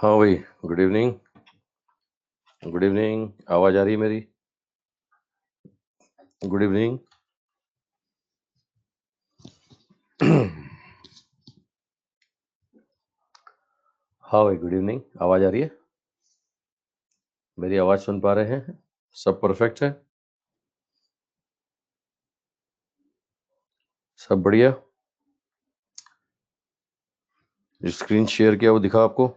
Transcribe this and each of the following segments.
हाँ भाई, good evening. Good evening. आवाज आ रही है मेरी? Good evening. हाँ भाई, गुड इवनिंग। आवाज आ रही है? मेरी आवाज सुन पा रहे हैं? सब परफेक्ट है? सब बढ़िया? जो स्क्रीन शेयर किया वो दिखा आपको?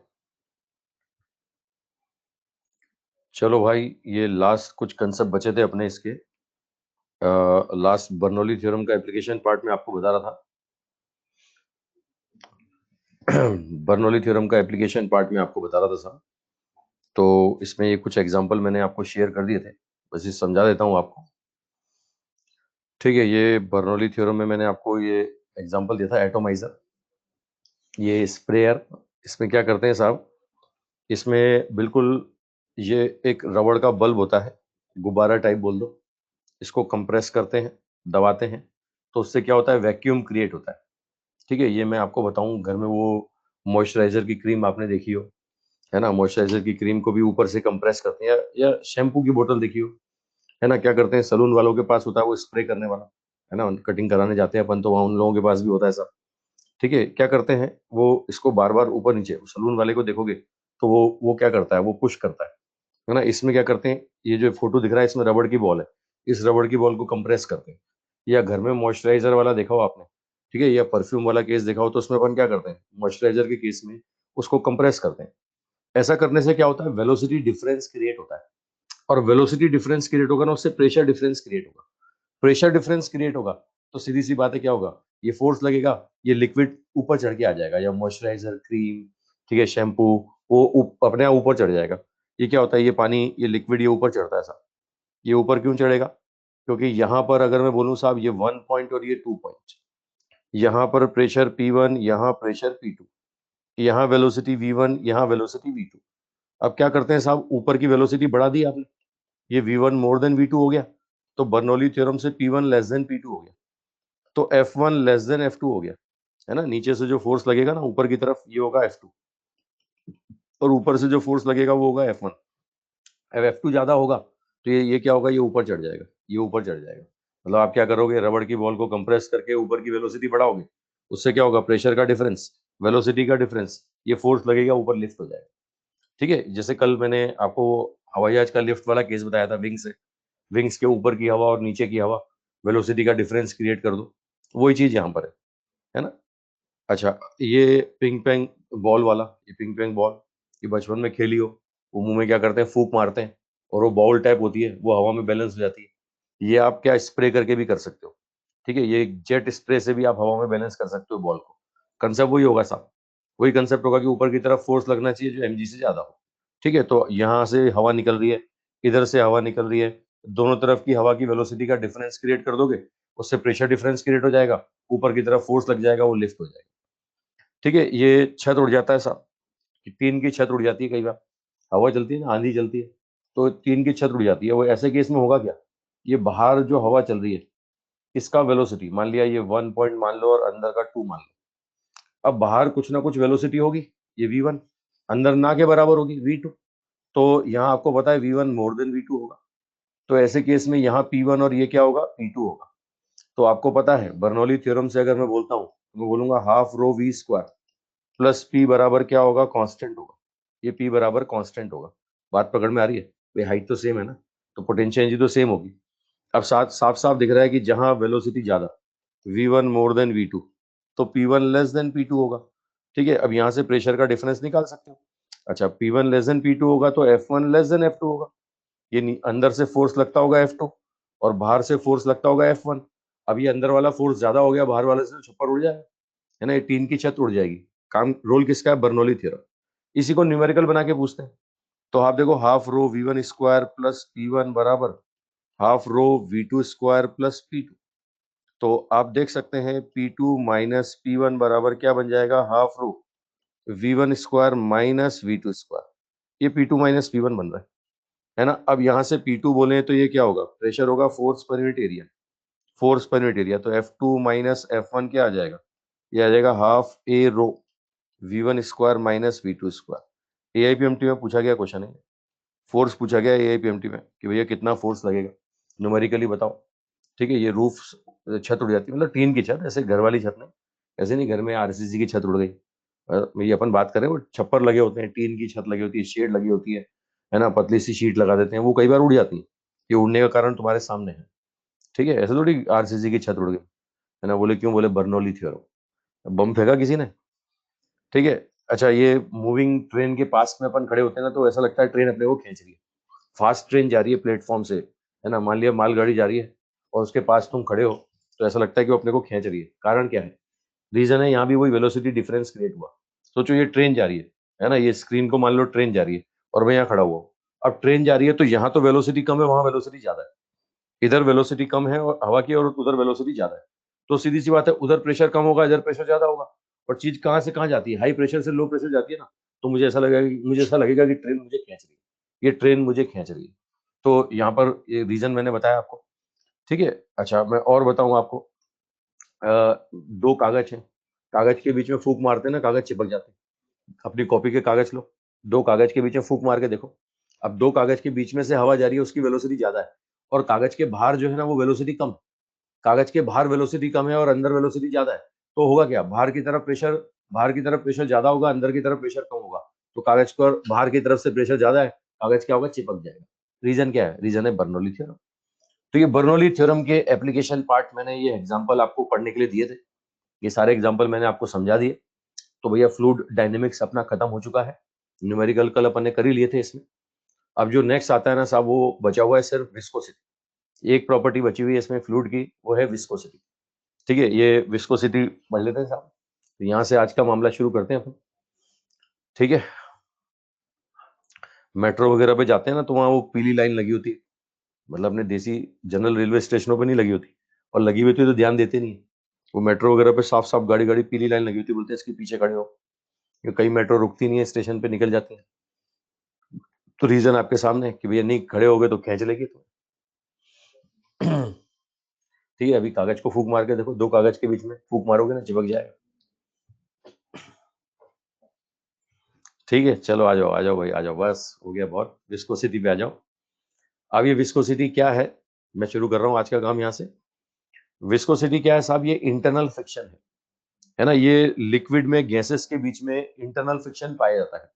चलो भाई, ये लास्ट कुछ कंसेप्ट बचे थे अपने इसके। लास्ट बर्नौली थ्योरम का एप्लीकेशन पार्ट में आपको बता रहा था। बर्नौली थ्योरम का एप्लीकेशन पार्ट में आपको बता रहा था सर। तो इसमें ये कुछ एग्जांपल मैंने आपको शेयर कर दिए थे, बस ये समझा देता हूँ आपको। ठीक है, ये बर्नौली थ्योरम में मैंने आपको ये एग्जांपल दिया था एटोमाइजर, ये स्प्रेयर। इसमें क्या करते हैं साहब, इसमें बिल्कुल ये एक रबड़ का बल्ब होता है, गुब्बारा टाइप बोल दो। इसको कंप्रेस करते हैं, दबाते हैं, तो उससे क्या होता है, वैक्यूम क्रिएट होता है। ठीक है, ये मैं आपको बताऊं, घर में वो मॉइस्चराइजर की क्रीम आपने देखी हो, है ना? मॉइस्चराइजर की क्रीम को भी ऊपर से कंप्रेस करते हैं, या शैम्पू की बोतल देखी हो, है ना? क्या करते हैं, सलून वालों के पास होता है वो स्प्रे करने वाला, है ना? कटिंग कराने जाते हैं अपन, तो वहाँ उन लोगों के पास भी होता है ऐसा। ठीक है, क्या करते हैं वो, इसको बार बार ऊपर नीचे, सलून वाले को देखोगे तो वो क्या करता है, वो पुश करता है ना? इसमें क्या करते हैं, ये जो फोटो दिख रहा है इसमें रबड़ की बॉल है, इस रबड़ की बॉल को कंप्रेस करते हैं। या घर में मॉइस्चराइजर वाला देखा हो आपने, ठीक है, या परफ्यूम वाला केस देखा हो, तो उसमें अपन क्या करते हैं, मॉइस्चराइजर के केस में उसको कंप्रेस करते हैं। ऐसा करने से क्या होता है, वेलोसिटी डिफरेंस क्रिएट होता है, और वेलोसिटी डिफरेंस क्रिएट होगा ना, उससे प्रेशर डिफरेंस क्रिएट होगा। प्रेशर डिफरेंस क्रिएट होगा तो सीधी सी बात है, क्या होगा, ये फोर्स लगेगा, ये लिक्विड ऊपर चढ़ के आ जाएगा, या मॉइस्चराइजर, क्रीम, ठीक है, शैम्पू, वो अपने आप ऊपर चढ़ जाएगा। ये क्या होता है, ये पानी, ये लिक्विड, ये ऊपर चढ़ता है साहब। ये ऊपर क्यों चढ़ेगा? क्योंकि यहाँ पर अगर मैं बोलूँ साहब, ये 1 पॉइंट और ये 2 पॉइंट, यहाँ पर प्रेशर P1, यहाँ प्रेशर P2, यहाँ वेलोसिटी V1, यहाँ वेलोसिटी V2। अब क्या करते हैं साहब, ऊपर की वेलोसिटी बढ़ा दी आपने, ये V1 मोर देन V2 हो गया, तो बर्नौली थ्योरम से P1 लेस देन P2 हो गया, तो F1 लेस देन F2 हो गया, है ना? नीचे से जो फोर्स लगेगा ना ऊपर की तरफ, ये होगा F2, और ऊपर से जो फोर्स लगेगा वो होगा F1। अब F2 ज्यादा होगा तो ये क्या होगा, ये ऊपर चढ़ जाएगा, ये ऊपर चढ़ जाएगा। मतलब आप क्या करोगे, रबड़ की बॉल को कंप्रेस करके ऊपर की वेलोसिटी बढ़ाओगे, उससे क्या होगा, प्रेशर का डिफरेंस, वेलोसिटी का डिफरेंस, ये फोर्स लगेगा, ऊपर लिफ्ट हो जाएगा। ठीक है, जैसे कल मैंने आपको हवाई जहाज का लिफ्ट वाला केस बताया था, विंग से, विंग्स के ऊपर की हवा और नीचे की हवा, वेलोसिटी का डिफरेंस क्रिएट कर दो, वही चीज यहाँ पर है ना? अच्छा, ये पिंग पैंग बॉल वाला, ये पिंग पैंग बॉल, ये बचपन में खेली हो, वो मुंह में क्या करते हैं, फूंक मारते हैं, और वो बॉल टाइप होती है, वो हवा में बैलेंस हो जाती है। ये आप क्या स्प्रे करके भी कर सकते हो। ठीक है, ये जेट स्प्रे से भी आप हवा में बैलेंस कर सकते हो बॉल को। कंसेप्ट वही होगा साहब, वही कंसेप्ट होगा कि ऊपर की तरफ फोर्स लगना चाहिए जो mg से ज्यादा हो। ठीक है, तो यहाँ से हवा निकल रही है, इधर से हवा निकल रही है, दोनों तरफ की हवा की वेलोसिटी का डिफरेंस क्रिएट कर दोगे, उससे प्रेशर डिफरेंस क्रिएट हो जाएगा, ऊपर की तरफ फोर्स लग जाएगा, वो लिफ्ट हो जाएगा। ठीक है, ये छत उड़ जाता है साहब, टीन की छत उड़ जाती है कई बार, हवा चलती है ना, आंधी चलती है, तो टीन की छत उड़ जाती है। वो ऐसे केस में होगा क्या, ये बाहर जो हवा चल रही है, इसका वेलोसिटी मान लिया ये 1 पॉइंट मान लो, और अंदर का 2 मान लो। अब बाहर कुछ ना कुछ वेलोसिटी होगी, ये V1, अंदर ना के बराबर होगी V2, तो यहाँ आपको पता है V1 मोर देन V2 होगा, तो ऐसे केस में यहाँ P1 और ये क्या होगा, P2 होगा। तो आपको पता है बर्नौली थ्योरम से अगर मैं बोलता हूँ, तो मैं बोलूंगा half rho V square plus P बराबर क्या होगा, कांस्टेंट होगा। ये पी बराबर कांस्टेंट होगा। बात पकड़ में आ रही है? भाई हाइट तो सेम है ना, तो पोटेंशियल एनर्जी तो सेम होगी। अब साथ साफ साफ दिख रहा है कि जहां वेलोसिटी ज्यादा, V1 मोर देन V2, तो P1 लेस देन P2 होगा। ठीक है, अब यहाँ से प्रेशर का डिफरेंस निकाल सकते हो। अच्छा, P1 लेस देन P2 होगा तो F1 लेस देन F2 होगा। ये अंदर से फोर्स लगता होगा F2, और बाहर से फोर्स लगता होगा F1। अब ये अंदर वाला फोर्स ज्यादा हो गया, बाहर वाले से छप्पर उड़ जाएगा, है ना? ये टीन की छत उड़ जाएगी। काम रोल किसका है, बर्नौली थ्योरम। इसी को न्यूमेरिकल बना के पूछते हैं। तो आप देखो, half rho V1 square plus P1 बराबर half rho V2 square plus P2। तो आप देख सकते हैं P2 माइनस P1 बराबर क्या बन जाएगा, half rho V1 square minus V2 square. ये P2 माइनस P1 बन रहा है ना? अब यहाँ से P2 बोले तो ये क्या होगा, प्रेशर होगा, force per unit area, force per unit area, तो F2 माइनस F1 क्या आ जाएगा, ये आ जाएगा हाफ ए रो V1 square minus V2 square. AIPMT में पूछा गया क्वेश्चन है, फोर्स पूछा गया एआईपीएमटी में कि भैया कितना फोर्स लगेगा, न्यूमेरिकली बताओ। ठीक है, ये रूफ छत उड़ जाती है, मतलब टीन की छत, ऐसे घर वाली छत नहीं, ऐसे नहीं घर में आरसीसी की छत उड़ गई। ये अपन बात करें, वो छप्पर लगे होते हैं, टीन की छत लगी होती है, शेड लगी होती है ना, पतली सी शीट लगा देते हैं, वो कई बार उड़ जाती है। ये उड़ने का कारण तुम्हारे सामने है। ठीक है, ऐसे थोड़ी आरसीसी की छत उड़ गई, है ना। बोले क्यों? बोले बर्नौली थ्योरम। बम फेंका किसी ने। ठीक है। अच्छा, ये मूविंग ट्रेन के पास में अपन खड़े होते हैं ना, तो ऐसा लगता है ट्रेन अपने को खींच रही है। फास्ट ट्रेन जा रही है प्लेटफॉर्म से, है ना, मान लिया मालगाड़ी जा रही है और उसके पास तुम खड़े हो, तो ऐसा लगता है कि वो अपने को खींच रही है। कारण क्या है? रीजन है, यहाँ भी वही वेलोसिटी डिफरेंस क्रिएट हुआ। सोचो ये ट्रेन जा रही है ना, ये स्क्रीन को मान लो ट्रेन जा रही है और मैं यहाँ खड़ा हुआ हूँ। अब ट्रेन जा रही है तो यहाँ तो वेलोसिटी कम है, वहां वेलोसिटी ज्यादा है। इधर वेलोसिटी कम है और हवा की, और उधर वेलोसिटी ज्यादा है। तो सीधी सी बात है, उधर प्रेशर कम होगा, इधर प्रेशर ज्यादा होगा। और चीज कहाँ से कहाँ जाती है? हाई प्रेशर से लो प्रेशर जाती है ना। तो मुझे ऐसा लगेगा कि ट्रेन मुझे खींच रही है, ये ट्रेन मुझे खींच रही है। तो यहाँ पर ये रीजन मैंने बताया आपको। ठीक है। अच्छा, मैं और बताऊं आपको। दो कागज है, कागज के बीच में फूंक मारते हैं ना, कागज चिपक जाते हैं। अपनी कॉपी के कागज लो, दो कागज के बीच में फूंक मार के देखो। अब दो कागज के बीच में से हवा जा रही है, उसकी वेलोसिटी ज्यादा है, और कागज के बाहर जो है ना वो वेलोसिटी कम है। कागज के बाहर वेलोसिटी कम है और अंदर वेलोसिटी ज्यादा है। तो होगा क्या? बाहर की तरफ प्रेशर ज्यादा होगा, अंदर की तरफ प्रेशर कम होगा। तो कागज पर बाहर की तरफ से प्रेशर ज्यादा है, कागज क्या होगा? चिपक जाएगा। रीजन क्या है? रीजन है बर्नौली थ्योरम। तो ये बर्नौली थ्योरम के एप्लीकेशन पार्ट मैंने ये एग्जांपल आपको पढ़ने के लिए दिए थे। ये सारे एग्जांपल मैंने आपको समझा दिए। तो भैया फ्लूइड डायनेमिक्स अपना खत्म हो चुका है। न्यूमेरिकल कल अपन ने कर ही लिए थे इसमें। अब जो नेक्स्ट आता है ना साहब, वो बचा हुआ है सिर्फ विस्कोसिटी। एक प्रॉपर्टी बची हुई है इसमें फ्लूइड की, वो है विस्कोसिटी। ठीक है, ये विस्कोसिटी पढ़ लेते हैं साहब। तो यहाँ से आज का मामला शुरू करते हैं अपन। ठीक है। मेट्रो वगैरह पे जाते हैं ना, तो वहाँ वो पीली लाइन लगी होती है, मतलब अपने देसी जनरल रेलवे स्टेशनों पे नहीं लगी होती, और लगी हुई होती है तो ध्यान देते नहीं है। वो मेट्रो वगैरह पे साफ साफ गाड़ी गाड़ी पीली लाइन लगी होती है, बोलते हैं इसके पीछे खड़े हो। ये कई मेट्रो रुकती नहीं है, स्टेशन पे निकल जाती है। तो रीजन आपके सामने है कि भैया नहीं खड़े हो गए तो खींच लेगी तो। ठीक है, अभी कागज को फूंक मार के देखो, दो कागज के बीच में फूंक मारोगे ना, चिपक जाएगा। ठीक है, चलो आ जाओ भाई, आ जाओ, बस हो गया बहुत, विस्कोसिटी पे आ जाओ। अब ये विस्कोसिटी क्या है, मैं शुरू कर रहा हूँ आज का काम यहाँ से। विस्कोसिटी क्या है साहब? ये इंटरनल फ्रिक्शन है ना। ये लिक्विड में गैसेस के बीच में इंटरनल फ्रिक्शन पाया जाता है।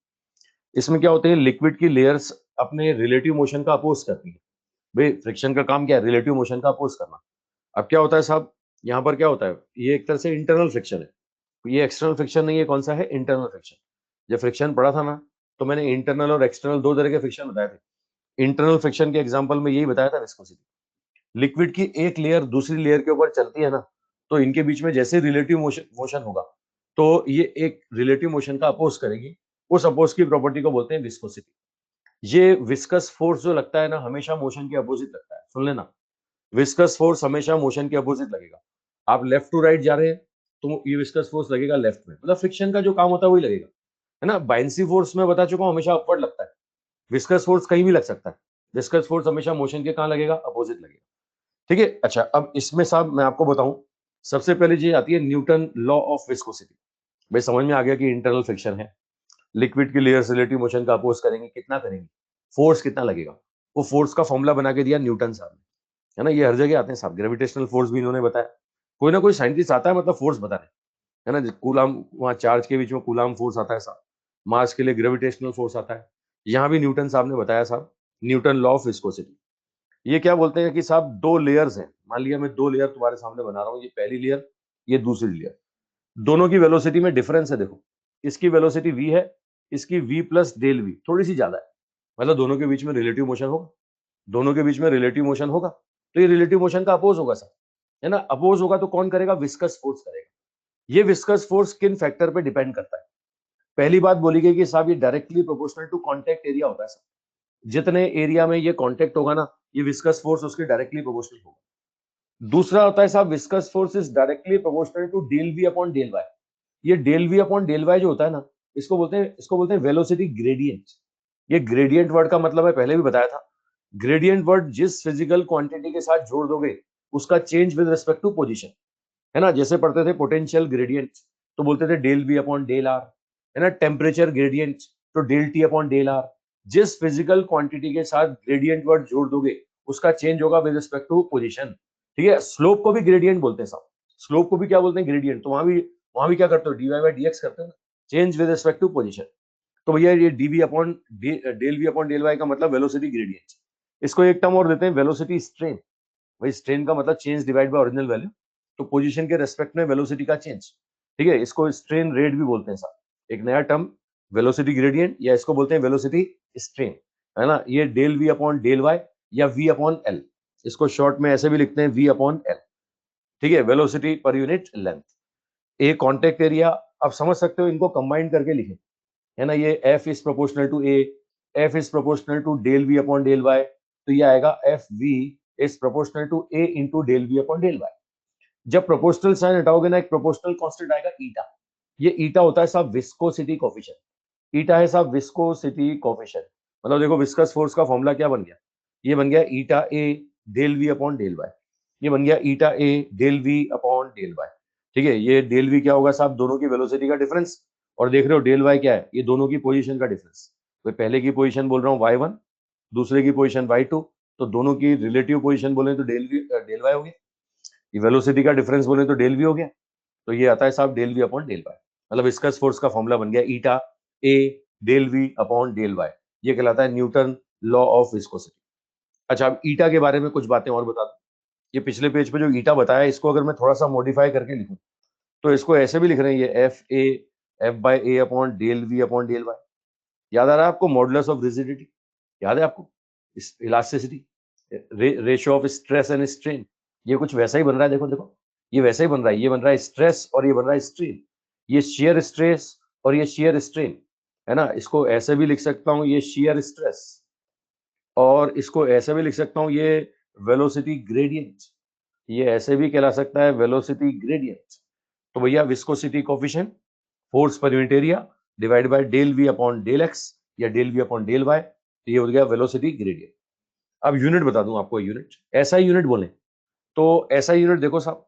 इसमें क्या होते हैं, लिक्विड की लेयर्स अपने रिलेटिव मोशन का अपोज करती है। भाई फ्रिक्शन का काम क्या है? रिलेटिव मोशन का अपोज करना। अब क्या होता है साहब, यहाँ पर क्या होता है, ये एक तरह से इंटरनल फ्रिक्शन है। ये एक्सटर्नल फ्रिक्शन नहीं है, कौन सा है? Internal friction. जब फ्रिक्शन पढ़ा था ना, तो मैंने इंटरनल और एक्सटर्नल दो तरह के फ्रिक्शन बताए थे। इंटरनल फ्रिक्शन के एग्जांपल में यही बताया था, विस्कोसिटी। लिक्विड की एक लेयर दूसरी लेयर के ऊपर चलती है ना, तो इनके बीच में जैसे रिलेटिव मोशन मोशन होगा, तो ये एक रिलेटिव मोशन का अपोज करेगी। उस अपोज की प्रॉपर्टी को बोलते हैं विस्कोसिटी। ये विस्कस फोर्स जो लगता है ना, हमेशा मोशन के अपोजिट लगता है, सुन लेना। विस्कस फोर्स हमेशा मोशन के अपोजिट लगेगा। आप लेफ्ट टू राइट जा रहे हैं, तो ये विस्कस फोर्स लगेगा लेफ्ट में, मतलब फ्रिक्शन का जो काम होता है वही लगेगा, है ना। बाइंसी फोर्स में बता चुका हूं, हमेशा अपवर्ड लगता है। विस्कस फोर्स कहीं भी लग सकता है। विस्कस फोर्स हमेशा मोशन के कहां लगेगा? अपोजिट लगेगा। ठीक है। अच्छा, अब इसमें साहब मैं आपको बताऊं, सबसे पहले जी आती है न्यूटन लॉ ऑफ विस्कोसिटी। भाई समझ में आ गया कि इंटरनल फ्रिक्शन है, लिक्विड की लेयर्स रिलेटिव मोशन का अपोज करेंगे, कितना करेंगे, फोर्स कितना लगेगा। वो फोर्स का फॉर्मूला बना के दिया न्यूटन साहब ने, है ना। ये हर जगह आते हैं साहब, ग्रेविटेशनल फोर्स भी इन्होंने बताया। कोई ना कोई साइंटिस्ट आता है, मतलब फोर्स बता रहे, है ना। कूलाम, वहाँ चार्ज के बीच में कूलाम फोर्स आता है साहब, मास के लिए ग्रेविटेशनल फोर्स आता है। यहाँ भी न्यूटन साहब ने बताया साहब, न्यूटन लॉ ऑफ विस्कोसिटी। ये क्या बोलते हैं कि साहब दो लेयर्स हैं, मान लिया मैं दो लेयर तुम्हारे सामने बना रहा हूँ, ये पहली लेयर, ये दूसरी लेयर। दोनों की वेलोसिटी में डिफरेंस है, देखो। इसकी वेलोसिटी v है, इसकी v प्लस डेल वी थोड़ी सी ज्यादा है, मतलब दोनों के बीच में रिलेटिव मोशन होगा। दोनों के बीच में रिलेटिव मोशन होगा, तो ये रिलेटिव मोशन का अपोज होगा सर, है ना। अपोज होगा तो कौन करेगा? विस्कस फोर्स करेगा। ये विस्कस फोर्स किन फैक्टर पे डिपेंड करता है? पहली बात बोली गई कि साहब ये directly proportional to contact area होता है सर। जितने एरिया में ये कांटेक्ट होगा ना, ये विस्कस फोर्स उसके डायरेक्टली प्रोपोर्शनल होगा। दूसरा होता है साहब, viscous force is directly proportional to del V upon del Y. ये del V upon del Y जो होता है ना, इसको बोलते हैं वेलोसिटी ग्रेडियंट। ये ग्रेडियंट वर्ड का मतलब है, पहले भी बताया था। ग्रेडियंट वर्ड जिस फिजिकल क्वांटिटी के साथ जोड़ दोगे, उसका change with respect to position, है ना। जैसे पढ़ते थे पोटेंशियल ग्रेडियंट, तो बोलते थे del V upon del R, है ना। टेम्परेचर ग्रेडियंट, तो del T upon del R. जिस फिजिकल क्वांटिटी के साथ ग्रेडियंट वर्ड जोड़ दोगे उसका चेंज होगा विद रिस्पेक्ट टू पोजीशन। ठीक है, स्लोप को भी ग्रेडियंट बोलते हैं साहब, स्लोप को भी क्या बोलते हैं, ग्रेडियंट। तो वहां भी क्या करते हो, डीवाई बाई डीएक्स करते हो ना, change with respect to position. तो भैया ये DV upon del V upon del Y का मतलब वेलोसिटी ग्रेडियंट। इसको एक टर्म और देते हैं वेलोसिटी स्ट्रेन। भाई स्ट्रेन का मतलब change divide by original value, तो पोजीशन के रेस्पेक्ट में वेलोसिटी का चेंज। ठीक है, इसको स्ट्रेन रेट भी बोलते हैं साहब, एक नया टर्म वेलोसिटी ग्रेडियंट, या इसको बोलते हैं वेलोसिटी स्ट्रेन, है ना। ये del V upon del Y या वी अपॉन एल, इसको शॉर्ट में ऐसे भी लिखते हैं वी अपॉन एल। ठीक है, वेलोसिटी पर यूनिट लेंथ। ए कॉन्टेक्ट एरिया, आप समझ सकते हो इनको कंबाइन करके लिखें, है ना। ये F is proportional to A, F is proportional to del V upon del Y, तो ये आएगा F V is proportional to A into del V upon del Y. जब प्रोपोर्शनल साइन हटाओगे ना, एक प्रोपोर्शनल कांस्टेंट आएगा ईटा। ये ईटा होता है साहब विस्कोसिटी कोफिशिएंट। ईटा है साहब विस्कोसिटी कोफिशिएंट। मतलब देखो विस्कस फोर्स का फॉर्मूला क्या बन गया, ये बन गया eta A del V upon del Y. ये बन गया eta A del V upon del Y. ठीक है, ये डेल वी क्या होगा साहब, दोनों की वेलोसिटी का डिफरेंस। और देख रहे हो डेल वाई क्या है, ये दोनों की पोजीशन का डिफरेंस। तो पहले की पोजीशन बोल रहा हूँ y1, दूसरे की पोजीशन y2, तो दोनों की रिलेटिव पोजीशन बोले तो डेल वाई हो गया। ये वेलोसिटी का डिफरेंस बोले तो डेल वी हो गया। तो ये आता है साहब del V upon del Y. मतलब विस्कस फोर्स का फॉर्मूला बन गया eta A del V upon del Y. ये कहलाता है न्यूटन लॉ ऑफ विस्कोसिटी। अच्छा, अब ईटा के बारे में कुछ बातें और बता दूं। ये पिछले पेज पे जो ईटा बताया, इसको अगर मैं थोड़ा सा मॉडिफाई करके लिखूं, तो इसको ऐसे भी लिख रहे हैं, ये F by A upon del V upon del Y. याद आ रहा है आपको मॉडुलस ऑफ रिजिडिटी, याद है आपको, elasticity, ratio of stress and strain. ये कुछ वैसा ही बन रहा है, देखो देखो, ये वैसा ही बन रहा है, ये बन रहा है स्ट्रेस और ये बन रहा है स्ट्रेन। ये शेयर स्ट्रेस और ये शेयर स्ट्रेन, है ना। इसको ऐसे भी लिख सकता हूँ, ये शेयर स्ट्रेस, और इसको ऐसे भी लिख सकता हूँ, ये वेलोसिटी ग्रेडियंट। ये ऐसे भी कहला सकता है वेलोसिटी ग्रेडियंट। तो भैया viscosity coefficient, force per unit area divide by del V upon del X या del V upon del Y, तो ये हो गया वेलोसिटी ग्रेडियंट। अब यूनिट बता दूं आपको, यूनिट ऐसा यूनिट बोले तो ऐसा यूनिट देखो साहब,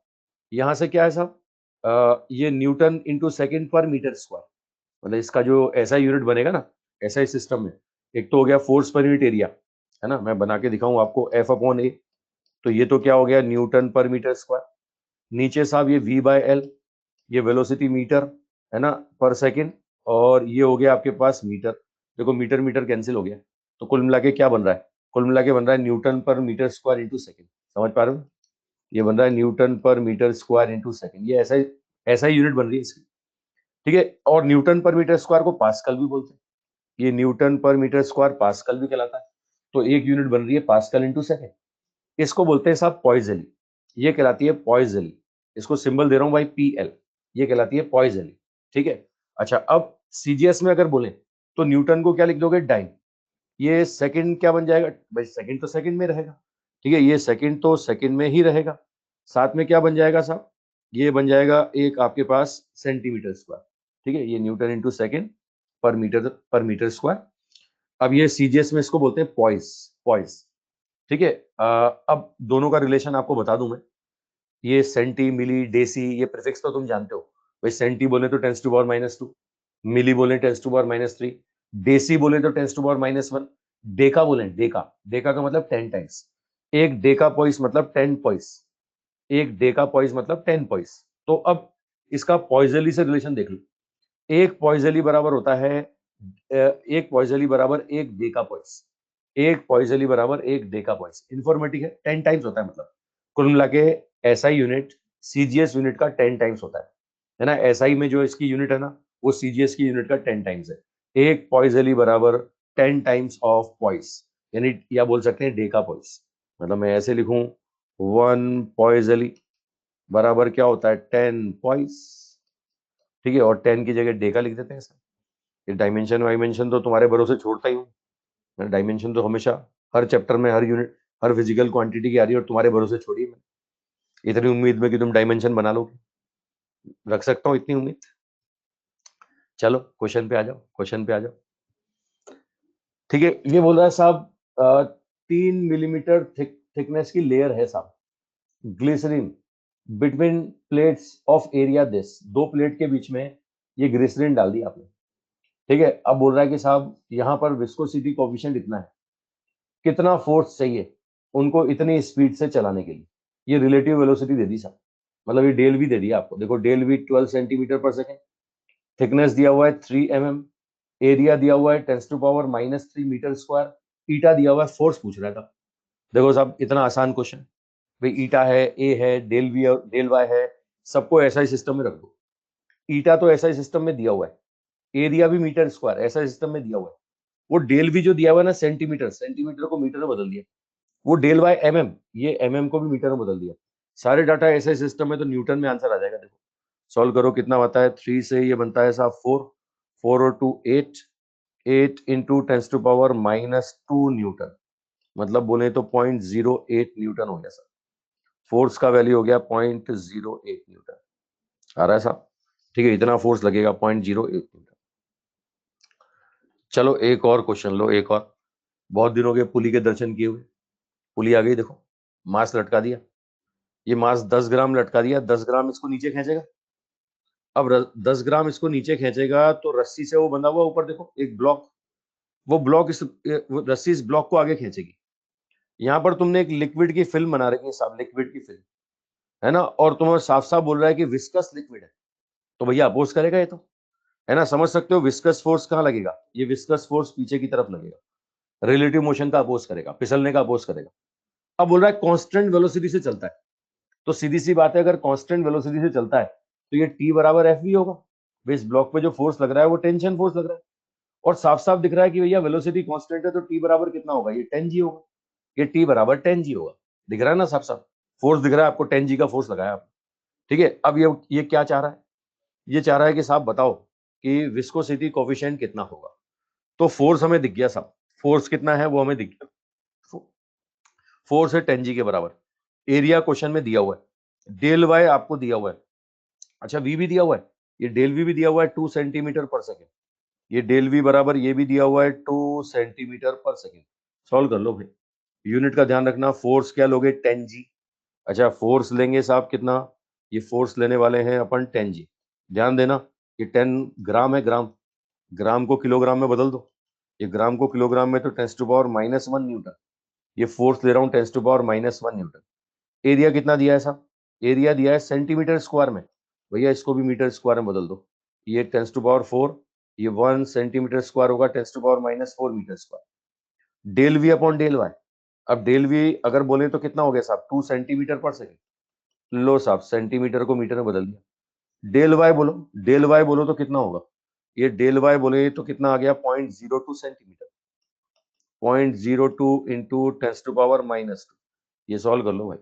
यहां से क्या है साहब, ये न्यूटन इंटू सेकेंड पर मीटर स्क्वायर। मतलब इसका जो ऐसा यूनिट बनेगा ना, ऐसा ही सिस्टम में, एक तो हो गया फोर्स पर यूनिट एरिया, है ना, मैं बना के दिखाऊं आपको, एफ अपॉन ए। तो ये तो क्या हो गया, न्यूटन पर मीटर स्क्वायर। नीचे साहब ये वी बाय एल, ये वेलोसिटी मीटर, है ना, पर सेकेंड। और ये हो गया आपके पास मीटर, देखो मीटर मीटर कैंसिल हो गया, तो कुल मिला के क्या बन रहा है, कुल मिला के बन रहा है न्यूटन पर मीटर स्क्वायर इंटू सेकेंड। समझ पा रहे हो, ये बन रहा है न्यूटन पर मीटर स्क्वायर इंटू सेकेंड। ये ऐसा ही यूनिट बन रही है इसकी। ठीक है, और न्यूटन पर मीटर स्क्वायर को पास्कल भी बोलते हैं। ये न्यूटन पर मीटर स्क्वायर पास्कल भी कहलाता है। तो एक यूनिट बन रही है पास्कल इंटू सेकेंड। इसको बोलते हैं साहब पॉइजली, ये कहलाती है पॉइजली। इसको सिंबल दे रहा हूं भाई पीएल, ये कहलाती है पॉइजली। ठीक है। अच्छा, अब सीजीएस में अगर बोले तो न्यूटन को क्या लिख दोगे, डाइन। ये सेकंड क्या बन जाएगा भाई, सेकंड तो सेकंड में रहेगा। ठीक है, ये सेकंड तो सेकंड में ही रहेगा। साथ में क्या बन जाएगा साहब, ये बन जाएगा एक आपके पास सेंटीमीटर स्क्वायर। ठीक है, ये न्यूटन इंटू सेकेंड पर मीटर स्क्वायर। अब ये सीजीएस में इसको बोलते हैं पॉइस, पॉइस। ठीक है। अब दोनों का रिलेशन आपको बता दूं मैं, ये सेंटी मिली डेसी, ये प्रीफिक्स तो तुम जानते हो भाई। सेंटी बोले तो 10⁻², मिली बोले 10⁻³ डेसी बोले तो 10⁻⁻1, डेका बोले, डेका, डेका का मतलब 10 टाइम्स। एक डेका पॉइस मतलब 10 पॉइस, एक डेका पॉइस मतलब 10 पॉइस। तो अब इसका पॉइजली से रिलेशन देख लो। एक पॉइजली बराबर होता है एक पॉइजली बराबर एक डेका पॉइस, एक पॉइजली बराबर एक डेका पॉइस। इन्फॉर्मेटिव है, 10 टाइम्स होता है। मतलब कुल मिला के एसआई यूनिट सीजीएस यूनिट का 10 टाइम्स होता है ना। एसआई में जो इसकी यूनिट है ना, वो सीजीएस की यूनिट का 10 टाइम्स है। एक पॉइजली बराबर 10 टाइम्स ऑफ पॉइस, यानी या बोल सकते हैं डेका पॉइस। मतलब मैं ऐसे लिखूं, 1 पॉइजली बराबर क्या होता है, 10 पॉइस। ठीक है, और 10 की जगह डेका लिख देते हैं सर। ये डायमेंशन वाइमेंशन तो तुम्हारे भरोसे छोड़ता ही हूँ। डायमेंशन तो हमेशा हर चैप्टर में, हर यूनिट, हर फिजिकल क्वांटिटी की आ रही है, और तुम्हारे भरोसे छोड़ी मैं इतनी उम्मीद में कि तुम डायमेंशन बना लोगे। रख सकता हूँ इतनी उम्मीद। चलो क्वेश्चन पे आ जाओ, क्वेश्चन पे आ जाओ। ठीक है, ये बोल रहा है साहब 3 मिलीमीटर थिकनेस की लेयर है साहब, glycerine between plates of area this. दो प्लेट के बीच में ये ग्लिसरीन डाल दी आपने। ठीक है, अब बोल रहा है कि साहब यहाँ पर विस्कोसिटी कोफिशिएंट इतना है, कितना फोर्स चाहिए उनको इतनी स्पीड से चलाने के लिए। ये रिलेटिव वेलोसिटी दे दी साहब, मतलब ये डेल वी दे दिया आपको। देखो डेल वी 12 सेंटीमीटर पर सेकेंड, थिकनेस दिया हुआ है 3 mm, एरिया दिया हुआ है 10⁻³ मीटर स्क्वायर, ईटा दिया हुआ है, फोर्स पूछ रहा था। देखो साहब इतना आसान क्वेश्चन, भाई ईटा है, ए है, डेल वी डेल वाई है, सबको ऐसा ही सिस्टम में रख दो। ईटा तो ऐसा ही सिस्टम में दिया हुआ है, एरिया भी मीटर स्क्वायर ऐसा सिस्टम में दिया हुआ है, वो डेल भी जो दिया हुआ है ना सेंटीमीटर, सेंटीमीटर को मीटर में बदल दिया, वो डेल बाय mm, ये mm को भी मीटर में बदल दिया। सारे डाटा ऐसे सिस्टम में तो न्यूटन में आंसर आ जाएगा। देखो सॉल्व करो, कितना बनता है 3 से ये बनता है साहब 4, 4 और 2 8, 8 इंटू 10⁻⁻² न्यूटन, मतलब बोले तो 0.08 न्यूटन हो गया सर। फोर्स का वैल्यू हो गया 0.08 न्यूटन आ रहा है साहब। ठीक है, इतना फोर्स लगेगा 0.08 न्यूटन। चलो एक और क्वेश्चन लो, एक और। बहुत दिनों के पुली के दर्शन किए हुए, पुली आ गई, देखो मास लटका दिया, ये मास 10 ग्राम लटका दिया, 10 ग्राम इसको नीचे खींचेगा। अब 10 ग्राम इसको नीचे खींचेगा तो रस्सी से वो बंधा हुआ ऊपर देखो एक ब्लॉक, वो ब्लॉक वो रस्सी इस ब्लॉक को आगे खींचेगी। यहाँ पर तुमने एक लिक्विड की फिल्म बना रखी है साहब, लिक्विड की फिल्म है ना, और तुम्हें साफ साफ बोल रहा है कि विस्कस लिक्विड है, तो भैया अपोज करेगा ये तो, है ना। समझ सकते हो विस्कस फोर्स कहाँ लगेगा, ये विस्कस फोर्स पीछे की तरफ लगेगा, रिलेटिव मोशन का अपोज करेगा, फिसलने का अपोज करेगा। अब बोल रहा है कांस्टेंट वेलोसिटी से चलता है, तो सीधी सी बात है अगर कांस्टेंट वेलोसिटी से चलता है तो ये T बराबर एफ भी होगा। इस ब्लॉक पे जो फोर्स लग रहा है वो टेंशन फोर्स लग रहा है, और साफ साफ दिख रहा है कि भैया वेलोसिटी कांस्टेंट है तो T बराबर कितना होगा, ये 10 g होगा, ये T बराबर 10 g होगा। दिख रहा है ना साफ साफ, फोर्स दिख रहा है आपको, 10 g का फोर्स लगाया आपने। ठीक है, अब ये क्या चाह रहा है, ये चाह रहा है कि साहब बताओ कि विस्कोसिटी कोफिशिएंट कितना होगा। तो फोर्स हमें दिख गया साहब, फोर्स कितना है वो हमें दिख गया, फोर्स है 10 g के बराबर। एरिया क्वेश्चन में दिया हुआ है, डेल वाई आपको दिया हुआ है, अच्छा वी भी दिया हुआ है, ये डेल वी भी दिया हुआ है 2 सेंटीमीटर पर सेकेंड, ये डेल वी बराबर ये भी दिया हुआ है 2 सेंटीमीटर पर सेकेंड। सॉल्व कर लो भाई, यूनिट का ध्यान रखना, फोर्स क्या लोगे 10 g। अच्छा फोर्स लेंगे साहब कितना, ये फोर्स लेने वाले हैं अपन 10 g। ध्यान देना ये 10 ग्राम है, ग्राम, ग्राम को किलोग्राम में बदल दो, ये ग्राम को किलोग्राम में तो 10⁻⁻1 न्यूटन, ये फोर्स ले रहा हूँ 10⁻⁻1 न्यूटन। एरिया कितना दिया है साहब, एरिया दिया है सेंटीमीटर स्क्वायर में, भैया इसको भी मीटर स्क्वायर में बदल दो, ये 10⁻⁴, ये 1 सेंटीमीटर स्क्वायर होगा 10⁻⁻4 metre square. Del V upon del Y, अब डेल वी अगर बोले तो कितना हो गया साहब 2 सेंटीमीटर पर सेकेंड, लो साहब सेंटीमीटर को मीटर में बदल दिया। डेल वाई बोलो, डेल वाई बोलो तो कितना होगा, ये डेल वाई बोले तो कितना आ गया 0.02 सेंटीमीटर, 0.02 इंटू 10⁻⁻²। ये सॉल्व कर लो भाई,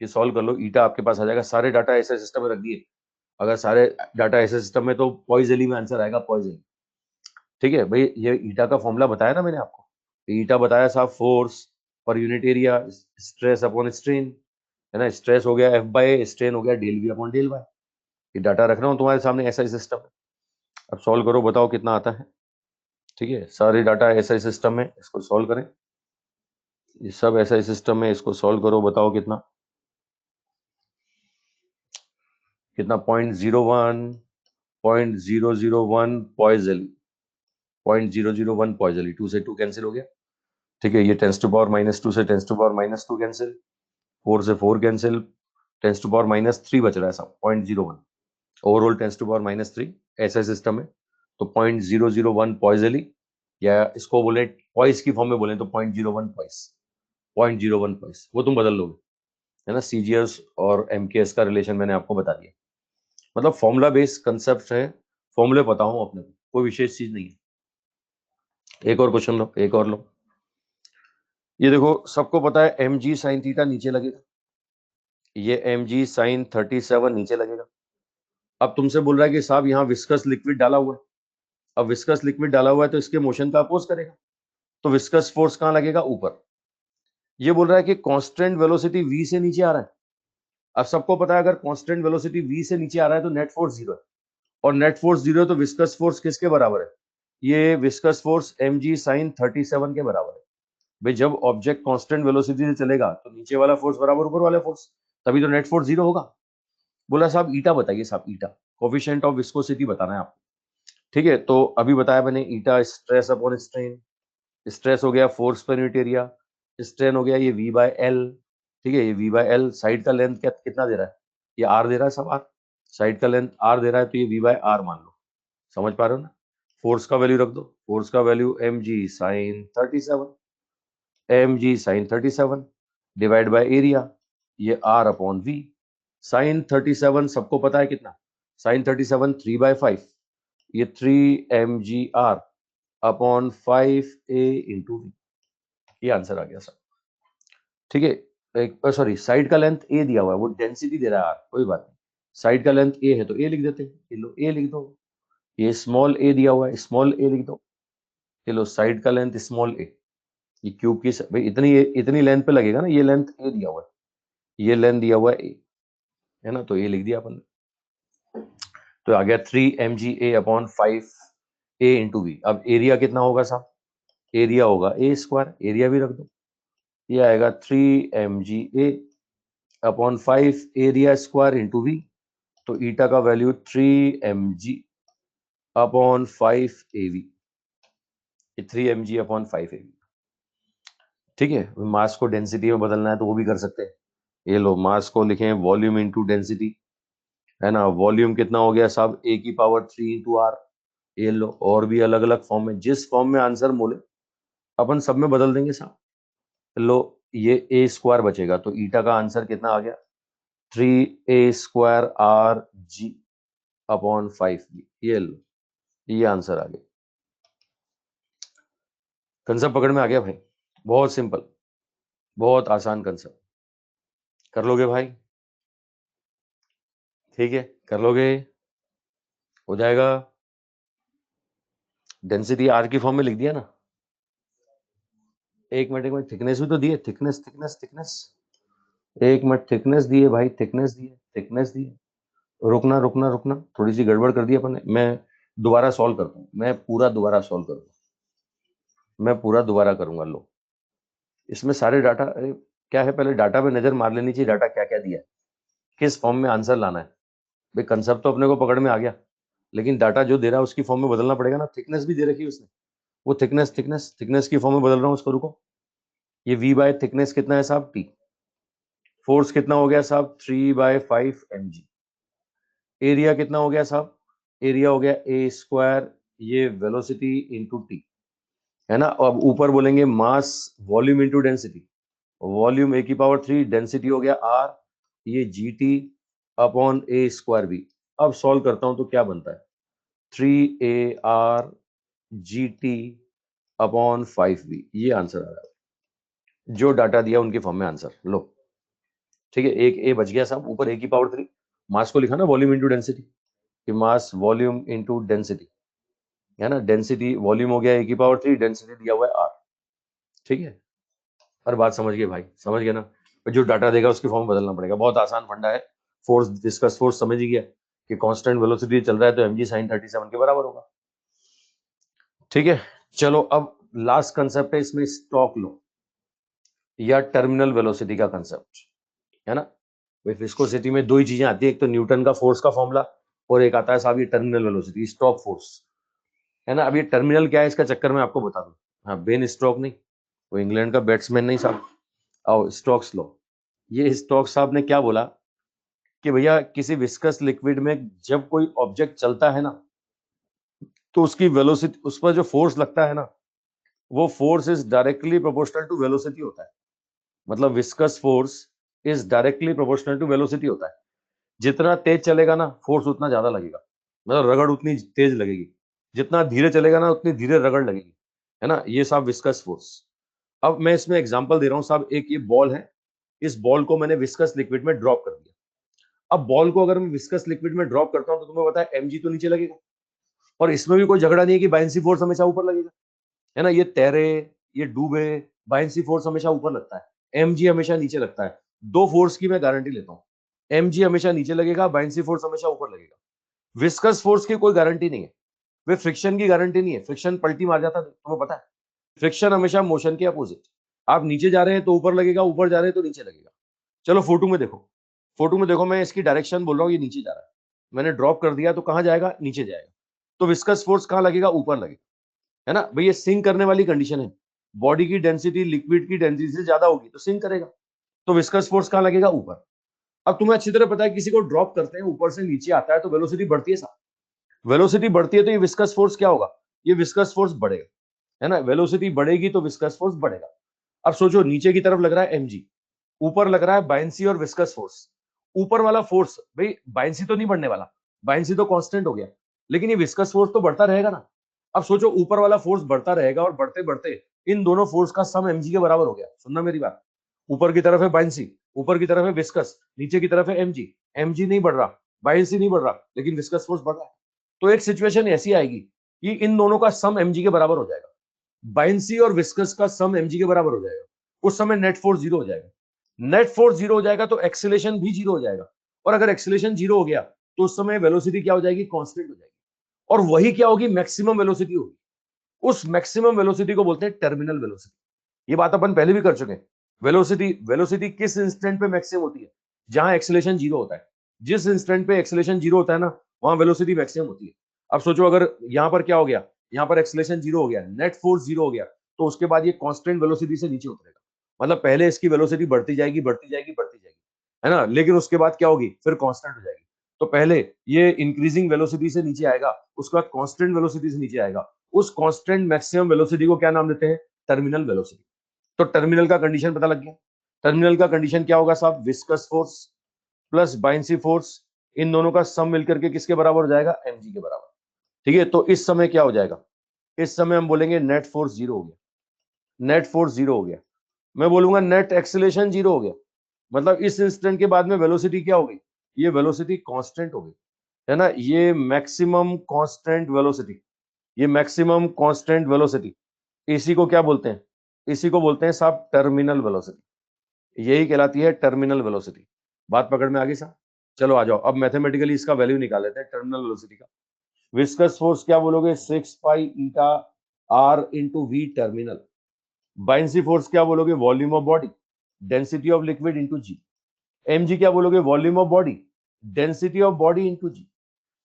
ये सॉल्व कर लो, ईटा आपके पास आ जाएगा। सारे डाटा ऐसे सिस्टम में रख दिए, अगर सारे डाटा ऐसे सिस्टम में तो पॉइजली में आंसर आएगा, पॉइजली। ठीक है भाई, ये ईटा का फॉर्मूला बताया ना मैंने आपको, ईटा बताया साहब force per unit area, stress upon strain, है ना, स्ट्रेस हो गया एफ बाय, स्ट्रेन हो गया del V upon del Y. ये डाटा रख रहा हूँ तुम्हारे सामने, ऐसा ही सिस्टम है। अब सॉल्व करो, बताओ कितना आता है। ठीक है, सारे डाटा ऐसा ही सिस्टम में, इसको सॉल्व करें, ये सब ऐसा ही सिस्टम में, इसको सॉल्व करो, बताओ कितना, कितना 0.01, 0.001 पॉइजली, 0.001 पॉइजली, 2 से 2 कैंसिल हो गया। ठीक है, ये 10⁻⁻2 से 10⁻⁻2 कैंसिल, 4 से 4 कैंसिल, 10⁻³ बच रहा है सब, 0.01 ओवरऑल 10⁻³ ऐसा सिस्टम है। तो 0.001 पॉइजली, या इसको बोले पॉइस की फॉर्म में बोले तो 0.01 पॉइस, 0.01 पॉइस, वो तुम बदल लोगे, है ना। सीजीएस और एमकेएस का रिलेशन मैंने आपको बता दिया, मतलब फॉर्मूला बेस्ड कंसेप्ट है, फॉर्मूले पता हो अपने को, कोई विशेष चीज नहीं है। एक और क्वेश्चन लो, एक और लो। ये देखो सबको पता है mg sin थीटा नीचे लगेगा, ये mg sin 37 नीचे लगेगा। अब तुमसे बोल रहा है कि साहब यहाँ विस्कस लिक्विड डाला हुआ है, अब विस्कस लिक्विड डाला हुआ है तो इसके मोशन का अपोज करेगा, तो विस्कस फोर्स कहाँ लगेगा, ऊपर। ये बोल रहा है कि कांस्टेंट वेलोसिटी v से नीचे आ रहा है। अब सबको पता है अगर कांस्टेंट वेलोसिटी v से नीचे आ रहा है तो नेट फोर्स 0 है, और नेट फोर्स 0 है तो विस्कस फोर्स किसके बराबर है, ये विस्कस फोर्स mg sin 37 के बराबर है। भाई जब ऑब्जेक्ट कांस्टेंट वेलोसिटी से चलेगा तो नीचे वाला फोर्स बराबर ऊपर वाला फोर्स, तभी तो नेट फोर्स 0 होगा। बोला साहब ईटा बताइए, साहब ईटा कोफिशिएंट ऑफ विस्कोसिटी बताना है आपको। ठीक है, तो अभी बताया मैंने ईटा स्ट्रेस अपॉन स्ट्रेन, स्ट्रेस हो गया force per unit area, strain हो गया ये V बाय एल। ठीक है, ये V बाय एल, साइड का लेंथ क्या कितना दे रहा है, ये R दे रहा है सब R, साइड का लेंथ R दे रहा है, तो ये V बाय R मान लो। समझ पा रहे हो ना? फोर्स का वैल्यू रख दो, फोर्स का value mg sin 37, mg sin 37 divide by area, ये R अपॉन V। साइन 37 सबको पता है कितना, साइन 37 3/5, ये 3 mgr upon 5a into V, ये आंसर आ गया सर। ठीक है, एक सॉरी, साइड का लेंथ ए दिया हुआ है, वो डेंसिटी दे रहा है आर, कोई बात नहीं, साइड का लेंथ ए है तो ए लिख देते हैं, ये लो ए लिख दो, ये स्मॉल ए दिया हुआ है, स्मॉल ए लिख दो, ये लो साइड का लेंथ स्मॉल ए, ये क्यूब की भाई इतनी लेंथ पे लगेगा ना, ये लेंथ ए दिया हुआ है, ये लेंथ दिया हुआ है ए, है ना, तो ए लिख दिया अपन ने, तो आ गया 3 mga upon 5a into V. अब एरिया कितना होगा साहब, एरिया होगा ए स्क्वायर, एरिया भी रख दो, ये आएगा 3 mga upon 5 area square into V, तो ईटा का वैल्यू 3 mg अपॉन 5 av, ये 3 mg अपॉन 5 av। ठीक है, मास को डेंसिटी में बदलना है तो वो भी कर सकते हैं, ये लो मास को लिखें वॉल्यूम इंटू डेंसिटी, है ना, वॉल्यूम कितना हो गया साहब a की पावर 3 इंटू आर, ये लो, और भी अलग अलग फॉर्म में, जिस फॉर्म में आंसर बोले अपन सब में बदल देंगे साहब। लो, ये a स्क्वायर बचेगा, तो ईटा का आंसर कितना आ गया, 3a square R G upon 5b, ये लो, ये आंसर आ गया। कंसेप्ट पकड़ में आ गया भाई, बहुत सिंपल, बहुत आसान कंसेप्ट, कर लोगे भाई? ठीक है, कर लोगे, हो जाएगा। डेंसिटी आर की फॉर्म में लिख दिया ना, एक मिनट, थिकनेस भी तो दिए, थिकनेस थिकनेस थिकनेस, एक मिनट, थिकनेस दिए भाई, थिकनेस दिए, थिकनेस दिए, रुकना रुकना रुकना, थोड़ी सी गड़बड़ कर दी अपन ने, मैं दोबारा सॉल्व करता हूँ, मैं पूरा दोबारा सॉल्व करूंगा, मैं पूरा दोबारा करूंगा। लो, इसमें सारे डाटा, अरे क्या है, पहले डाटा पे नजर मार लेनी चाहिए, डाटा क्या क्या दिया है, किस फॉर्म में आंसर लाना है। भाई कंसेप्ट तो अपने को पकड़ में आ गया, लेकिन डाटा जो दे रहा है उसकी फॉर्म में बदलना पड़ेगा ना, थिकनेस भी दे रखी है उसने, वो थिकनेस थिकनेस थिकनेस की फॉर्म में बदल रहा हूँ उसको, रुको, ये v बाय थिकनेस कितना है साहब, t, फोर्स कितना हो गया साहब 3/5 mg, एरिया कितना हो गया साहब, एरिया हो गया a स्क्वायर, ये वेलोसिटी इंटू टी, है ना। अब ऊपर बोलेंगे mass volume into density, volume a की पावर 3, डेंसिटी हो गया r, ये gt upon a square b। अब सॉल्व करता हूं तो क्या बनता है, 3ar gt अपॉन 5b, ये आंसर आ रहा है, जो डाटा दिया उनके फॉर्म में आंसर। लो, ठीक है, एक ए बच गया साहब, ऊपर a की पावर 3, मास को लिखा ना वॉल्यूम इंटू डेंसिटी, कि मास वॉल्यूम इंटू डेंसिटी, है ना, डेंसिटी वॉल्यूम हो गया a की पावर 3, डेंसिटी दिया हुआ है r। ठीक है, हर बात समझ गए भाई, समझ गए ना, जो डाटा देगा उसकी फॉर्म बदलना पड़ेगा, बहुत आसान फंडा है। फोर्स डिस्कस फोर्स समझ ही गया कि कांस्टेंट वेलोसिटी चल रहा है तो mg sin 37 के बराबर होगा। ठीक है, चलो अब लास्ट कंसेप्ट है इसमें, स्टॉक लो या टर्मिनल वेलोसिटी का कंसेप्ट, है ना। विस्कोसिटी में दो ही चीजें आती है, एक तो न्यूटन का फोर्स का फॉर्मूला, और एक आता है साहब ये टर्मिनल वेलोसिटी, स्टॉक फोर्स, है ना। अब ये टर्मिनल क्या है इसका चक्कर में आपको बता दूं, हाँ, बेन स्टोक्स नहीं, वो इंग्लैंड का बैट्समैन नहीं साहब, आओ स्टोक्स लो, ये स्टोक्स साहब ने क्या बोला कि भैया किसी विस्कस लिक्विड में जब कोई ऑब्जेक्ट चलता है ना, तो उसकी वेलोसिटी, उस पर जो फोर्स लगता है ना, वो force is directly proportional to velocity होता है, मतलब viscous force is directly proportional to velocity होता है, जितना तेज चलेगा ना फोर्स उतना ज्यादा लगेगा, मतलब रगड़ उतनी तेज लगेगी, जितना धीरे चलेगा ना उतनी धीरे रगड़ लगेगी, है ना, ये साहब विस्कस फोर्स। अब मैं इसमें एग्जांपल दे रहा हूं साहब, एक ये बॉल है, इस बॉल को मैंने विस्कस लिक्विड में ड्रॉप कर दिया, अब बॉल को अगर मैं विस्कस लिक्विड में ड्रॉप करता हूं तो तुम्हें पता है mg तो नीचे लगेगा, और इसमें भी कोई झगड़ा नहीं है कि बायंसी फोर्स हमेशा ऊपर लगेगा, है ना, ये तैरे, ये डूबे, बायंसी फोर्स हमेशा ऊपर लगता है, mg हमेशा नीचे लगता है, दो फोर्स की मैं गारंटी लेता हूं, mg हमेशा नीचे लगेगा, बायंसी फोर्स हमेशा ऊपर लगेगा, विस्कस फोर्स की कोई गारंटी नहीं है, वे फ्रिक्शन की गारंटी नहीं है, फ्रिक्शन पलटी मार जाता है तुम्हें पता है, फ्रिक्शन हमेशा मोशन के अपोजिट, आप नीचे जा रहे हैं तो ऊपर लगेगा, ऊपर जा रहे हैं तो नीचे लगेगा। चलो फोटो में देखो, फोटो में देखो, मैं इसकी डायरेक्शन बोल रहा हूँ, ये नीचे जा रहा है, मैंने ड्रॉप कर दिया तो कहां जाएगा, नीचे जाएगा, तो विस्कस फोर्स कहां लगेगा? ऊपर लगेगा, है ना भाई। ये सिंक करने वाली कंडीशन है, बॉडी की डेंसिटी लिक्विड की डेंसिटी से ज्यादा होगी तो सिंक करेगा, तो विस्कस फोर्स कहां लगेगा? ऊपर। अब तुम्हें अच्छी तरह पता है किसी को ड्रॉप करते हैं ऊपर से नीचे आता है तो वेलोसिटी बढ़ती है साहब, वेलोसिटी बढ़ती है तो ये विस्कस फोर्स क्या होगा? ये विस्कस फोर्स बढ़ेगा, है ना। वेलोसिटी बढ़ेगी तो विस्कस फोर्स बढ़ेगा। अब सोचो नीचे की तरफ लग रहा है mg, ऊपर लग रहा है बायंसी और विस्कस फोर्स। ऊपर वाला फोर्स भाई बायंसी तो नहीं बढ़ने वाला, बायंसी तो कांस्टेंट हो गया, लेकिन ये विस्कस फोर्स तो बढ़ता रहेगा ना। अब सोचो ऊपर वाला फोर्स बढ़ता रहेगा और बढ़ते बढ़ते इन दोनों फोर्स का सम mg के बराबर हो गया। सुनना मेरी बात, ऊपर की तरफ है बायंसी, ऊपर की तरफ है विस्कस, नीचे की तरफ है mg। mg नहीं बढ़ रहा, बायंसी नहीं बढ़ रहा, लेकिन विस्कस फोर्स बढ़ रहा है। तो एक सिचुएशन ऐसी आएगी कि इन दोनों का सम mg के बराबर हो जाएगा, बायंसी और विस्कस का सम mg के बराबर हो जाएगा। उस समय नेट फोर्स जीरो हो जाएगा। नेट फोर्स जीरो हो जाएगा तो एक्सीलरेशन भी जीरो हो जाएगा, और अगर एक्सीलरेशन जीरो हो गया तो उस समय वेलोसिटी क्या हो जाएगी? कांस्टेंट हो जाएगी। और वही क्या होगी? मैक्सिमम वेलोसिटी होगी। उस मैक्सिमम वेलोसिटी को बोलते हैं टर्मिनल वेलोसिटी। ये बात अपन पहले भी कर चुके हैं। वेलोसिटी वेलोसिटी किस इंस्टेंट पे मैक्सिमम होती है? जहां एक्सीलरेशन जीरो होता है। जिस इंस्टेंट पे एक्सीलरेशन जीरो होता है ना, वहां वेलोसिटी मैक्सिमम होती है। अब सोचो अगर यहां पर क्या हो गया, यहां पर एक्सीलरेशन जीरो हो गया, नेट फोर्स जीरो हो गया, तो उसके बाद ये कांस्टेंट वेलोसिटी से नीचे उतरेगा। मतलब पहले इसकी वेलोसिटी बढ़ती जाएगी बढ़ती जाएगी बढ़ती जाएगी, है ना, लेकिन उसके बाद क्या होगी? फिर कांस्टेंट हो जाएगी। तो पहले ये इंक्रीजिंग वेलोसिटी से नीचे आएगा, उसके बाद कांस्टेंट वेलोसिटी से नीचे आएगा। उस कांस्टेंट मैक्सिमम वेलोसिटी को क्या नाम देते हैं? Terminal velocity. तो टर्मिनल का कंडीशन पता लग गया। टर्मिनल का कंडीशन क्या होगा साहब? Viscous force plus buoyancy force, इन दोनों का सम मिलकर के किसके बराबर हो जाएगा? mg के बराबर। ठीक है, तो इस समय क्या हो जाएगा? इस समय हम बोलेंगे नेट फोर्स जीरो हो गया, नेट फोर्स जीरो हो गया। मैं बोलूंगा नेट एक्सीलरेशन जीरो हो गया। मतलब इस इंस्टेंट के बाद में वेलोसिटी क्या हो गई? ये वेलोसिटी कांस्टेंट हो गई, है ना। ये मैक्सिमम कांस्टेंट वेलोसिटी, ये मैक्सिमम कांस्टेंट वेलोसिटी, इसी को क्या बोलते हैं? इसी को बोलते हैं साहब टर्मिनल वेलोसिटी। यही कहलाती है टर्मिनल वेलोसिटी। बात पकड़ में आ गई साहब? चलो आ जाओ, अब मैथमेटिकली इसका वैल्यू निकाल लेते हैं टर्मिनल वेलोसिटी का। विस्कस फोर्स क्या बोलोगे? 6 pi eta R into V terminal. Buoyancy force क्या बोलोगे? Volume of body, density of liquid into G. mg क्या बोलोगे? Volume of body, density of body into G,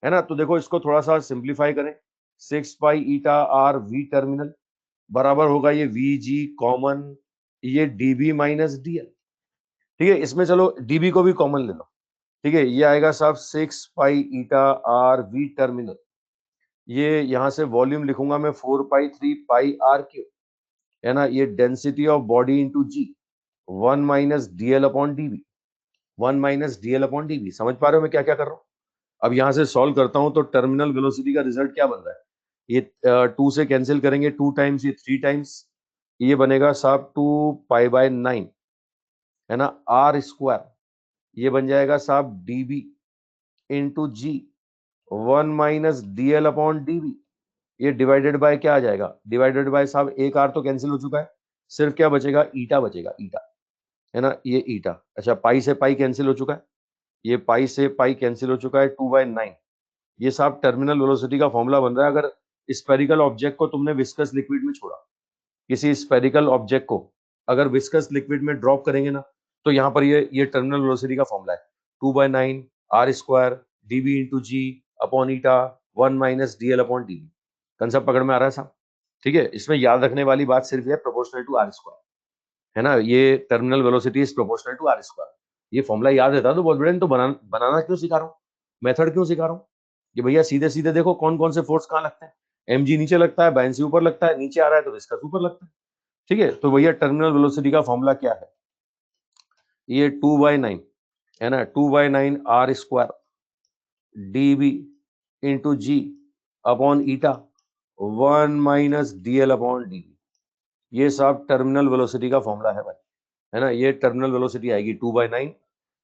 है ना। तो देखो इसको थोड़ा सा सिंप्लीफाई करें, 6 pi eta R V terminal बराबर होगा ये वी जी कॉमन, ये डीबी माइनस डीएल। ठीक है, इसमें चलो डीबी को भी कॉमन ले लो। ठीक है, ये आएगा साहब 6 pi eta R V terminal. ये यहां से वॉल्यूम लिखूंगा मैं 4 पाई 3 पाई आर क्यू, है ना। ये density of body into G, 1 minus DL upon DB, 1 minus DL upon DB. समझ पा रहे हो मैं क्या क्या कर रहा हूँ? अब यहां से सॉल्व करता हूं तो टर्मिनल वेलोसिटी का रिजल्ट क्या बन रहा है? ये 2 से कैंसिल करेंगे, 2 टाइम्स, ये 3 टाइम्स, ये बनेगा साहब 2 पाई बाय 9, है ना, आर स्क्वायर। ये बन जाएगा साहब dB into G, 1 minus DL upon DB. ये डिवाइडेड बाय क्या आ जाएगा? डिवाइडेड बाय साहब एक आर तो कैंसिल हो चुका है, सिर्फ क्या बचेगा? ईटा बचेगा, ईटा, है ना, ये ईटा। अच्छा, पाई से पाई कैंसिल हो चुका है, ये पाई से पाई कैंसिल हो चुका है, 2/9। ये साहब टर्मिनल वेलोसिटी का फॉर्मूला बन रहा है। अगर स्पेरिकल ऑब्जेक्ट को तुमने विस्कस लिक्विड में छोड़ा, किसी स्पेरिकल ऑब्जेक्ट को अगर विस्कस लिक्विड में ड्रॉप करेंगे ना, तो यहाँ पर ये टर्मिनल वेलोसिटी का फॉर्मूला है, 2/9 R square DB into G upon eta, 1 minus DL upon DB. Concept पकड़ में आ रहा है साहब? ठीक है, इसमें याद रखने वाली बात सिर्फ है प्रोपोर्शनल टू आर स्क्वायर, है ना। ये terminal velocity is proportional to R square. ये फॉर्मूला याद रहता तो बहुत बढ़िया, तो बनाना क्यों सिखा रहा हूँ, मेथड क्यों सिखा रहा हूँ? कि भैया सीधे सीधे देखो कौन कौन से फोर्स कहाँ लगते हैं। mg नीचे लगता है, बायंसी ऊपर लगता है, नीचे आ रहा है तो विस्कस ऊपर लगता है। ठीक है, तो भैया टर्मिनल वेलोसिटी का फॉर्मूला क्या है? ये 2/9, है ना, 2/9 R square DB into G upon eta, 1 minus DL upon DB. ये सब टर्मिनल वेलोसिटी का फॉर्मूला है भाई, है ना। ये टर्मिनल वेलोसिटी आएगी 2/9।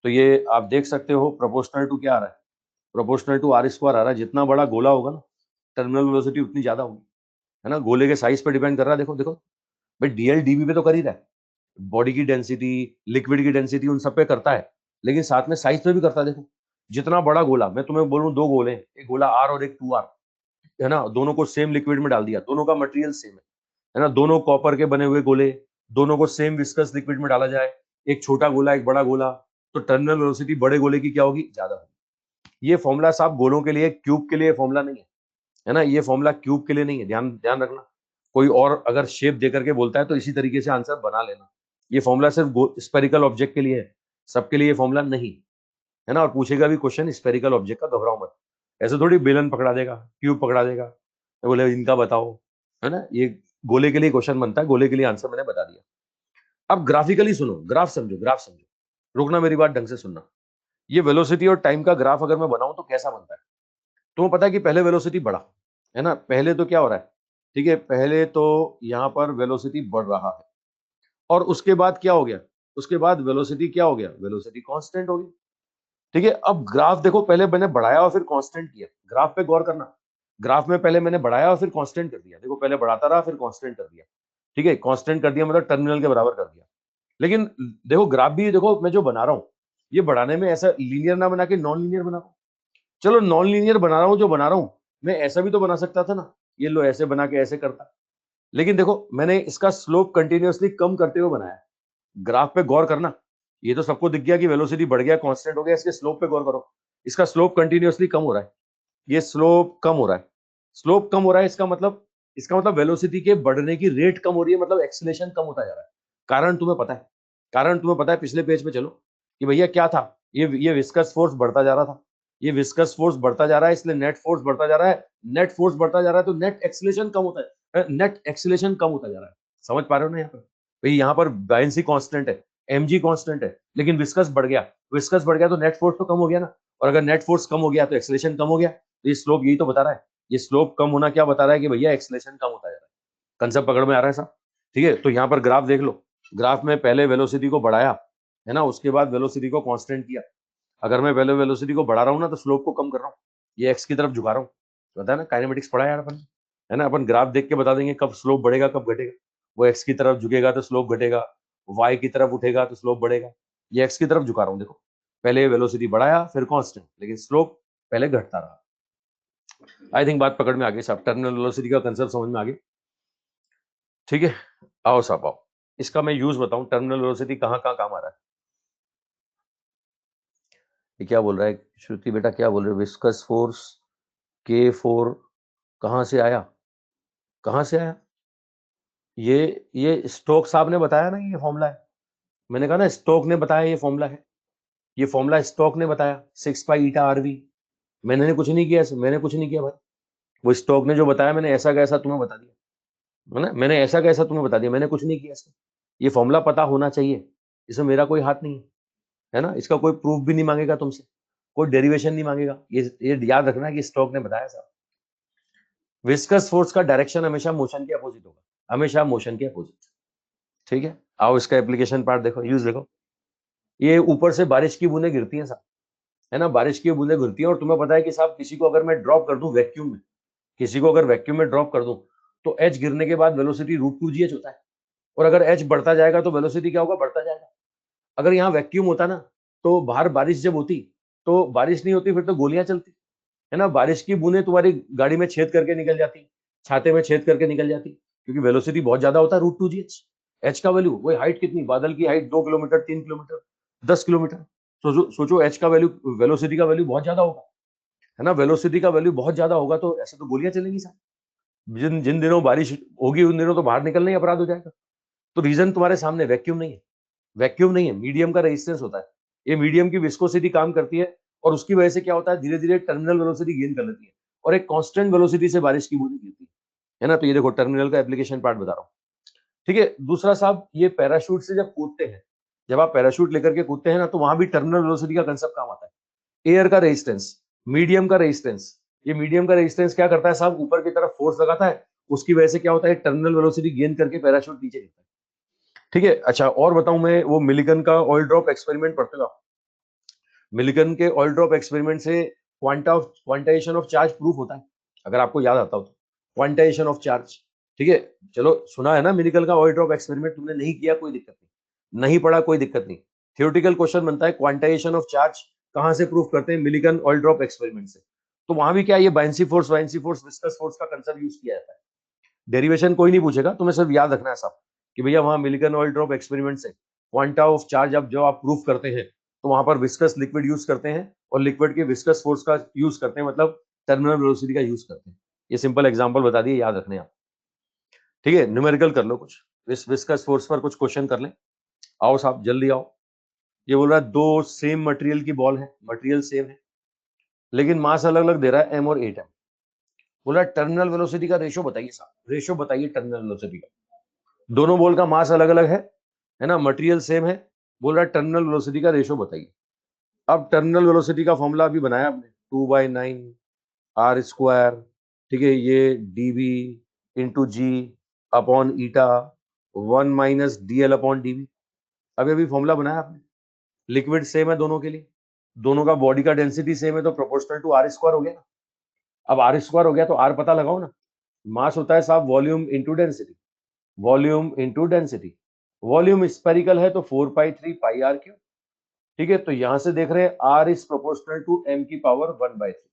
तो ये आप देख सकते हो प्रोपोर्शनल टू क्या आ रहा है? प्रोपोर्शनल टू आर स्क्वायर आ रहा है। जितना बड़ा गोला होगा ना, टर्मिनल वेलोसिटी उतनी ज्यादा होगी, है ना। गोले के साइज पे डिपेंड कर रहा है। देखो देखो भाई, डीएल डीबी पे तो कर ही रहा है, बॉडी की डेंसिटी, लिक्विड की डेंसिटी, उन सब पे करता है, लेकिन साथ में साइज पे भी करता है। देखो जितना बड़ा गोला, मैं तुम्हें बोलूं 2 गोले हैं, एक गोला आर और एक 2R, है ना, दोनों को सेम लिक्विड में डाल दिया, दोनों का मटेरियल सेम है ना, दोनों कॉपर के बने हुए गोले, दोनों को सेम विस्कस लिक्विड में डाला जाए, एक छोटा गोला एक बड़ा गोला, तो टर्मिनल वेलोसिटी बड़े गोले की क्या होगी? ज्यादा होगी। ये फॉर्मूला साहब गोलों के लिए, क्यूब के लिए फॉर्मूला नहीं है, है ना। ये फॉर्मूला क्यूब के लिए नहीं है, ध्यान ध्यान रखना। कोई और अगर शेप दे करके बोलता है तो इसी तरीके से आंसर बना लेना। ये फॉर्मूला सिर्फ स्पेरिकल ऑब्जेक्ट के लिए है, सबके लिए ये फॉर्मूला नहीं है ना। और पूछेगा भी क्वेश्चन स्पेरिकल ऑब्जेक्ट का, घबराओ मत। ऐसे थोड़ी बेलन पकड़ा देगा, क्यूब पकड़ा देगा, तो बोले इनका बताओ, है ना। ये गोले के लिए क्वेश्चन बनता है, गोले के लिए आंसर मैंने बता दिया। अब ग्राफिकली सुनो, ग्राफ समझो, ग्राफ समझो, रुकना, मेरी बात ढंग से सुनना। ये वेलोसिटी और टाइम का ग्राफ अगर मैं बनाऊं तो कैसा बनता है। तुम्हें पता है कि पहले वेलोसिटी बढ़ा, है ना। पहले तो क्या हो रहा है, ठीक है, पहले तो यहाँ पर वेलोसिटी बढ़ रहा है, और उसके बाद क्या हो गया, उसके बाद वेलोसिटी क्या हो गया, वेलोसिटी कांस्टेंट हो गई। ठीक है, अब ग्राफ देखो, पहले मैंने बढ़ाया और फिर कांस्टेंट किया। ग्राफ पे गौर करना, ग्राफ में पहले मैंने बढ़ाया और फिर कांस्टेंट कर दिया। देखो, पहले बढ़ाता रहा फिर कांस्टेंट कर दिया। ठीक है, कांस्टेंट कर दिया मतलब टर्मिनल के बराबर कर दिया। लेकिन देखो, ग्राफ भी देखो, मैं जो बना रहा हूँ, ये बढ़ाने में ऐसा लीनियर ना बना के नॉन लीनियर बना रहा हूँ। चलो नॉन लीनियर बना रहा हूँ, जो बना रहा हूँ, मैं ऐसा भी तो बना सकता था ना, ये लो ऐसे बना के ऐसे करता। लेकिन देखो, मैंने इसका स्लोप कंटिन्यूअसली कम करते हुए बनाया। ग्राफ पे गौर करना, ये तो सबको दिख गया कि वेलोसिटी बढ़ गया, कांस्टेंट हो गया। इसके स्लोप पे गौर करो, इसका स्लोप कंटिन्यूअसली कम हो रहा है, ये स्लोप कम हो रहा है। स्लोप कम हो रहा है, इसका मतलब वेलोसिटी के बढ़ने की रेट कम हो रही है, मतलब एक्सीलरेशन कम होता जा रहा है। कारण तुम्हें पता है, कारण तुम्हें पता है, पिछले पेज पे चलो कि भैया क्या था, ये विस्कस फोर्स बढ़ता जा रहा था, ये विस्कस फोर्स बढ़ता जा रहा है, इसलिए नेट फोर्स बढ़ता जा रहा है। नेट फोर्स बढ़ता जा रहा है तो नेट एक्सीलरेशन कम होता है, नेट एक्सीलरेशन कम होता जा रहा है। समझ पा रहे हो ना यहाँ पर भाई, यहाँ पर बायंसी कांस्टेंट है, mg कांस्टेंट है, लेकिन विस्कस बढ़ गया, विस्कस बढ़ गया तो नेट फोर्स तो कम हो गया ना। और अगर नेट फोर्स कम हो गया तो एक्सीलरेशन कम हो गया। तो ये स्लोप यही तो बता रहा है, ये स्लोप कम होना क्या बता रहा है कि भैया एक्सीलरेशन कम होता जा रहा है। कंसेप्ट पकड़ में आ रहा है साहब। ठीक है, तो यहाँ पर ग्राफ देख लो, ग्राफ में पहले वेलोसिटी को बढ़ाया, है ना, उसके बाद वेलोसिटी को कांस्टेंट किया। अगर मैं पहले वेलोसिटी को बढ़ा रहा हूँ ना, तो स्लोप को कम कर रहा हूँ, ये एक्स की तरफ झुका रहा हूँ। पता है ना, काइनेमेटिक्स पढ़ा यार अपन, है ना। अपन ग्राफ देख के बता देंगे कब स्लोप बढ़ेगा कब घटेगा। वो एक्स की तरफ झुकेगा तो स्लोप घटेगा, वाई की तरफ उठेगा तो स्लोप बढ़ेगा। ये एक्स की तरफ झुका रहा हूँ, देखो, पहले वेलोसिटी बढ़ाया फिर कांस्टेंट, लेकिन स्लोप पहले घटता रहा। आई थिंक बात पकड़ में आ गई साहब, टर्मिनल वेलोसिटी का कंसेप्ट समझ में आ गया। ठीक है, आओ साहब आओ, इसका मैं यूज बताऊं, टर्मिनल वेलोसिटी कहाँ कहाँ काम आ रहा है। ये क्या बोल रहा है श्रुति बेटा, क्या बोल रहे हो, विस्कस फोर्स K4 कहाँ से आया, कहाँ से आया। ये स्टोक साहब ने बताया ना, ये फॉर्मूला है। मैंने कहा ना, स्टोक ने बताया ये फॉर्मूला है, ये फॉर्मूला स्टोक ने बताया, 6π η/RV। मैंने कुछ नहीं किया, मैंने कुछ नहीं किया भाई, वो स्टोक ने जो बताया, मैंने ऐसा कैसा तुम्हें बता दिया, है ना। मैंने ऐसा कैसा तुम्हें बता दिया, मैंने कुछ नहीं किया इसमें। ये फॉर्मूला पता होना चाहिए, इसमें मेरा कोई हाथ नहीं है ना। इसका कोई प्रूफ भी नहीं मांगेगा तुमसे, कोई डेरिवेशन नहीं मांगेगा। ये याद रखना कि स्टोक ने बताया साहब। विस्कस फोर्स का डायरेक्शन हमेशा मोशन के अपोजिट होगा, हमेशा मोशन के अपोजिट। ठीक है, आओ इसका एप्लीकेशन पार्ट देखो, यूज देखो। ये ऊपर से बारिश की बूंदें गिरती हैं साहब, है ना, बारिश की बूंदें गिरती हैं। और तुम्हें पता है कि साहब, किसी को अगर मैं ड्रॉप कर दूं वैक्यूम में, किसी को अगर वैक्यूम में ड्रॉप कर दूं, तो एच गिरने के बाद वेलोसिटी √2gh होता है। और अगर एच बढ़ता जाएगा तो वेलोसिटी क्या होगा, बढ़ता जाएगा। अगर यहाँ वैक्यूम होता ना, तो बाहर बारिश जब होती, तो बारिश नहीं होती, फिर तो गोलियां चलती, है ना। बारिश की बूंदें तुम्हारी गाड़ी में छेद करके निकल जाती, छाते में छेद करके निकल जाती, क्योंकि वेलोसिटी बहुत ज्यादा होता है, √2gh। एच का वैल्यू, वही हाइट कितनी, बादल की हाइट 2 किलोमीटर, 3 किलोमीटर, 10 किलोमीटर। सोचो एच का वैल्यू, वेलोसिटी का वैल्यू बहुत ज्यादा होगा, है ना। वेलोसिटी का वैल्यू बहुत ज्यादा होगा तो ऐसे तो गोलियां चलेंगी साहब। जिन जिन दिनों बारिश होगी उन दिनों तो बाहर निकलना ही अपराध हो जाएगा। तो रीजन तुम्हारे सामने, वैक्यूम नहीं है, वैक्यूम नहीं है, मीडियम का रेजिस्टेंस होता है। ये मीडियम की विस्कोसिटी काम करती है, और उसकी वजह से क्या होता है, धीरे धीरे टर्मिनल वेलोसिटी गेन कर लेती है, और एक कांस्टेंट वेलोसिटी से बारिश की बूंदें गिरती है ना। तो ये देखो, टर्मिनल का एप्लीकेशन पार्ट बता रहा हूँ। ठीक है, दूसरा साहब, ये पैराशूट से जब कूदते हैं, जब आप पैराशूट लेकर के कूदते हैं ना, तो वहां भी टर्मिनल वेलोसिटी का कंसेप्ट काम आता है। एयर का रेजिस्टेंस, मीडियम का रेजिस्टेंस, ये मीडियम का रेजिस्टेंस क्या करता है साहब, ऊपर की तरफ फोर्स लगाता है, उसकी वजह से क्या होता है, टर्मिनल वेलोसिटी गेन करके पैराशूट नीचे गिरता है। ठीक है, अच्छा और बताऊं, मैं वो मिलिकन का ऑयल ड्रॉप एक्सपेरिमेंट पढ़ते हो। मिलिकन के ऑयल ड्रॉप एक्सपेरिमेंट से क्वांटाइजेशन ऑफ चार्ज प्रूफ होता है, अगर आपको याद आता हो तो, क्वांटाइजेशन ऑफ चार्ज। ठीक है, चलो सुना है ना मिलिकन का ऑयल ड्रॉप एक्सपेरिमेंट, तुमने नहीं किया कोई दिक्कत नहीं, नहीं पढ़ा कोई दिक्कत नहीं। थियोरेटिकल क्वेश्चन बनता है, क्वांटाइजेशन ऑफ चार्ज कहां से प्रूफ करते हैं, मिलिकन ऑयल ड्रॉप एक्सपेरिमेंट से। तो वहां भी क्या, ये बायंसी फोर्स, विस्कस फोर्स का कंसेप्ट यूज किया जाता है। डेरिवेशन कोई नहीं पूछेगा, तुम्हें सिर्फ याद रखना है साहब कि भैया वहां मिलिकन ऑयल ड्रॉप एक्सपेरिमेंट से क्वांटा ऑफ चार्ज अब जो आप प्रूफ करते हैं, तो वहां पर विस्कस लिक्विड यूज करते हैं, और लिक्विड के विस्कस फोर्स का यूज करते हैं, मतलब टर्मिनल वेलोसिटी का यूज करते हैं। ये सिंपल एग्जांपल बता दिए, याद रखने आप। ठीक है, न्यूमेरिकल कर लो कुछ, विस्कस फोर्स पर कुछ क्वेश्चन कर लें। आओ साहब जल्दी आओ। ये बोल रहा है दो सेम मटेरियल की बॉल है, मटेरियल सेम है लेकिन मास अलग अलग दे रहा है, m और 8m। बोल रहा है टर्मिनल वेलोसिटी का रेशो बताइए साहब, रेशो बताइए टर्मिनल वेलोसिटी का। दोनों बॉल का मास अलग अलग है ना, मटेरियल सेम है। बोल रहा है टर्मिनल वेलोसिटी का रेशो बताइए। अब टर्मिनल वेलोसिटी का फॉर्मूला अभी बनाया आपने, 2/9 r²। ठीक है, ये dv into G upon eta 1 - dl/dv। अभी अभी फॉर्मूला बनाया आपने। लिक्विड सेम है दोनों के लिए, दोनों का बॉडी का डेंसिटी सेम है, तो प्रोपोर्शनल टू r² हो गया ना। अब r² हो गया तो r पता लगाओ ना। मास होता है साहब volume into density, volume into density. Volume spherical है तो 4π3πr3। ठीक है, तो यहां से देख रहे हैं r is proportional to m की power 1/3।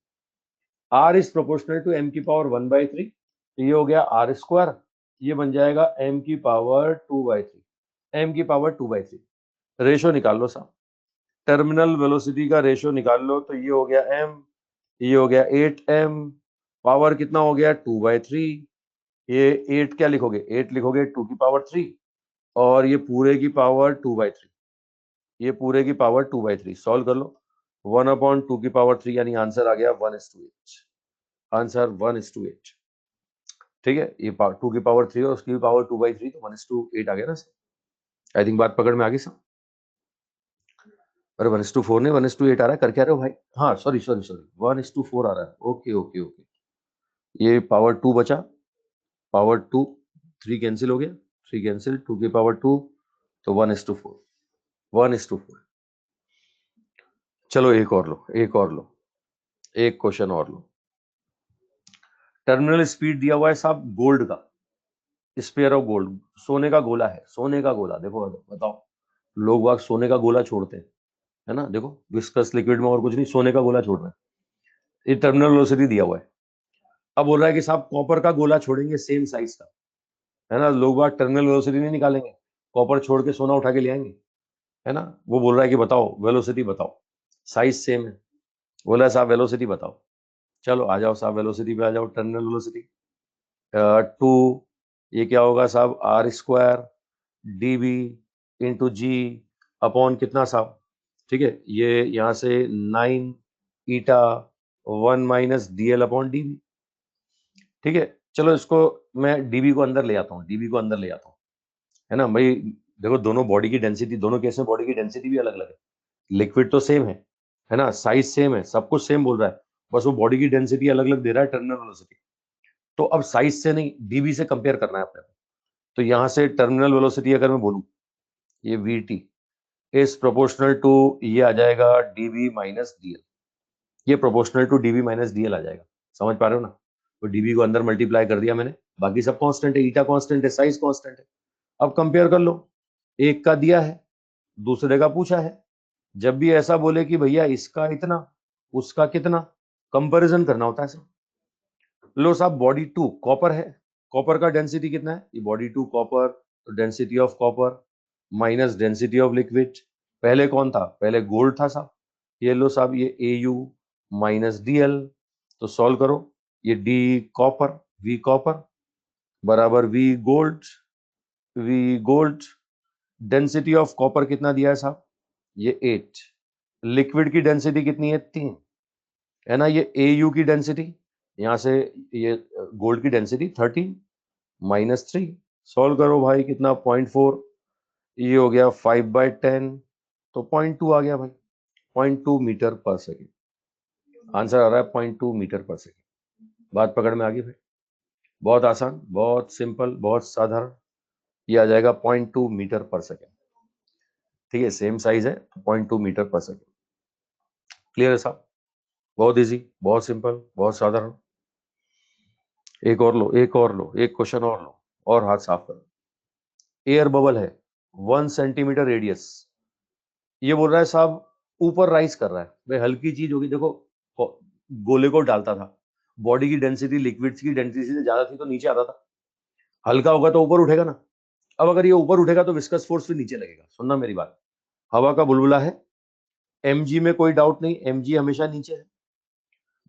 r is proportional to m की पावर 1/3, तो ये हो गया r²। ये बन जाएगा m की पावर 2/3, m की पावर 2/3। रेशो निकाल लो साहब, टर्मिनल वेलोसिटी का रेशो निकाल लो, तो ये हो गया m, ये हो गया 8m, पावर कितना हो गया 2/3। ये 8 क्या लिखोगे, 8 लिखोगे 2 की पावर 3, और ये पूरे की पावर 2/3, ये पूरे की पावर 2/3। सॉल्व कर लो, 1/2 की पावर 3, यानी आंसर आ गया 1:8। आंसर 1:8। ठीक है, ये 2 की पावर 3 और उसकी पावर 2/3, तो 1:8 आ गया ना। आई थिंक बात पकड़ में आ गई सब। अरे 1:4 नहीं, 1:8 आ रहा है, कर क्या रहे हो भाई। हाँ सॉरी सॉरी सॉरी, 1:4 आ रहा है। ओके ओके ओके, ये पावर 2 बचा, पावर 2, 3 कैंसिल हो गया, 3 कैंसिल, 2 की पावर 2, तो 1:4, 1:4। चलो एक और लो, एक और लो, एक क्वेश्चन और लो। टर्मिनल स्पीड दिया हुआ है साहब गोल्ड का, स्पेयर ऑफ गोल्ड, सोने का गोला है, सोने का गोला। देखो बताओ, लोग वाग सोने का गोला छोड़ते हैं, है ना। देखो विस्कस लिक्विड में और कुछ नहीं, सोने का गोला छोड़ रहे हैं। ये टर्मिनल वेलोसिटी दिया हुआ है। अब बोल रहा है कि साहब कॉपर का गोला छोड़ेंगे सेम साइज का, है ना। लोग बाग टर्मिनल वेलोसिटी नहीं निकालेंगे, कॉपर छोड़ के सोना उठा के ले आएंगे, है ना। वो बोल रहा है कि बताओ वेलोसिटी बताओ, साइज सेम है। बोला साहब वेलोसिटी बताओ। चलो आ जाओ साहब, वेलोसिटी पे आ जाओ। टर्मिनल वेलोसिटी 2, ये क्या होगा साहब, r² dv into G upon कितना साहब। ठीक है, ये यहाँ से 9 ईटा 1 - dl/dv। ठीक है, चलो इसको मैं dv को अंदर ले आता हूँ, dv को अंदर ले आता हूँ, है ना भाई। देखो दोनों बॉडी की डेंसिटी, दोनों केस में बॉडी की डेंसिटी भी अलग अलग है। लिक्विड तो सेम है ना, साइज सेम है, सब कुछ सेम बोल रहा है, बस वो बॉडी की डेंसिटी अलग अलग दे रहा है, टर्मिनल वेलोसिटी। तो अब साइज से नहीं, डीवी से कंपेयर करना है अपने को। तो यहां से टर्मिनल वेलोसिटी अगर मैं बोलूं, ये वीटी इज प्रोपोर्शनल टू, ये आ जाएगा डीवी माइनस डीएल। ये proportional to DV minus DL आ जाएगा। समझ पा रहे हो ना। तो डीवी को अंदर मल्टीप्लाई कर दिया मैंने, बाकी सब कांस्टेंट है, ईटा कांस्टेंट है, साइज कांस्टेंट है। अब कंपेयर कर लो, एक का दिया है, दूसरे का पूछा है। जब भी ऐसा बोले कि भैया इसका इतना, उसका कितना, कंपैरिजन करना होता है सर। लो साहब, बॉडी 2 कॉपर है, कॉपर का डेंसिटी कितना है, ये बॉडी 2 कॉपर, तो density of copper minus density of liquid. पहले कौन था, पहले गोल्ड था साहब। ये लो साहब, ये AU माइनस DL, तो सॉल्व करो। ये D कॉपर, V कॉपर बराबर V gold. Density of copper कितना दिया है साहब, ये 8। लिक्विड की डेंसिटी कितनी है, 3, है ना। ये AU की डेंसिटी, यहां से ये गोल्ड की डेंसिटी 13 -3। सॉल्व करो भाई, कितना 0.4, ये हो गया 5/10, तो 0.2 आ गया भाई, 0.2 मीटर पर सेकेंड। आंसर आ रहा है 0.2 मीटर पर सेकेंड। बात पकड़ में आ गई भाई, बहुत आसान, बहुत सिंपल, बहुत साधारण। ये आ जाएगा 0.2 मीटर पर सेकेंड। ठीक है, सेम साइज है, 0.2 मीटर पर सेकेंड। क्लियर है साहब, बहुत इजी, बहुत सिंपल, बहुत साधारण। एक और लो, एक और लो, एक क्वेश्चन और लो, और हाथ साफ करो। एयर बबल है 1 सेंटीमीटर रेडियस। ये बोल रहा है साहब ऊपर राइज कर रहा है भाई, हल्की चीज होगी। देखो गोले को डालता था, बॉडी की डेंसिटी लिक्विड्स की डेंसिटी से ज्यादा थी तो नीचे आता था, हल्का होगा तो ऊपर उठेगा ना। अब अगर ये ऊपर उठेगा तो विस्कस फोर्स भी नीचे लगेगा। सुनना मेरी बात, हवा का बुलबुला है, mg में कोई डाउट नहीं, mg हमेशा नीचे है।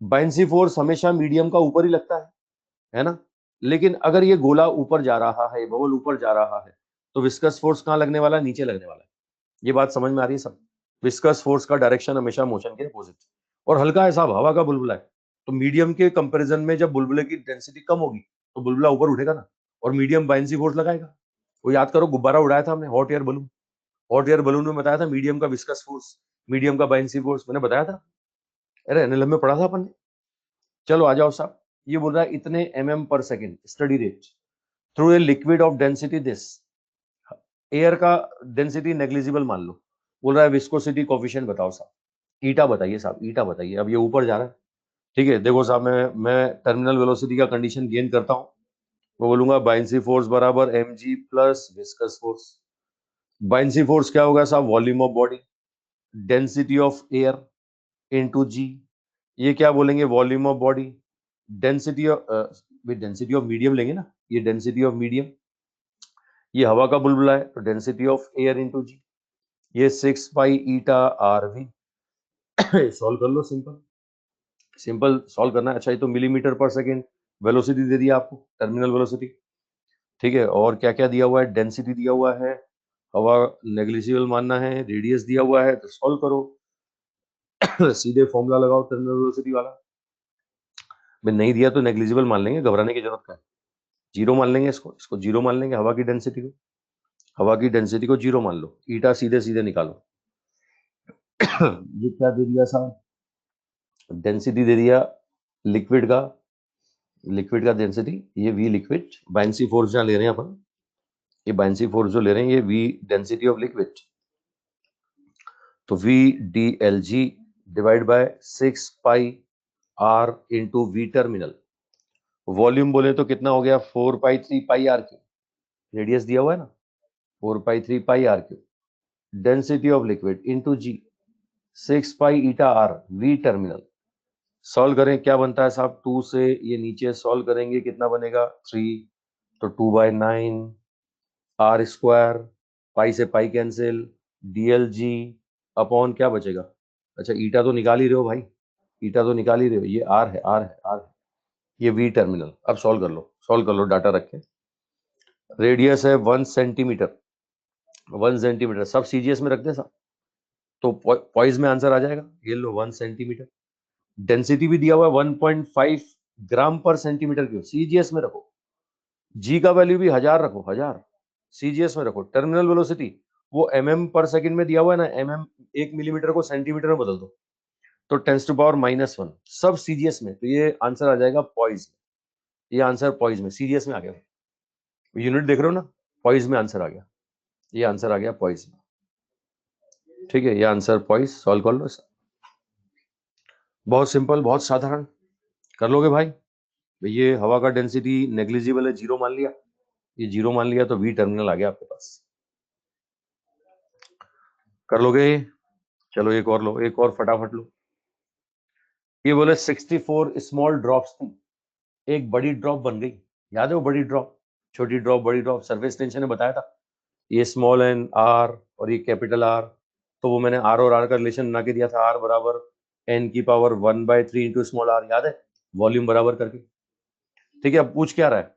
बाइंसी फोर्स हमेशा मीडियम का ऊपर ही लगता है, है ना। लेकिन अगर ये गोला ऊपर जा रहा है, बबल ऊपर जा रहा है, तो विस्कस फोर्स कहाँ लगने वाला है? नीचे लगने वाला है। ये बात समझ में आ रही है सब? विस्कस फोर्स का डायरेक्शन हमेशा मोशन के अपोजिट, और हल्का है साहब, हवा का बुलबुला है, तो मीडियम के कंपैरिजन में जब बुलबुले की डेंसिटी कम होगी तो बुलबुला ऊपर उठेगा ना, और मीडियम बायंसी फोर्स लगाएगा। वो याद करो, गुब्बारा उड़ाया था हमने, hot air balloon. Hot air balloon में बताया था मीडियम का विस्कस फोर्स, मीडियम का बायंसी फोर्स, मैंने बताया था। अरे एनएलएम में पढ़ा था अपन ने। चलो आ जाओ साहब, ये बोल रहा है इतने mm/सेकंड steady rate through a liquid of density this. Air का डेंसिटी नेग्लिजिबल मान लो। बोल रहा है विस्कोसिटी कोफिशिएंट बताओ साहब। ईटा बताइए साहब, ईटा बताइए। अब ये ऊपर जा रहा है, ठीक है। देखो साहब, मैं टर्मिनल वेलोसिटी का कंडीशन गेन करता हूं। मैं बोलूंगा बाइंसी फोर्स बराबर mg plus viscous force. Buoyancy force क्या होगा साहब? Volume of body, density of air into G. ये क्या बोलेंगे? Volume of body, density of density of medium लेंगे ना, ये डेंसिटी ऑफ मीडियम। ये हवा का बुलबुला है, तो density of air into G. ये 6 pi eta R we. Solve कर लो, सिंपल सिंपल सॉल्व करना है। अच्छा, ये तो मिलीमीटर पर सेकेंड वेलोसिटी दे दिया आपको, टर्मिनल वेलोसिटी, ठीक है। और क्या क्या दिया हुआ है? डेंसिटी दिया हुआ है, हवा नेग्लिजिबल मानना है, रेडियस दिया हुआ है, तो सॉल्व करो। सीधे फॉर्मूला लगाओ टर्मिनल वेलोसिटी वाला। मैं नहीं दिया तो नेग्लिजिबल मान लेंगे, घबराने की जरूरत क्या है। जीरो मान लेंगे, इसको जीरो मान लेंगे। हवा की डेंसिटी को, हवा की डेंसिटी को जीरो मान लो। ईटा सीधे सीधे निकालो। ये क्या दे दिया साहब? डेंसिटी दे दिया लिक्विड का, लिक्विड का डेंसिटी, ये वी लिक्विड। बायंसी फोर्स जहाँ ले रहे हैं अपन, ये बायंसी फोर्स जो ले रहे हैं, ये वी डेंसिटी ऑफ लिक्विड, तो V D L G divide by 6 pi R into V terminal. Volume बोले तो कितना हो गया? 4 pi 3 pi R cube. Radius दिया हुआ है ना, 4 pi 3 pi R cube. Density of liquid into G, 6 pi eta R V terminal. Solve करें, क्या बनता है साहब? 2 से ये नीचे सॉल्व करेंगे, कितना बनेगा? 3, तो 2/9 आर स्क्वायर, पाई से पाई कैंसिल, डीएल जी अपॉन क्या बचेगा? अच्छा, ईटा तो निकाल ही रहे हो भाई, ईटा तो निकाल ही रहे हो। ये आर है, आर है, आर है, ये वी टर्मिनल। अब सॉल्व कर लो, सॉल्व कर लो, डाटा रखे। रेडियस है 1 सेंटीमीटर, 1 सेंटीमीटर सब सीजीएस में रख दे साहब, तो पॉइज में आंसर आ जाएगा। ये लो 1 सेंटीमीटर। डेंसिटी भी दिया हुआ है 1.5 ग्राम पर सेंटीमीटर क्यूब, सीजीएस में रखो। जी का वैल्यू भी 1000 रखो, 1000 सीजीएस में रखो। टर्मिनल वेलोसिटी वो mm/सेकंड में दिया हुआ है ना, एक मिलीमीटर को सेंटीमीटर में बदल दो, तो 10⁻⁻1 सब सीजीएस में, तो ये आंसर आ जाएगा पॉइज में। ये आंसर पॉइज में, सीजीएस में आ गया। यूनिट देख रहे हो ना, पॉइज में आंसर आ गया। ये आंसर आ गया पॉइज में, ठीक है। ये आंसर पॉइज, सॉल्व कर लो इसे। बहुत सिंपल, बहुत साधारण, कर लोगे भाई। ये हवा का डेंसिटी नेग्लिजिबल है, जीरो मान लिया। ये जीरो मान लिया तो वी टर्मिनल आ गया आपके पास। कर लोगे? चलो एक और लो, एक और फटाफट लो। ये बोले 64 स्मॉल ड्रॉप्स थी, एक बड़ी ड्रॉप बन गई। याद है वो बड़ी ड्रॉप? छोटी ड्रॉप, बड़ी ड्रॉप, सरफेस टेंशन ने बताया था। ये स्मॉल एन आर और ये कैपिटल आर, तो वो मैंने आर और आर का रिलेशन बना के दिया था, आर बराबर एन की पावर 1/3 इंटू स्मॉल आर, याद है? वॉल्यूम बराबर करके, ठीक है। अब पूछ क्या रहा है?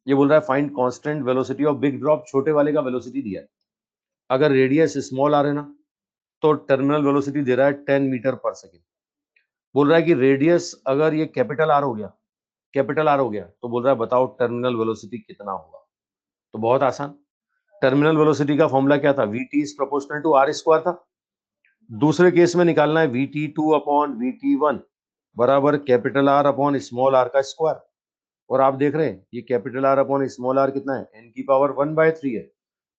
ये बोल रहा है find constant velocity of big drop, छोटे वाले का वेलोसिटी दिया है। अगर रेडियस स्मॉल आर है ना, तो टर्मिनल वेलोसिटी दे रहा है 10 मीटर पर सेकेंड। बोल रहा है कि रेडियस अगर ये कैपिटल आर हो गया, कैपिटल आर हो गया, तो बोल रहा है बताओ टर्मिनल वेलोसिटी कितना होगा। तो बहुत आसान, टर्मिनल वेलोसिटी का फॉर्मूला क्या था? V T is proportional to R square था। दूसरे केस में निकालना है V T two upon V T one बराबर capital R upon small R का स्क्वायर। और आप देख रहे हैं ये capital R upon small R कितना है? एन की पावर 1/3 है,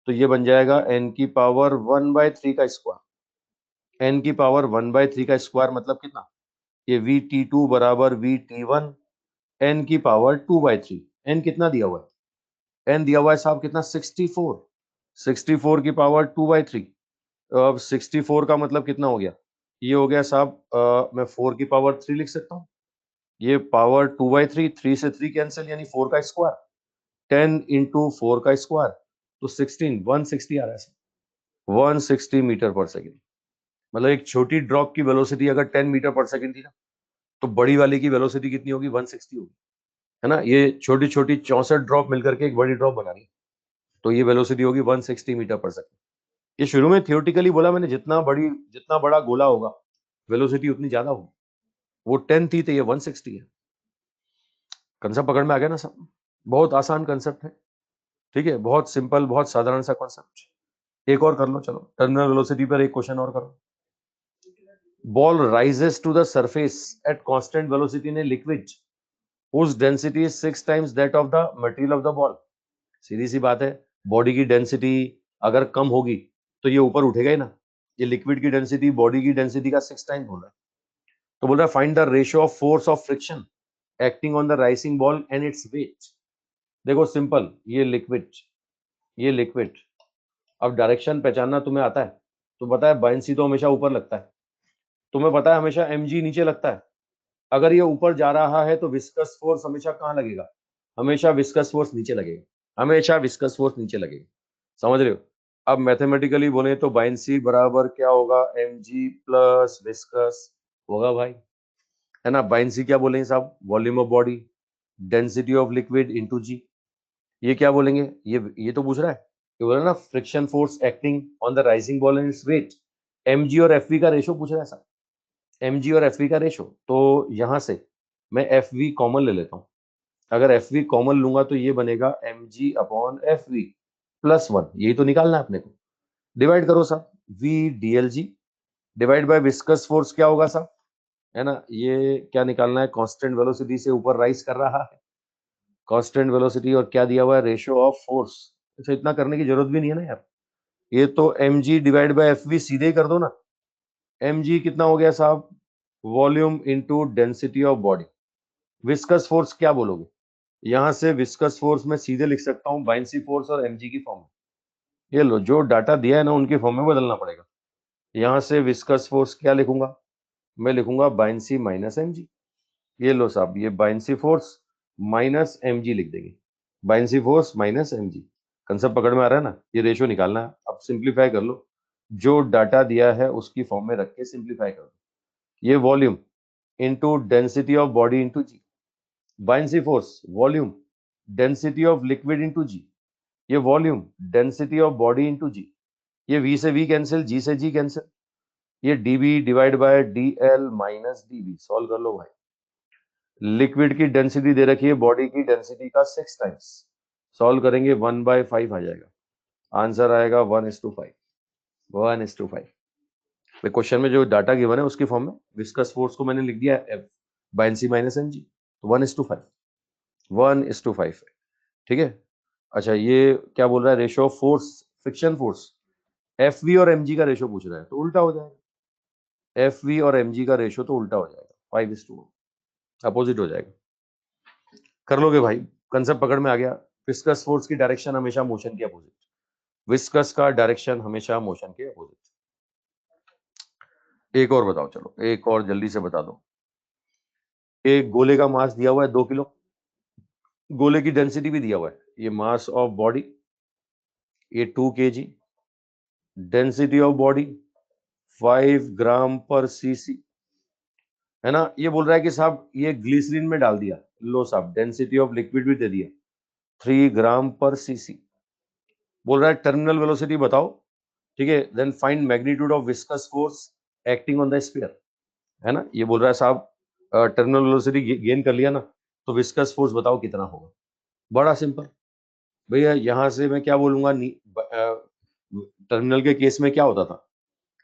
तो ये बन जाएगा एन की पावर 1/3 का स्क्वायर। एन की पावर 1/3 का स्क्वायर मतलब कितना? ये वी टी टू बराबर वी टी वन एन की पावर 2/3। एन कितना दिया हुआ है? एन दिया हुआ है साहब कितना? 64। 64 की पावर 2/3। अब 64 का मतलब कितना हो गया? ये हो गया साहब, मैं 4 की पावर 3 लिख सकता हूँ। ये पावर 2/3, 3 से 3 कैंसिल, यानी 4 का स्क्वायर। 10 इंटू 4 का स्क्वायर, तो 16, 160 आ रहा है, 160 मीटर पर सेकेंड। मतलब एक छोटी ड्रॉप की वेलोसिटी अगर 10 मीटर पर सेकेंड थी ना, तो बड़ी वाले की वेलोसिटी कितनी होगी? 160 होगी। है ना, ये छोटी छोटी 64 ड्रॉप मिलकर के एक बड़ी ड्रॉप बना रही है, तो ये वेलोसिटी होगी 160 मीटर पर सेकंड। ये शुरू में थियोरेटिकली बोला मैंने, जितना बड़ा गोला होगा वेलोसिटी उतनी ज्यादा होगी। वो 10 थी तो ये 160 है। कंसेप्ट पकड़ में आ गया ना सब? बहुत आसान कंसेप्ट है, ठीक है, बहुत सिंपल, बहुत साधारण सा कॉन्सेप्ट। एक और कर लो, चलो टर्मिनल वेलोसिटी पर एक क्वेश्चन और करो। Ball rises to the surface at constant velocity in a liquid whose density is 6 times that of the material of the ball. सीधी सी बात है, बॉडी की डेंसिटी अगर कम होगी तो ये ऊपर उठेगा ही ना। ये लिक्विड की डेंसिटी बॉडी की डेंसिटी का 6 टाइम बोल रहा है। तो बोल रहा है find the ratio of force of friction acting on the rising ball and its weight. देखो सिंपल, ये लिक्विड, अब डायरेक्शन पहचानना तुम्हें आता है? तो पता है बायंसी तो हमेशा ऊपर लगता है, तुम्हें पता है हमेशा mg नीचे लगता है। अगर ये ऊपर जा रहा है तो विस्कस फोर्स हमेशा कहां लगेगा? हमेशा विस्कस फोर्स नीचे लगेगा, हमेशा विस्कस फोर्स नीचे लगेगा। समझ रहे हो? अब मैथमेटिकली बोले तो बायंसी बराबर क्या होगा? mg प्लस विस्कस होगा भाई, है ना। बायंसी क्या बोलेंगे साहब? Volume of body, density of liquid into G. ये क्या बोलेंगे? ये तो पूछ रहा है, ये बोल रहा है ना friction force acting on the rising ball and its weight. mg और fv का रेशो पूछ रहा है साहब, mg और fv का रेशो। तो यहां से मैं fv कॉमन ले लेता हूं। अगर fv कॉमन लूंगा तो ये बनेगा mg अपॉन fv प्लस 1। यही तो निकालना है अपने को। डिवाइड करो साहब, v dlg divide by viscous force क्या होगा साहब? है ना, ये क्या निकालना है? कांस्टेंट वेलोसिटी से ऊपर राइज कर रहा है, कांस्टेंट वेलोसिटी, और क्या दिया हुआ है? Ratio of force. अच्छा, इतना करने की जरूरत भी नहीं है ना यार, ये तो mg डिवाइड बाय fv सीधे ही कर दो ना। mg कितना हो गया साहब? Volume into density of body. Viscous force क्या बोलोगे? यहां से विस्कस फोर्स में सीधे लिख सकता हूं बायंसी फोर्स और mg की फॉर्म में। ये लो, जो डाटा दिया है ना उनकी फॉर्म में बदलना पड़ेगा। यहां से विस्कस फोर्स क्या लिखूंगा? मैं लिखूंगा बायंसी माइनस mg। ये लो साहब, ये बायंसी फोर्स माइनस mg लिख देंगे, buoyancy force minus mg। Concept पकड़ में आ रहा है ना? ये रेशियो निकालना है। अब सिंप्लीफाई कर लो, जो डाटा दिया है उसकी फॉर्म में रख के सिंप्लीफाई कर दो। ये volume into density of body into G, buoyancy force volume density of liquid into G, ये volume density of body into G. ये v से v कैंसिल, g से g कैंसिल, ये dv divide by dl minus dv। Solve कर लो भाई। Liquid की density दे रखी है बॉडी की डेंसिटी का 6 टाइम्स, सॉल्व करेंगे 1/5 आ जाएगा। आंसर आएगा 1:5, 1:5। क्वेश्चन में जो डाटा गिवन है उसकी फॉर्म में विस्कस फोर्स को मैंने लिख दिया F बायंसी माइनस mg, तो 1:5, 1:5 है, ठीक है। अच्छा, ये क्या बोल रहा है? Ratio of force, friction force, Fv और mg का रेशियो पूछ रहा है, तो उल्टा हो जाएगा। Fv और mg का रेशियो तो उल्टा हो जाएगा, 5:1, अपोजिट हो जाएगा। कर लोगे भाई? कंसेप्ट पकड़ में आ गया? विस्कस फोर्स की डायरेक्शन हमेशा मोशन के अपोजिट, विस्कस का डायरेक्शन हमेशा मोशन के अपोजिट। एक और बताओ, चलो एक और जल्दी से बता दो। एक गोले का मास दिया हुआ है 2 किलो, गोले की डेंसिटी भी दिया हुआ है, ये मास ऑफ बॉडी, ये 2 kg, डेंसिटी ऑफ बॉडी 5 ग्राम पर सीसी, है ना। ये बोल रहा है कि साहब ये ग्लिसरीन में डाल दिया, लो साहब डेंसिटी ऑफ लिक्विड भी दे दिया 3 ग्राम पर सीसी। बोल रहा है टर्मिनल वेलोसिटी बताओ, ठीक है, then find magnitude of viscous force acting on the sphere, है ना। ये बोल रहा है साहब टर्मिनल वेलोसिटी गेन कर लिया ना, तो विस्कस फोर्स बताओ कितना होगा। बड़ा सिंपल भैया, यहां से मैं क्या बोलूंगा, टर्मिनल के केस में क्या होता था,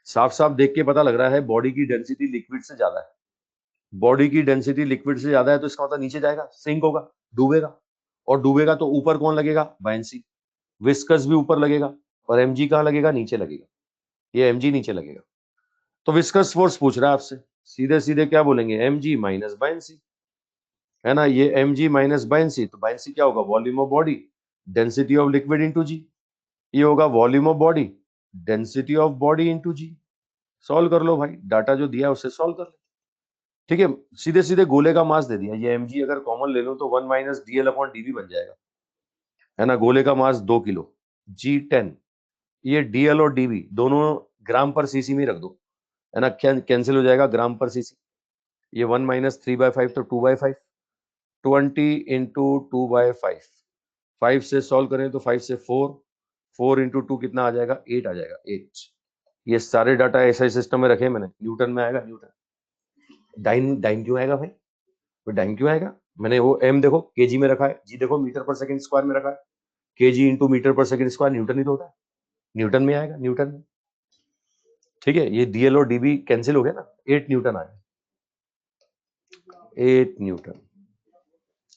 साफ साफ देख के पता लग रहा है बॉडी की डेंसिटी लिक्विड से ज्यादा है, बॉडी की डेंसिटी लिक्विड से ज्यादा है, तो इसका मतलब नीचे जाएगा, सिंक होगा, डूबेगा। और डूबेगा तो ऊपर कौन लगेगा? बायंसी, विस्कस भी ऊपर लगेगा, और mg कहाँ लगेगा? नीचे लगेगा, ये mg नीचे लगेगा। तो विस्कस फोर्स पूछ रहा है आपसे, सीधे सीधे क्या बोलेंगे? mg माइनस बायंसी, है ना। ये mg माइनस बायंसी, तो बायंसी क्या होगा? Volume of body density of liquid into G, ये होगा volume of body density of body into G. Solve कर लो भाई, डाटा जो दिया है उससे सॉल्व कर लो, ठीक है। सीधे सीधे गोले का मास दे दिया, ये mg अगर कॉमन ले लो तो 1 माइनस dl अपॉन dv बन जाएगा, है ना। गोले का मास 2 किलो, g10, ये dl और dv दोनों ग्राम पर सीसी में ही रख दो, है ना, कैंसिल हो जाएगा ग्राम पर सीसी। ये 1 माइनस 3/5 तो 2/5, 20 इंटू 2/5, 5 से सॉल्व करें तो 5 से 4, 4 इंटू 2 कितना आ जाएगा, 8 आ जाएगा, 8। ये सारे डाटा ऐसे सिस्टम में रखे मैंने, न्यूटन में आएगा, न्यूटन। डाइन डाइन क्यों आएगा भाई, वो डाइन क्यों आएगा, मैंने वो एम देखो केजी में रखा है, जी देखो मीटर पर सेकंड स्क्वायर में रखा है, केजी इंटू मीटर पर सेकंड स्क्वायर न्यूटन ही तो होता है, न्यूटन में आएगा, न्यूटन में। ठीक है, ये डीएल और डीबी कैंसिल हो गया ना, 8 न्यूटन आएगा, 8 न्यूटन।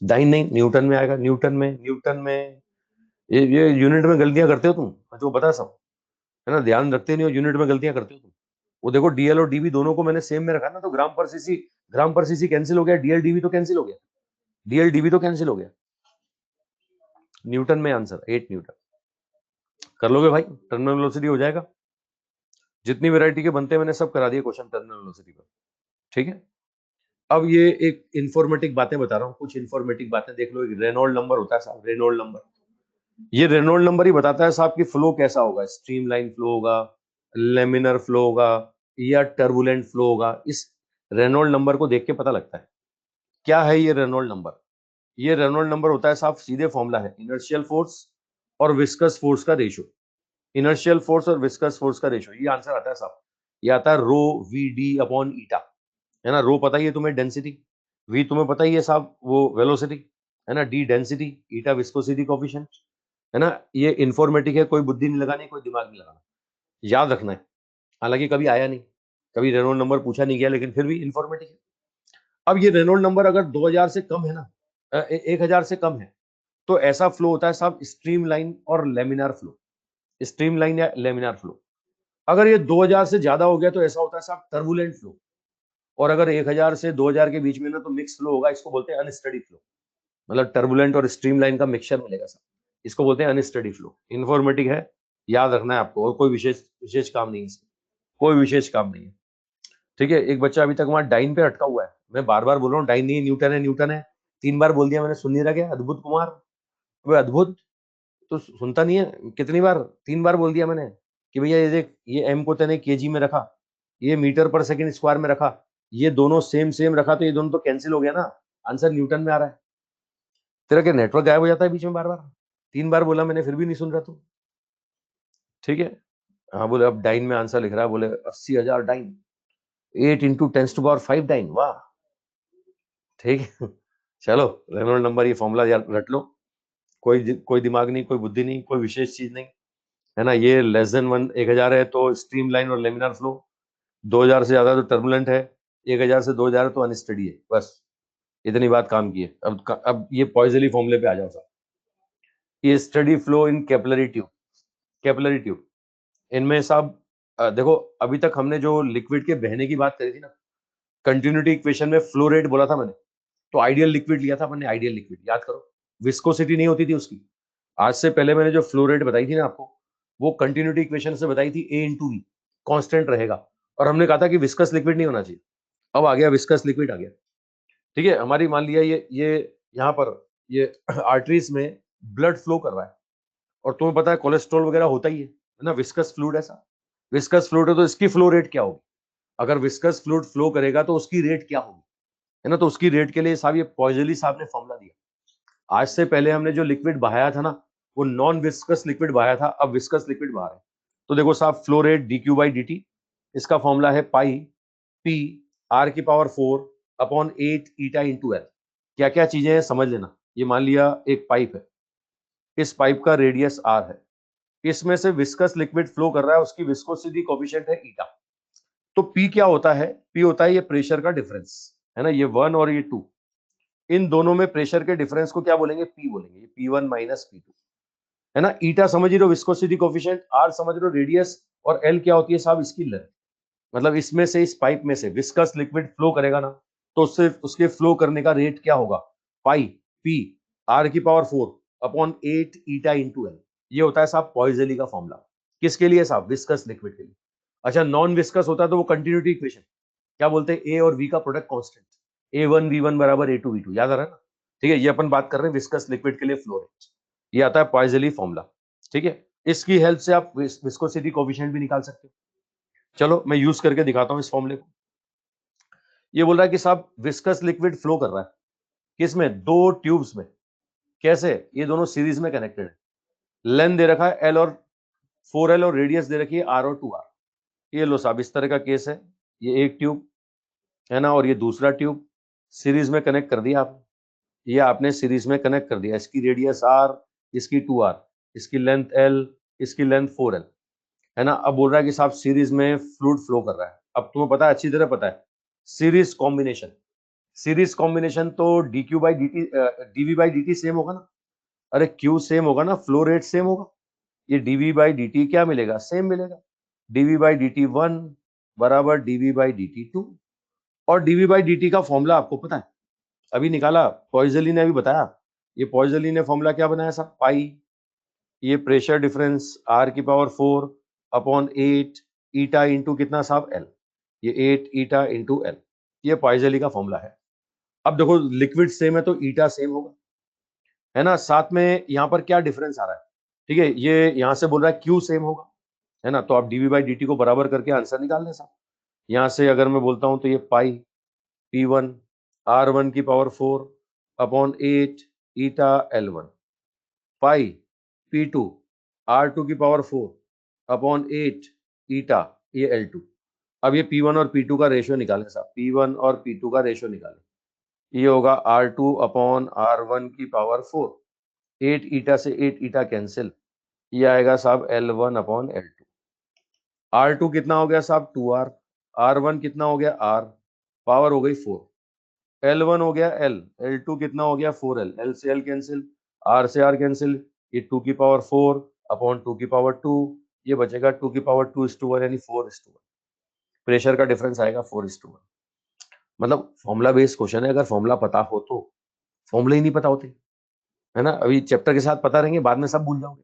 डाइन नहीं, न्यूटन में आएगा, न्यूटन में, न्यूटन में। ये यूनिट में गलतियां करते हो तुम, मैं तो बता सब, है ना, ध्यान रखते नहीं हो, यूनिट में गलतियां करते हो तुम। वो देखो डीएल और डीबी दोनों को मैंने सेम में रखा ना, तो ग्राम पर सीसी कैंसिल हो गया, डीएल डीबी तो कैंसिल हो गया, डीएल डीबी तो कैंसिल हो गया, न्यूटन में आंसर 8 न्यूटन। कर लोगे भाई, टर्मिनल वेलोसिटी हो जाएगा, जितनी वैरायटी के बनते हैं मैंने सब करा दिए क्वेश्चन टर्मिनल वेलोसिटी पर। ठीक है, अब ये एक इन्फॉर्मेटिक बातें बता रहा हूँ, कुछ इन्फॉर्मेटिक बातें देख लो। एक रेनॉल्ड नंबर होता है साहब, रेनॉल्ड नंबर, ये रेनॉल्ड नंबर ही बताता है साहब कि फ्लो कैसा होगा, स्ट्रीमलाइन फ्लो होगा, लेमिनर फ्लो होगा, या टर्बुलेंट फ्लो होगा। इस रेनॉल्ड नंबर को देख के पता लगता है। क्या है ये रेनॉल्ड नंबर, ये रेनॉल्ड नंबर होता है साहब, सीधे फॉर्मूला है, इनर्शियल फोर्स और विस्कस फोर्स का रेशियो, इनर्शियल फोर्स और विस्कस फोर्स का रेशियो, ये आंसर आता है साहब। ये आता है रो वी डी अपॉन ईटा, है ना, रो पता ही है तुम्हें डेंसिटी, वी तुम्हें पता ही है साहब वो वेलोसिटी, है ना, डी डेंसिटी, ईटा विस्कोसिटी कोफिशिएंट, है ना। ये इन्फॉर्मेटिक है, कोई बुद्धि नहीं लगानी, कोई दिमाग नहीं लगाना, याद रखना है। हालांकि कभी आया नहीं, कभी रेनॉल्ड नंबर पूछा नहीं गया, लेकिन फिर भी इन्फॉर्मेटिव है। अब ये रेनॉल्ड नंबर अगर 2000 से कम है ना, 1000 से कम है, तो ऐसा फ्लो होता है साहब स्ट्रीमलाइन और लेमिनार फ्लो, स्ट्रीमलाइन या लेमिनार फ्लो। अगर ये 2000 से ज्यादा हो गया तो ऐसा होता है साहब टर्बुलेंट फ्लो, और अगर 1000 से 2000 के बीच में ना तो मिक्स फ्लो होगा, इसको बोलते हैं अनस्टडी फ्लो, मतलब टर्बुलेंट और स्ट्रीमलाइन का मिक्सचर मिलेगा साहब, इसको बोलते हैं अनस्टडी फ्लो। इन्फॉर्मेटिव है, याद रखना है आपको, और कोई विशेष विशेष काम नहीं है इसमें, कोई विशेष काम नहीं है। ठीक है, एक बच्चा अभी तक वहां डाइन पे अटका हुआ है, मैं बार बार बोल रहा हूँ डाइन नहीं, न्यूटन है, न्यूटन है, 3 बार बोल दिया मैंने, सुन नहीं रहा क्या अद्भुत कुमार, वो अद्भुत तो सुनता नहीं है, कितनी बार, 3 बार बोल दिया मैंने कि भैया ये देख, ये एम को तूने केजी में रखा, ये मीटर पर सेकंड स्क्वायर में रखा, ये दोनों सेम सेम रखा, तो ये दोनों तो कैंसिल हो गया ना, आंसर न्यूटन में आ रहा है। तेरा क्या नेटवर्क गायब हो जाता है बीच में बार बार, 3 बार बोला मैंने फिर भी नहीं सुन रहा तू। ठीक है, हाँ बोले अब डाइन में आंसर लिख रहा है, बोले 80,000 डाइन, 8 × 10⁵ डाइन, वाह। ठीक है, चलो रेनॉल्ड नंबर ये फॉर्मूला याद रट लो, कोई दिमाग नहीं, कोई बुद्धि नहीं, कोई विशेष चीज नहीं, है ना। ये लेस देन 1000 है तो स्ट्रीमलाइन और लेमिनार फ्लो, 2000 से ज्यादा तो टर्बुलेंट है, 1000 से 2000 तो अनस्टडी है, बस इतनी बात काम की है। अब ये पॉइजली फॉर्मूले पे आ जाओ साहब। ये steady flow in capillary tube, capillary tube, इनमें साहब देखो, अभी तक हमने जो लिक्विड के बहने की बात करी थी ना, कंटिन्यूटी इक्वेशन में फ्लो रेट बोला था मैंने, तो आइडियल लिक्विड लिया था मैंने, आइडियल लिक्विड याद करो, विस्कोसिटी नहीं होती थी उसकी। आज से पहले मैंने जो फ्लो रेट बताई थी ना आपको, वो कंटिन्यूटी इक्वेशन से बताई थी, A × V कांस्टेंट रहेगा, और हमने कहा था कि विस्कस लिक्विड नहीं होना चाहिए। अब आ गया विस्कस लिक्विड आ गया। ठीक है, हमारी मान लिया ये यहाँ पर ये आर्टरीज में ब्लड फ्लो कर रहा है, और तुम्हें पता है कोलेस्ट्रॉल वगैरह होता ही है ना, विस्कस फ्लूइड ऐसा, विस्कस फ्लूइड है तो इसकी फ्लो रेट क्या होगी, अगर विस्कस फ्लूइड फ्लो करेगा तो उसकी रेट क्या होगी, है ना। तो उसकी रेट के लिए साहब ये पॉइजली साहब ने फॉर्मूला दिया। आज से पहले हमने जो लिक्विड बहाया था ना, वो नॉन विस्कस लिक्विड बहाया था, अब विस्कस लिक्विड बहा रहे हैं। तो देखो साहब फ्लो रेट dQ/dt, इसका फॉर्मूला है पाई p r⁴ upon 8 eta into L. क्या क्या चीजें हैं समझ लेना। ये मान लिया एक पाइप है, इस पाइप का रेडियस r है, इसमें से विस्कस लिक्विड फ्लो कर रहा है, उसकी विस्कोसिटी कोफिशिएंट है ईटा। तो p क्या होता है, p होता है ये प्रेशर का डिफरेंस, है ना, ये 1 और ये 2, इन दोनों में प्रेशर के डिफरेंस को क्या बोलेंगे, p बोलेंगे, P1 माइनस P2, है ना। ईटा समझ रहे हो विस्कोसिटी कोफिशिएंट, r समझ रहे हो रेडियस, और l क्या होती है साहब इसकी लेंथ। मतलब इसमें से, इस पाइप में से विस्कस लिक्विड फ्लो करेगा ना, तो उससे उसके फ्लो करने का रेट क्या होगा, पाई p r⁴ upon 8 eta into L. ये होता है साहब पॉइजली का फॉर्मूला, किसके लिए साहब, विस्कस लिक्विड के लिए। अच्छा नॉन विस्कस होता है तो वो कंटिन्यूटी इक्वेशन, क्या बोलते हैं, ए और वी का प्रोडक्ट कांस्टेंट, A1V1 बराबर A2V2, याद आ रहा है ना। ठीक है, ये अपन बात कर रहे हैं विस्कस लिक्विड के लिए फ्लो रेट, ये आता है पॉइजली फॉर्मूला। ठीक है, इसकी हेल्प से आप विस्कोसिटी कोफिशिएंट भी निकाल सकते हो। चलो मैं यूज करके दिखाता हूं इस फॉर्मूले को। ये बोल रहा है कि साहब विस्कस लिक्विड फ्लो कर रहा है, किसमें? 2 ट्यूब्स में। कैसे? ये दोनों सीरीज में कनेक्टेड है। लेंथ दे रखा है L और 4L और रेडियस दे रखी है R और 2R। ये लो साहब, इस तरह का केस है। ये एक ट्यूब है ना, और ये दूसरा ट्यूब सीरीज में कनेक्ट कर दिया आप। ये आपने सीरीज में कनेक्ट कर दिया। इसकी रेडियस R, इसकी 2R, इसकी लेंथ L, इसकी लेंथ 4L, है ना। अब बोल रहा है कि साहब सीरीज में फ्लूइड फ्लो कर रहा है। अब तुम्हें पता है, अच्छी तरह पता है, सीरीज कॉम्बिनेशन। सीरीज कॉम्बिनेशन तो dq by dt, dv by dt same होगा ना। अरे q सेम होगा ना, फ्लो रेट सेम होगा। ये dv बाई dt क्या मिलेगा? सेम मिलेगा। dv बाई dt 1 बराबर dv बाई dt 2। और dv बाई dt का फॉर्मूला आपको पता है, अभी निकाला, पॉइजली ने अभी बताया। ये पॉइजली ने फॉर्मूला क्या बनाया साहब? पाई, ये प्रेशर डिफरेंस r की पावर 4 अपॉन 8 ईटा इंटू कितना साहब? l। ये 8 ईटा इंटू l, ये पॉइजली का फॉर्मूला है। अब देखो, लिक्विड सेम है तो ईटा सेम होगा, है ना। साथ में यहाँ पर क्या डिफरेंस आ रहा है? ठीक है, ये यहाँ से बोल रहा है क्यू सेम होगा, है ना। तो आप डीवी बाई डी को बराबर करके आंसर निकाल लें साहब। यहाँ से अगर मैं बोलता हूँ तो ये पाई P1 R1 की पावर 4 अपॉन 8 ईटा L1, पाई P2 R2 की पावर 4 अपॉन 8 ईटा ये L2। अब ये P1 और P2 का रेशियो निकालें साहब। P1 और P2 का रेशियो निकालें। ये होगा R2 अपॉन R1 की पावर 4। 8 ईटा से 8 ईटा कैंसिल, ये आएगा साहब L1 अपॉन L2। R2 कितना हो गया साहब? 2R। R1 कितना हो गया? R। पावर हो गई 4। L1 हो गया L। L2 कितना हो गया? 4L। L से L कैंसिल, R से R कैंसिल, ये 2 की पावर 4 अपॉन 2 की पावर 2, ये बचेगा 2 की पावर 2:1 यानी 4:1। प्रेशर का डिफरेंस आएगा 4:1। मतलब फॉर्मूला बेस्ड क्वेश्चन है। अगर फॉर्मूला पता हो तो, फॉर्मूले ही नहीं पता होते, है ना। अभी चैप्टर के साथ पता रहेंगे, बाद में सब भूल जाओगे,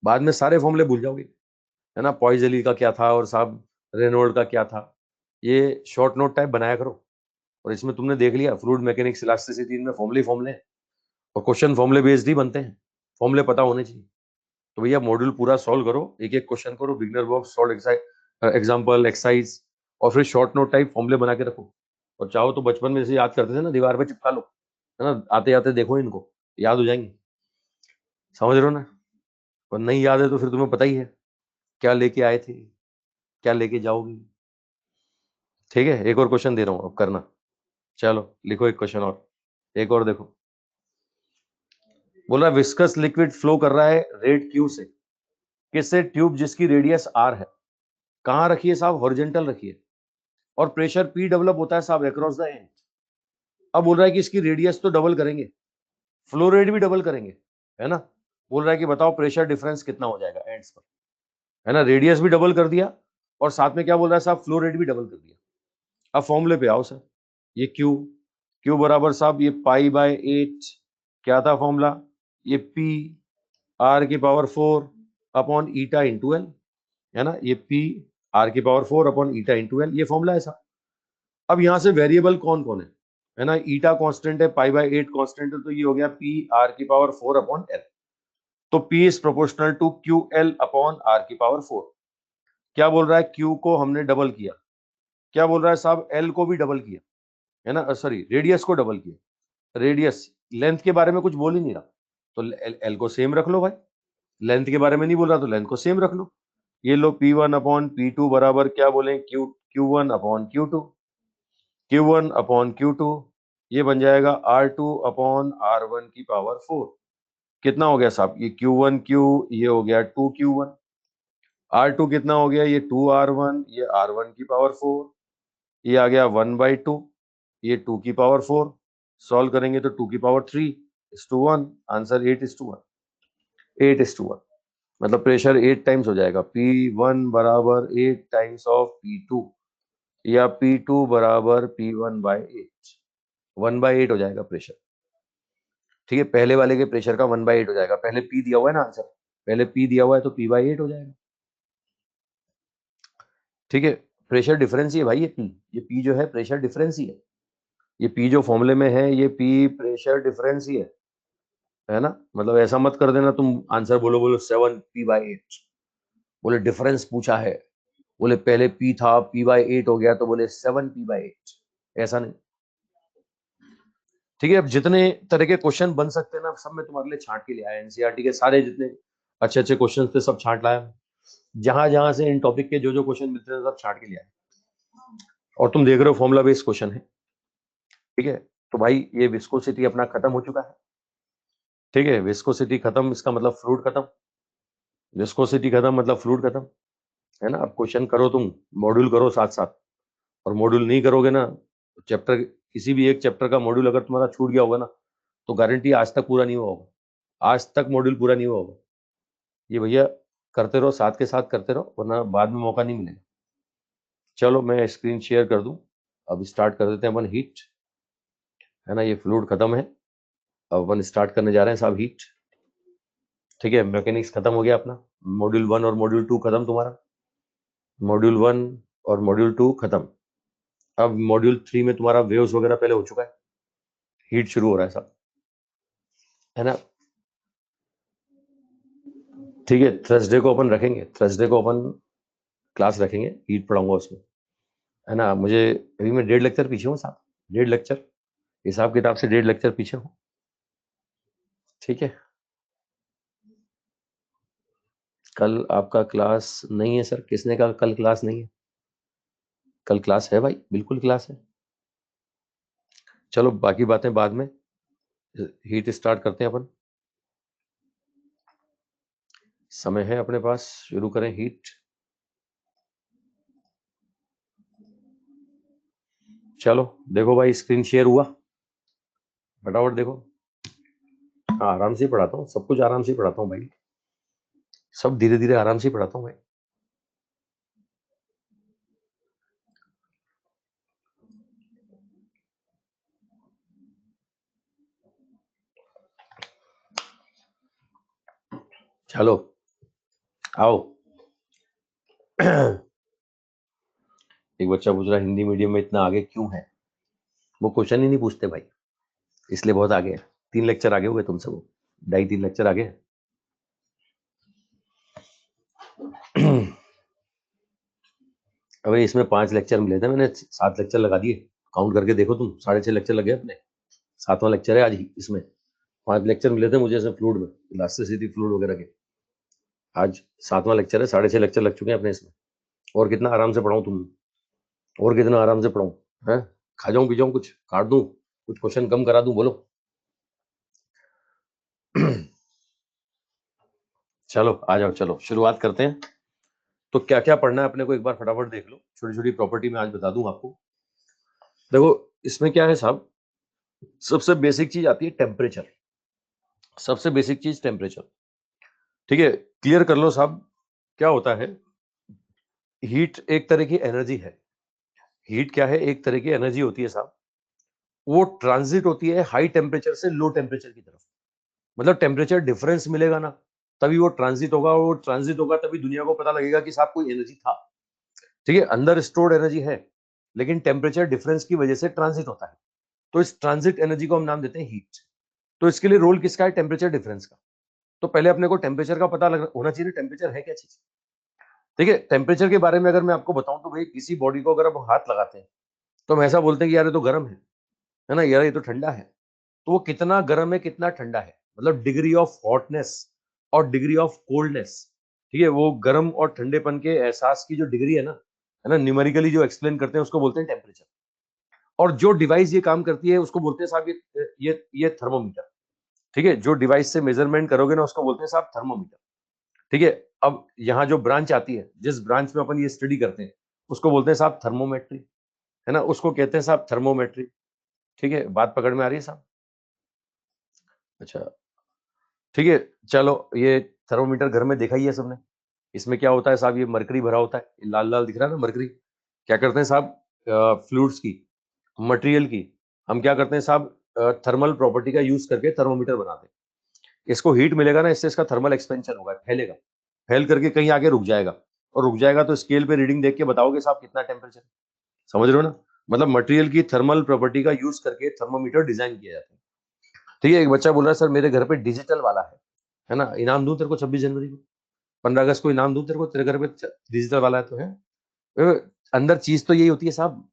बाद में सारे फॉर्मूले भूल जाओगे, है ना। पॉइजली का क्या था और साहब रेनॉल्ड का क्या था। ये शॉर्ट नोट टाइप बनाया करो। और इसमें तुमने देख लिया, फ्लूइड मैकेनिक्स, इलास्टिसिटी, इनमें फॉर्मूले हैं और क्वेश्चन फॉर्मूले बेस्ड ही बनते हैं। फॉर्मूले पता होने चाहिए। तो भैया मॉड्यूल पूरा सॉल्व करो, एक एक क्वेश्चन करो, beginner box, solve example, exercise, और फिर शॉर्ट नोट टाइप फॉर्मूले बना के रखो। और चाहो तो बचपन में जैसे याद करते थे ना, दीवार पे चिपका लो, है ना। आते आते देखो, इनको याद हो जाएंगे। समझ रहे हो ना। और नहीं याद है तो फिर तुम्हें पता ही है क्या लेके आए थे, क्या लेके जाओगे। ठीक है, एक और क्वेश्चन दे रहा हूँ, अब करना। चलो लिखो एक क्वेश्चन और, एक और देखो। बोला विस्कस लिक्विड फ्लो कर रहा है रेट क्यू से, किससे? ट्यूब जिसकी रेडियस आर है। कहाँ रखिए साहब? हॉरिजॉन्टल रखिए। और प्रेशर पी डेवलप होता है साहब अक्रॉस द एंड। अब बोल रहा है कि इसकी रेडियस तो डबल करेंगे, फ्लो रेट भी डबल करेंगे, है ना। बोल रहा है कि बताओ प्रेशर डिफरेंस कितना हो जाएगा एंड्स पर, है ना। रेडियस भी डबल कर दिया और साथ में क्या बोल रहा है साहब? फ्लो रेट भी डबल कर दिया। अब फॉर्मूले पे आओ सर। ये क्यू, क्यू बराबर साहब ये पाई बाय 8, क्या था फॉर्मूला? ये पी आर की power 4 upon eta into L, है ना। ये पी आर की power 4 upon eta into L, ये फॉर्मूला है साहब। अब यहाँ से वेरिएबल कौन कौन है ना। ईटा कांस्टेंट है, पाई बाय 8 कांस्टेंट है, तो ये हो गया पी आर की पावर 4 अपॉन एल। तो P is proportional to Q L upon R की पावर 4। क्या बोल रहा है? क्यू को हमने डबल किया, क्या बोल रहा है साहब? एल को भी डबल किया, है ना। सॉरी, रेडियस को डबल किया। रेडियस, लेंथ के बारे में कुछ बोल ही नहीं रहा, तो एल को सेम रख लो भाई। लेंथ के बारे में नहीं बोल रहा तो लेंथ को सेम रख लो। ये लो P1 अपॉन P2 बराबर क्या बोले? Q1 upon Q2, Q1 upon Q2, ये बन जाएगा R2 अपॉन R1 की पावर 4। कितना हो गया साहब? ये Q1Q, ये हो गया 2Q1। R2 कितना हो गया? ये 2R1, ये R1 की पावर 4, ये आ गया 1/2, ये 2 की पावर 4। सॉल्व करेंगे तो 2 की पावर 3:1, आंसर 8:1। 8:1 मतलब प्रेशर 8 टाइम्स हो जाएगा। P1 बराबर 8 टाइम्स ऑफ P2, या P2 बराबर P1/8। 1/8 हो जाएगा प्रेशर। ठीक है, पहले वाले के प्रेशर का 1/8 हो जाएगा। पहले P दिया हुआ है ना आंसर, पहले P दिया हुआ है तो P/8 हो जाएगा। ठीक है, प्रेशर डिफरेंस ही है भाई, ये P जो है प्रेशर डिफरेंस ही है। ये P जो फॉर्मूले में है, ये P प्रेशर डिफरेंस ही है ना। मतलब ऐसा मत कर देना तुम, आंसर बोलो बोलो 7P/8, बोले डिफरेंस पूछा है, बोले पहले P था P/8 हो गया तो बोले 7P/8, ऐसा नहीं। ठीक है, अब जितने तरह के क्वेश्चन बन सकते हैं ना, सब मैं तुम्हारे लिए छांट के ले आया। एनसीईआरटी के सारे जितने अच्छे अच्छे क्वेश्चन थे सब छांट लाया। जहां जहां से इन टॉपिक के जो जो क्वेश्चन मिलते थे सब छांट के ले आया। और तुम देख रहे हो फॉर्मूला बेस्ड क्वेश्चन है। ठीक है, तो भाई ये विस्कोसिटी अपना खत्म हो चुका है। ठीक है, विस्कोसिटी खत्म, इसका मतलब फ्लूइड खत्म। विस्कोसिटी खत्म मतलब फ्लूइड खत्म, है ना। अब क्वेश्चन करो तुम, मॉड्यूल करो साथ साथ। और मॉड्यूल नहीं करोगे ना, चैप्टर, किसी भी एक चैप्टर का मॉड्यूल अगर तुम्हारा छूट गया होगा ना, तो गारंटी आज तक पूरा नहीं हुआ होगा। आज तक मॉड्यूल पूरा नहीं हुआ होगा। ये भैया करते रहो, साथ के साथ करते रहो, वरना बाद में मौका नहीं मिलेगा। चलो मैं स्क्रीन शेयर कर दूं। अब स्टार्ट कर देते हैं अपन हीट, है ना। ये फ्लूइड खत्म है, अब अपन स्टार्ट करने जा रहे हैं साहब हीट। ठीक है, मैकेनिक्स खत्म हो गया अपना। मॉड्यूल 1 और मॉड्यूल 2 खत्म तुम्हारा। मॉड्यूल 1 और मॉड्यूल 2 खत्म। अब मॉड्यूल 3 में तुम्हारा वेव्स वगैरह पहले हो चुका है, हीट शुरू हो रहा है साहब, है ना। ठीक है, थर्सडे को अपन रखेंगे, थर्सडे को अपन क्लास रखेंगे, हीट पढ़ाऊंगा उसमें, है ना। मुझे अभी मैं 1.5 लेक्चर पीछे हूँ साहब, 1.5 लेक्चर, हिसाब किताब से 1.5 लेक्चर पीछे हूँ। ठीक है, कल आपका क्लास नहीं है सर। किसने कहा कल क्लास नहीं है? कल क्लास है भाई, बिल्कुल क्लास है। चलो बाकी बातें बाद में, हीट स्टार्ट करते हैं अपन। समय है अपने पास, शुरू करें हीट। चलो देखो भाई, स्क्रीन शेयर हुआ, फटाफट देखो। हाँ, आराम से ही पढ़ाता हूँ, सब कुछ आराम से ही पढ़ाता हूँ भाई, सब धीरे धीरे आराम से ही पढ़ाता हूँ भाई। चलो आओ। एक बच्चा पूछ रहा है हिंदी मीडियम में इतना आगे क्यों है। वो क्वेश्चन ही नहीं पूछते भाई, इसलिए बहुत आगे है। 3 लेक्चर आगे हो गए तुमसे, वो 2.5-3 लेक्चर आगे है। अबे इसमें 5 लेक्चर मिले थे, मैंने 7 लेक्चर लगा दिए। काउंट करके देखो तुम, 6.5 लेक्चर लगे अपने। 7वां लेक्चर है आज ही इसमें। 5 लेक्चर मिले थे मुझे इसमें फ्लूइड में, इलास्टिसिटी फ्लूइड वगैरह के। आज 7वां लेक्चर है, 6.5 लेक्चर लग चुके हैं अपने इसमें। और कितना आराम से पढ़ाऊं तुम, और कितना आराम से पढ़ाऊं, है। खा जाऊं पी जाऊं, कुछ काट दूं, कुछ क्वेश्चन कम करा दूं, बोलो। चलो आ जाओ, चलो शुरुआत करते हैं। तो क्या क्या पढ़ना है अपने को एक बार फटाफट देख लो। छोटी छोटी प्रॉपर्टी मैं आज बता दूं आपको। देखो इसमें क्या है साहब, सबसे बेसिक चीज आती है टेम्परेचर। सबसे बेसिक चीज टेम्परेचर। ठीक है, क्लियर कर लो साहब। क्या होता है, हीट एक तरह की एनर्जी है। हीट क्या है, एक तरह की एनर्जी होती है साहब। वो ट्रांजिट होती है हाई टेम्परेचर से लो टेम्परेचर की तरफ। मतलब टेम्परेचर डिफरेंस मिलेगा ना, तभी वो ट्रांजिट होगा। वो ट्रांजिट होगा तभी दुनिया को पता लगेगा कि साहब कोई एनर्जी था। ठीक है, अंदर स्टोर्ड एनर्जी है, लेकिन टेम्परेचर डिफरेंस की वजह से ट्रांजिट होता है। तो इस ट्रांजिट एनर्जी को हम नाम देते हैं हीट। तो इसके लिए रोल किसका है, टेम्परेचर डिफरेंस का। तो पहले अपने को टेम्परेचर का पता होना चाहिए, टेम्परेचर है क्या चीज। ठीक है, टेम्परेचर के बारे में अगर मैं आपको बताऊं तो भाई, किसी बॉडी को अगर आप हाथ लगाते हैं तो हम ऐसा बोलते हैं कि यार ये तो गर्म है ना, यार ये तो ठंडा है। तो वो कितना गर्म है कितना ठंडा है, मतलब डिग्री ऑफ हॉटनेस और डिग्री ऑफ कोल्डनेस। ठीक है, वो गर्म और ठंडेपन के एहसास की जो डिग्री है ना, न्यूमेरिकली जो एक्सप्लेन करते हैं उसको बोलते हैं टेम्परेचर। और जो डिवाइस ये काम करती है उसको बोलते हैं साहब ये थर्मोमीटर। ठीक है, जो डिवाइस से मेजरमेंट करोगे ना उसको बोलते हैं साहब थर्मोमीटर। ठीक है, अब यहाँ जो ब्रांच आती है, जिस ब्रांच में अपन ये स्टडी करते हैं उसको बोलते हैं साहब थर्मोमेट्री, है ना, उसको कहते हैं साहब थर्मोमेट्री। ठीक है, बात पकड़ में आ रही है साहब? अच्छा, ठीक है। चलो ये थर्मोमीटर घर में देखा ही है सबने। इसमें क्या होता है साहब, ये मरकरी भरा होता है, ये लाल लाल दिख रहा है ना मरकरी। क्या करते हैं साहब, फ्लूइड्स की, मटेरियल की, हम क्या करते हैं साहब, थर्मल प्रॉपर्टी का यूज करके थर्मोमीटर बनाते हैं। इसको हीट मिलेगा ना, इससे इसका थर्मल एक्सपेंशन होगा, फैलेगा, फैल करके कहीं आगे रुक जाएगा। और रुक जाएगा तो स्केल पे रीडिंग देख के बताओगे साहब कितना टेम्परेचर है। समझ रहे हो ना, मतलब मटेरियल की थर्मल प्रॉपर्टी का यूज करके थर्मोमीटर डिजाइन किया जाता है। ठीक है, एक बच्चा बोल रहा है सर मेरे घर पे डिजिटल वाला है ना, इनाम दूं तेरे को 26 जनवरी को, 15 अगस्त को इनाम दूं तेरे को, तेरे घर पे डिजिटल वाला है तो है। अंदर चीज तो यही होती है साहब।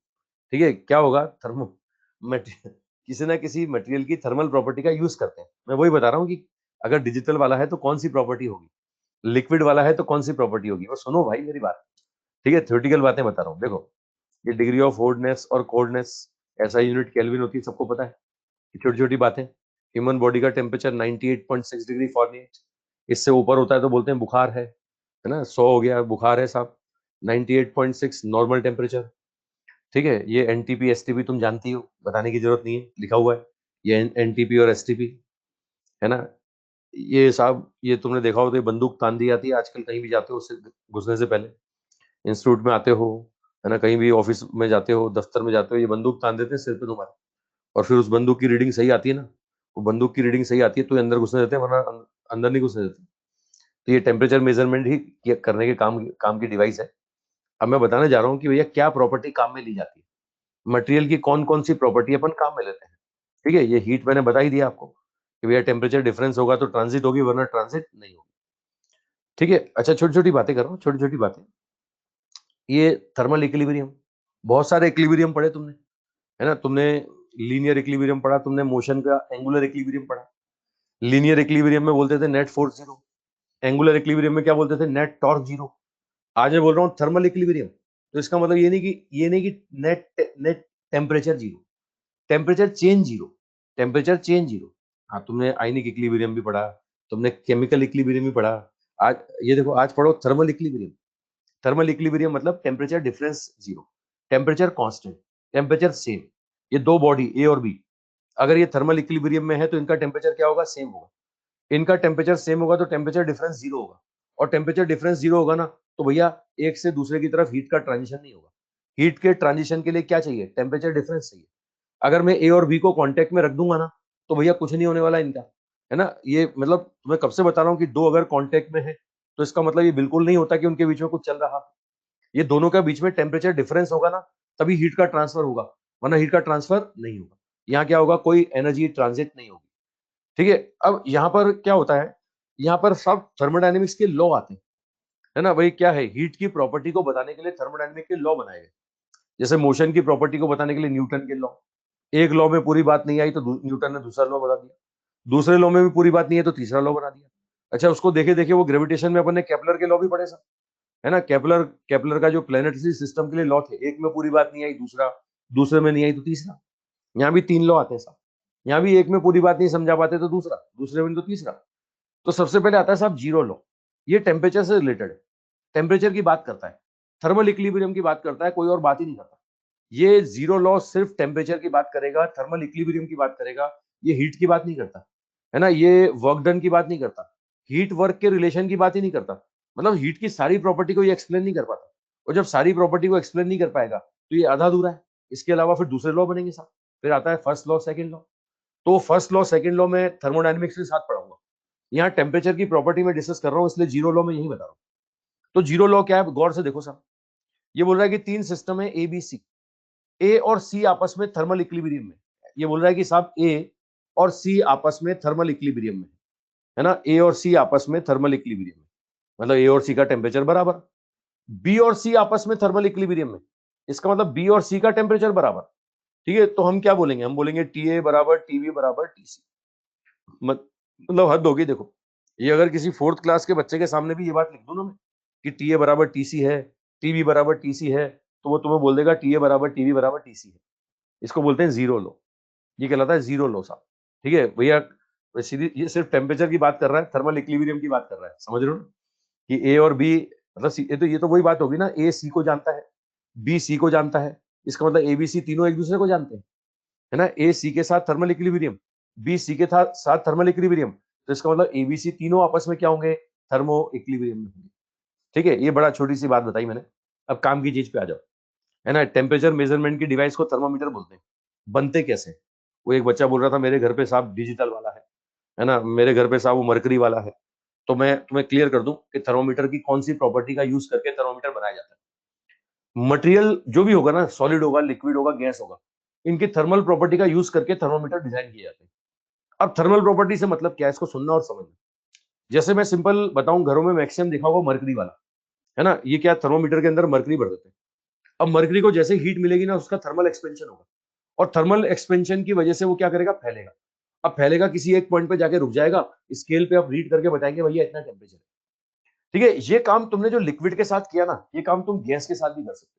ठीक है, क्या होगा, थर्मो किसी ना किसी मटेरियल की थर्मल प्रॉपर्टी का यूज करते हैं। मैं वही बता रहा हूँ कि अगर डिजिटल वाला है तो कौन सी प्रॉपर्टी होगी, लिक्विड वाला है तो कौन सी प्रॉपर्टी होगी। वो सुनो भाई मेरी बात, ठीक है, थ्योरेटिकल बातें बता रहा हूँ। देखो, ये डिग्री ऑफ हार्डनेस और कोल्डनेस, ऐसा यूनिट केल्विन होती है, सबको पता है। छोटी छोटी बातें, ह्यूमन बॉडी का टेम्परेचर 98.6 डिग्री फॉरेनहाइट, इससे ऊपर होता है तो बोलते हैं बुखार है ना, 100 हो गया बुखार है साहब, 98.6 नॉर्मल टेम्परेचर। ठीक है, ये एनटीपी एसटीपी तुम जानती हो, बताने की जरूरत नहीं है, लिखा हुआ है ये एनटीपी और एसटीपी, है ना। ये साहब, ये तुमने देखा हो तो ये बंदूक तान दी जाती है आजकल, कहीं भी जाते हो उससे घुसने से पहले, इंस्टीट्यूट में आते हो, है ना, कहीं भी ऑफिस में जाते हो, दफ्तर में जाते हो, ये बंदूक तान देते हैं सिर पे तुम्हारे, और फिर उस बंदूक की रीडिंग सही आती है ना, वो बंदूक की रीडिंग सही आती है तो ये अंदर घुसने देते हैं, वरना अंदर नहीं घुसने देते। तो ये टेम्परेचर मेजरमेंट ही करने के काम की डिवाइस है। अब मैं बताने जा रहा हूँ कि भैया क्या प्रॉपर्टी काम में ली जाती है, मटेरियल की कौन कौन सी प्रॉपर्टी अपन काम में लेते हैं। ठीक है, ये हीट मैंने बता ही दिया आपको कि भैया टेम्परेचर डिफरेंस होगा तो ट्रांजिट होगी, वरना ट्रांजिट नहीं होगी। ठीक है, अच्छा, छोटी छोटी बातें कर रहा हूँ, छोटी छोटी बातें। ये थर्मल इक्विलिब्रियम, बहुत सारे इक्विलिब्रियम पढ़े तुमने, है ना, तुमने लीनियर इक्विलिब्रियम पढ़ा, तुमने मोशन का एंगुलर इक्विलिब्रियम पढ़ा। लीनियर इक्विलिब्रियम में बोलते थे net force zero, angular equilibrium में क्या बोलते थे, नेट टॉर्क जीरो। आज मैं बोल रहा हूँ थर्मल इक्विलिब्रियम, तो इसका मतलब ये नहीं कि net net temperature zero, temperature change zero, temperature change zero. हाँ, तुमने आयनिक इक्विलिब्रियम भी पढ़ा, तुमने केमिकल इक्विलिब्रियम भी पढ़ा। आज ये देखो, आज पढ़ो थर्मल इक्विलिब्रियम। थर्मल इक्विलिब्रियम मतलब temperature difference zero, temperature constant, temperature same. ये दो बॉडी ए और बी, अगर ये थर्मल इक्विलिब्रियम में है तो इनका टेम्परेचर क्या होगा, सेम होगा। इनका टेम्परेचर सेम होगा तो टेम्परेचर डिफरेंस जीरो होगा, और टेम्परेचर डिफरेंस जीरो होगा ना, तो भैया एक से दूसरे की तरफ हीट का ट्रांजिशन नहीं होगा। हीट के ट्रांजिशन के लिए क्या चाहिए, टेम्परेचर डिफरेंस चाहिए। अगर मैं ए और बी को कांटेक्ट में रख दूंगा ना, तो भैया कुछ नहीं होने वाला इनका, है ना। ये मतलब तुम्हें कब से बता रहा हूँ कि दो अगर कांटेक्ट में है तो इसका मतलब ये बिल्कुल नहीं होता कि उनके बीच में कुछ चल रहा। ये दोनों का बीच में टेम्परेचर डिफरेंस होगा ना, तभी हीट का ट्रांसफर होगा, वरना हीट का ट्रांसफर नहीं होगा। यहाँ क्या होगा, कोई एनर्जी ट्रांजिट नहीं होगी। ठीक है, अब यहाँ पर क्या होता है, यहाँ पर सब थर्मोडायनेमिक्स के लॉ आते हैं, है ना भाई। क्या है, हीट की प्रॉपर्टी को बताने के लिए थर्मोडायनेमिक के लॉ बनाए गए। जैसे मोशन की प्रॉपर्टी को बताने के लिए न्यूटन के लॉ, एक लॉ में पूरी बात नहीं आई तो न्यूटन ने दूसरा लॉ बना दिया, दूसरे लॉ में भी पूरी बात नहीं है तो तीसरा लॉ बना दिया। अच्छा, उसको देखे देखे वो ग्रेविटेशन में अपन ने केपलर के लॉ भी पढ़े सब, है ना। केपलर केपलर का जो प्लेनेटरी सिस्टम के लिए लॉ थे, एक में पूरी बात नहीं आई, दूसरा, दूसरे में नहीं आई तो तीसरा। यहाँ भी तीन लॉ आते हैं साहब, यहाँ भी एक में पूरी बात नहीं समझा पाते तो दूसरा, दूसरे में तो तीसरा। तो सबसे पहले आता है साहब जीरो लॉ, ये टेम्परेचर से रिलेटेड है, टेम्परेचर की बात करता है, थर्मल इक्विलिब्रियम की बात करता है, कोई और बात ही नहीं करता। ये जीरो लॉ सिर्फ टेम्परेचर की बात करेगा, थर्मल इक्विलिब्रियम की बात करेगा, ये हीट की बात नहीं करता, है ना। ये वर्क डन की बात नहीं करता, हीट वर्क के रिलेशन की बात ही नहीं करता। मतलब हीट की सारी प्रॉपर्टी को ये एक्सप्लेन नहीं कर पाता, और जब सारी प्रॉपर्टी को एक्सप्लेन नहीं कर पाएगा तो ये आधा अधूरा है। इसके अलावा फिर दूसरे लॉ बनेंगे साहब, फिर आता है फर्स्ट लॉ सेकंड लॉ। तो फर्स्ट लॉ सेकंड लॉ में थर्मोडायनेमिक्स के साथ पढ़ाऊंगा, यहाँ टेम्परेचर की प्रॉपर्टी में डिस्कस कर रहा हूँ, इसलिए जीरो लॉ में यही बता रहा हूँ। तो जीरो लॉ क्या है, गौर से देखो साहब। ये बोल रहा है कि तीन सिस्टम है ए बी सी, ए और सी आपस में थर्मल इक्विलिब्रियम में। ये बोल रहा है कि साहब ए और सी आपस में थर्मल इक्विलिब्रियम में, है ना, ए और सी आपस में थर्मल इक्विलिब्रियम में, मतलब ए और सी का टेम्परेचर बराबर। बी और सी आपस में थर्मल इक्विलिब्रियम में, इसका मतलब बी और सी का टेम्परेचर बराबर। ठीक है, तो हम क्या बोलेंगे, हम बोलेंगे टी ए बराबर टीबी बराबर टीसी। मतलब हद होगी। देखो, ये अगर किसी फोर्थ क्लास के बच्चे के सामने भी ये बात लिख दूं ना मैं, कि टी ए बराबर टीसी है, टीबी बराबर टीसी है, तो वो तुम्हें बोल देगा टी ए बराबर टीबी बराबर टीसी है। इसको बोलते हैं जीरो लो, ये कहलाता है जीरो लो साहब। ठीक है भैया, सीधी ये सिर्फ टेम्परेचर की बात कर रहा है, थर्मल इक्विलिब्रियम की बात कर रहा है, समझ रहे हो ना? कि ए और बी, मतलब ये तो वही बात होगी ना, ए सी को जानता है, बी सी को जानता है, इसका मतलब ए बी सी तीनों एक दूसरे को जानते हैं, है ना। ए सी के साथ थर्मल इक्विलिब्रियम, बी सी के साथ थर्मल इक्विलिब्रियम, तो इसका मतलब ए बी सी तीनों आपस में क्या होंगे, थर्मो इक्विलिब्रियम में होंगे। ठीक है, ये बड़ा छोटी सी बात बताई मैंने। अब काम की चीज पे आ जाओ, है ना। टेम्परेचर मेजरमेंट की डिवाइस को थर्मोमीटर बोलते हैं। बनते कैसे? वो एक बच्चा बोल रहा था मेरे घर पे साहब डिजिटल वाला है ना, मेरे घर पे साहब वो मरकरी वाला है। तो मैं तुम्हें क्लियर कर दूं कि थर्मोमीटर की कौन सी प्रॉपर्टी का यूज करके थर्मोमीटर बनाया जाता है। मटेरियल जो भी होगा ना, सॉलिड होगा, लिक्विड होगा, गैस होगा, इनकी थर्मल प्रॉपर्टी का यूज करके थर्मोमीटर डिजाइन किए जाते हैं। अब थर्मल प्रॉपर्टी से मतलब क्या है, इसको सुनना और समझना। जैसे मैं सिंपल बताऊं, घरों में मैक्सिमम देखा होगा मरकरी वाला, है ना। ये क्या, थर्मोमीटर के अंदर मरकरी भर देते हैं। अब मरकरी को जैसे हीट मिलेगी ना, उसका थर्मल एक्सपेंशन होगा, और थर्मल एक्सपेंशन की वजह से वो क्या करेगा, फैलेगा। अब फैलेगा किसी एक पॉइंट पे जाके रुक जाएगा, स्केल पे आप रीड करके बताएंगे भैया इतना टेम्परेचर है। ठीक है, ये काम तुमने जो लिक्विड के साथ किया ना, ये काम तुम गैस के साथ भी कर सकते हो।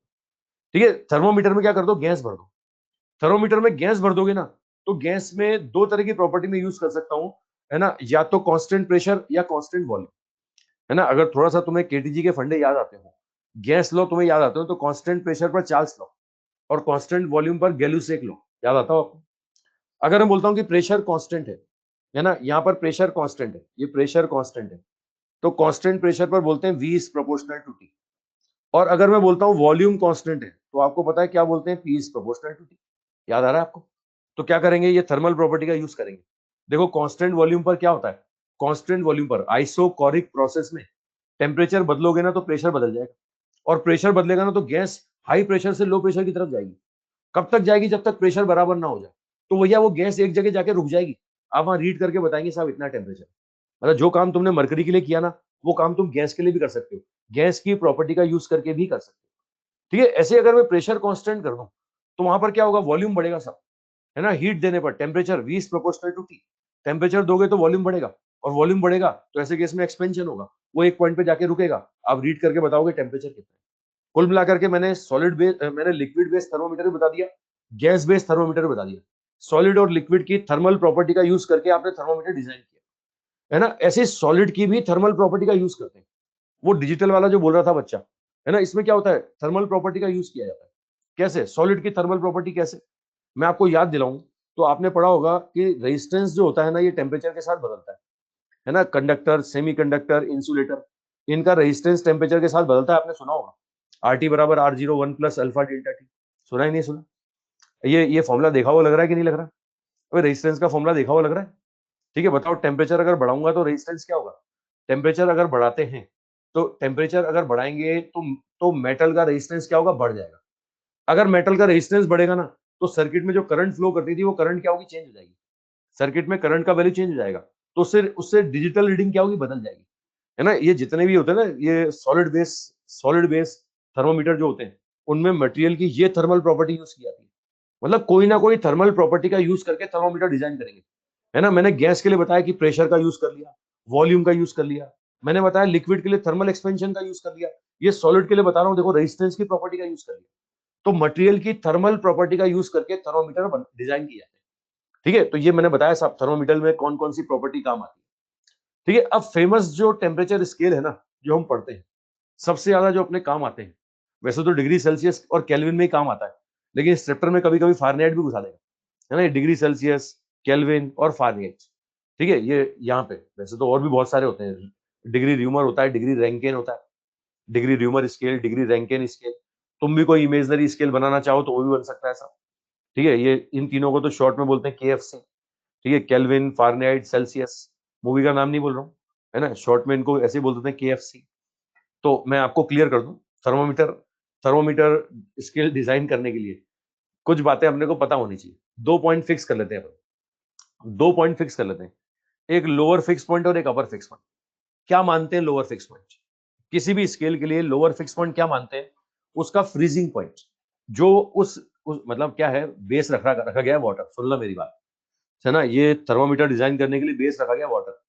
ठीक है, थर्मोमीटर में क्या कर दो, गैस भर दो। थर्मोमीटर में गैस भर दोगे ना, तो गैस में दो तरह की प्रॉपर्टी में यूज कर सकता हूं, है ना, या तो कांस्टेंट प्रेशर या कांस्टेंट वॉल्यूम, है ना। अगर थोड़ा सा तुम्हें केटीजी के फंडे याद आते हो, गैस लो तुम्हें याद आते हो, तो कांस्टेंट प्रेशर पर चार्ल्स लो और कांस्टेंट वॉल्यूम पर गैल्यूसेक लो, याद आता हो आपको। अगर मैं बोलता हूं कि प्रेशर कांस्टेंट है ना, यहाँ पर प्रेशर कांस्टेंट है, ये प्रेशर कांस्टेंट है, तो कांस्टेंट प्रेशर पर बोलते हैं V is proportional to T। और अगर मैं बोलता हूं वॉल्यूम कांस्टेंट है, तो आपको पता है क्या बोलते हैं, P is proportional to T। याद आ रहा है आपको। तो क्या करेंगे, ये थर्मल प्रॉपर्टी का यूज करेंगे। देखो कांस्टेंट वॉल्यूम पर क्या होता है, कांस्टेंट वॉल्यूम पर आइसोकोरिक प्रोसेस में टेम्परेचर बदलोगे ना तो प्रेशर बदल जाएगा, और प्रेशर बदलेगा ना तो गैस हाई प्रेशर से लो प्रेशर की तरफ जाएगी। कब तक जाएगी, जब तक प्रेशर बराबर ना हो जाए। तो भैया वो गैस एक जगह जाके रुक जाएगी, आप वहां रीड करके बताएंगे साहब इतना टेम्परेचर। मतलब जो काम तुमने मरकरी के लिए किया ना, वो काम तुम गैस के लिए भी कर सकते हो, गैस की प्रॉपर्टी का यूज करके भी कर सकते हो। ठीक है, ऐसे अगर मैं प्रेशर कांस्टेंट कर दूं, तो वहां पर क्या होगा, वॉल्यूम बढ़ेगा सब, है ना। हीट देने पर temperature V is proportional to T, temperature दोगे तो वॉल्यूम बढ़ेगा, और वॉल्यूम बढ़ेगा तो ऐसे केस में एक्सपेंशन होगा, वो एक पॉइंट पे जाके रुकेगा, आप रीड करके बताओगे टेम्परेचर कितना है। कुल मिलाकर के मैंने सॉलिड बेस, मैंने लिक्विड बेस्ड थर्मोमीटर भी बता दिया, गैस बेस्ड थर्मोमीटर बता दिया। सॉलिड और लिक्विड की थर्मल प्रॉपर्टी का यूज करके आपने थर्मोमीटर डिजाइन किया, है ना। ऐसे सॉलिड की भी थर्मल प्रॉपर्टी का यूज करते हैं। वो डिजिटल वाला जो बोल रहा था बच्चा, है ना, इसमें क्या होता है, थर्मल प्रॉपर्टी का यूज किया जाता है। कैसे, सॉलिड की थर्मल प्रॉपर्टी कैसे, मैं आपको याद दिलाऊं। तो आपने पढ़ा होगा कि रेजिस्टेंस जो होता है ना, ये टेम्परेचर के साथ बदलता है ना। कंडक्टर, सेमीकंडक्टर, इंसुलेटर, इनका रेजिस्टेंस टेम्परेचर के साथ बदलता है, आपने सुना होगा। RT बराबर R01 plus alpha delta T, सुना ही नहीं सुना। ये फॉर्मूला देखा हुआ लग रहा है कि नहीं लग रहा, अबे रेजिस्टेंस का फॉर्मूला देखा हुआ लग रहा है। ठीक है, बताओ टेम्परेचर अगर बढ़ाऊंगा तो रेजिस्टेंस क्या होगा। टेम्परेचर अगर बढ़ाते हैं, तो टेम्परेचर अगर बढ़ाएंगे तो मेटल का रेजिस्टेंस क्या होगा, बढ़ जाएगा। अगर मेटल का रेजिस्टेंस बढ़ेगा ना, तो सर्किट में जो करंट फ्लो करती थी वो करंट क्या होगी, चेंज हो जाएगी। सर्किट में करंट का वैल्यू चेंज हो जाएगा, तो उससे उससे डिजिटल रीडिंग क्या होगी, बदल जाएगी, है ना। ये जितने भी होते हैं ना, ये सॉलिड बेस थर्मोमीटर जो होते हैं, उनमें मटेरियल की ये थर्मल प्रॉपर्टी यूज की जाती है। मतलब कोई ना कोई थर्मल प्रॉपर्टी का यूज करके थर्मोमीटर डिजाइन करेंगे, है ना। मैंने गैस के लिए बताया कि प्रेशर का यूज कर लिया, वॉल्यूम का यूज कर लिया। मैंने बताया लिक्विड के लिए थर्मल एक्सपेंशन का यूज कर लिया। ये सॉलिड के लिए बता रहा हूँ, देखो रेजिस्टेंस की प्रॉपर्टी का यूज कर लिया। तो मटेरियल की थर्मल प्रॉपर्टी का यूज करके थर्मोमीटर डिजाइन किया है। ठीक है, तो ये मैंने बताया साहब थर्मोमीटर में कौन कौन सी प्रॉपर्टी काम आती है। ठीक है, अब फेमस जो टेम्परेचर स्केल है ना, जो हम पढ़ते हैं, सबसे ज्यादा जो अपने काम आते हैं, वैसे तो डिग्री सेल्सियस और केल्विन में ही काम आता है, लेकिन इस चैप्टर में कभी कभी फारेनहाइट भी घुसा देगा, है ना। ये डिग्री सेल्सियस, केल्विन और फारेनहाइट। ठीक है, ये यहाँ पे वैसे तो और भी बहुत सारे होते हैं। डिग्री र्यूमर होता है, डिग्री रैंकिन होता है, degree rumour scale, degree Rankine scale. तुम भी कोई इमेजनरी स्केल बनाना चाहो तो वो भी बन सकता है साहब। ठीक है, ये इन तीनों को तो शॉर्ट में बोलते हैं KFC। ठीक है, केल्विन, फारेनहाइट, सेल्सियस। मूवी का नाम नहीं बोल रहा हूँ, है ना, शॉर्ट में इनको ऐसे ही बोल देते हैं KFC। तो मैं आपको क्लियर कर दूं, थर्मोमीटर थर्मोमीटर स्केल डिजाइन करने के लिए कुछ बातें अपने को पता होनी चाहिए। 2 पॉइंट फिक्स कर लेते हैं अपन, 2 पॉइंट फिक्स कर लेते हैं, एक लोअर फिक्स पॉइंट और एक अपर फिक्स पॉइंट। क्या मानते हैं लोअर फिक्स पॉइंट, किसी भी स्केल के लिए लोअर फिक्स पॉइंट क्या मानते हैं, उसका फ्रीजिंग पॉइंट, जो उस मतलब क्या है, बेस रखा गया है वाटर, सुन लो मेरी बात, है ना। ये थर्मोमीटर डिजाइन करने के लिए बेस रखा गया वाटर,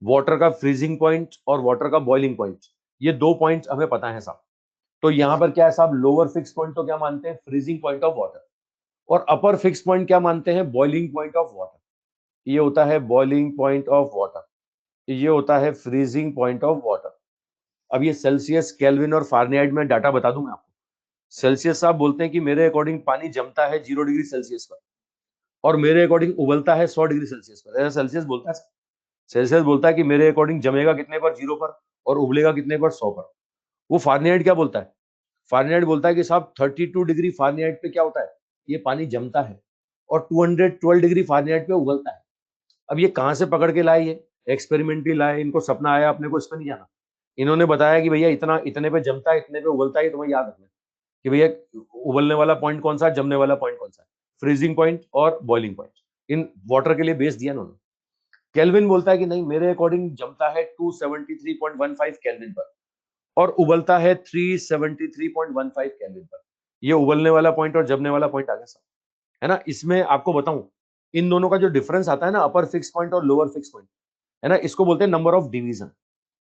वाटर का फ्रीजिंग पॉइंट और वाटर का बॉइलिंग पॉइंट, ये 2 पॉइंट हमें पता है साहब। तो यहाँ पर क्या है साहब, लोअर फिक्स पॉइंट तो क्या मानते हैं, फ्रीजिंग पॉइंट ऑफ वाटर, और अपर फिक्स पॉइंट क्या मानते हैं, बॉइलिंग पॉइंट ऑफ वाटर। ये होता है बॉइलिंग पॉइंट ऑफ वाटर, ये होता है फ्रीजिंग पॉइंट ऑफ वाटर। अब ये सेल्सियस, केल्विन और फारेनहाइट में डाटा बता दूं मैं आपको। सेल्सियस साहब बोलते हैं कि मेरे अकॉर्डिंग पानी जमता है 0 डिग्री सेल्सियस पर, और मेरे अकॉर्डिंग उबलता है 100 डिग्री सेल्सियस पर, ऐसा सेल्सियस बोलता है। सेल्सियस बोलता है कि मेरे अकॉर्डिंग जमेगा कितने पर, 0 पर, और उबलेगा कितने पर, 100 पर। वो फारेनहाइट क्या बोलता है, फारेनहाइट बोलता है कि साहब 32 डिग्री फारेनहाइट पे क्या होता है, ये पानी जमता है, और 212 डिग्री फारेनहाइट पे उबलता है। अब ये कहाँ से पकड़ के लाए, ये एक्सपेरिमेंटली लाए, इनको सपना आया, अपने को इस पे नहीं जाना। इन्होंने बताया कि भैया इतना, इतने पे जमता है, इतने पे उबलता है, ये तुम्हें याद रखना है कि भैया उबलने वाला पॉइंट कौन सा है, जमने वाला पॉइंट कौन सा है, फ्रीजिंग पॉइंट और बॉइलिंग पॉइंट। इन वाटर के लिए बेस दिया इन्होंने। केल्विन बोलता है कि नहीं, मेरे अकॉर्डिंग जमता है 273.15 केल्विन पर, और उबलता है 373.15 केल्विन पर। ये उबलने वाला पॉइंट और जमने वाला पॉइंट आ गया साहब। है ना। इसमें आपको बताऊं, इन दोनों का जो डिफरेंस आता है ना, अपर फिक्स पॉइंट और लोअर फिक्स पॉइंट, है ना, इसको बोलते हैं नंबर ऑफ डिवीजन।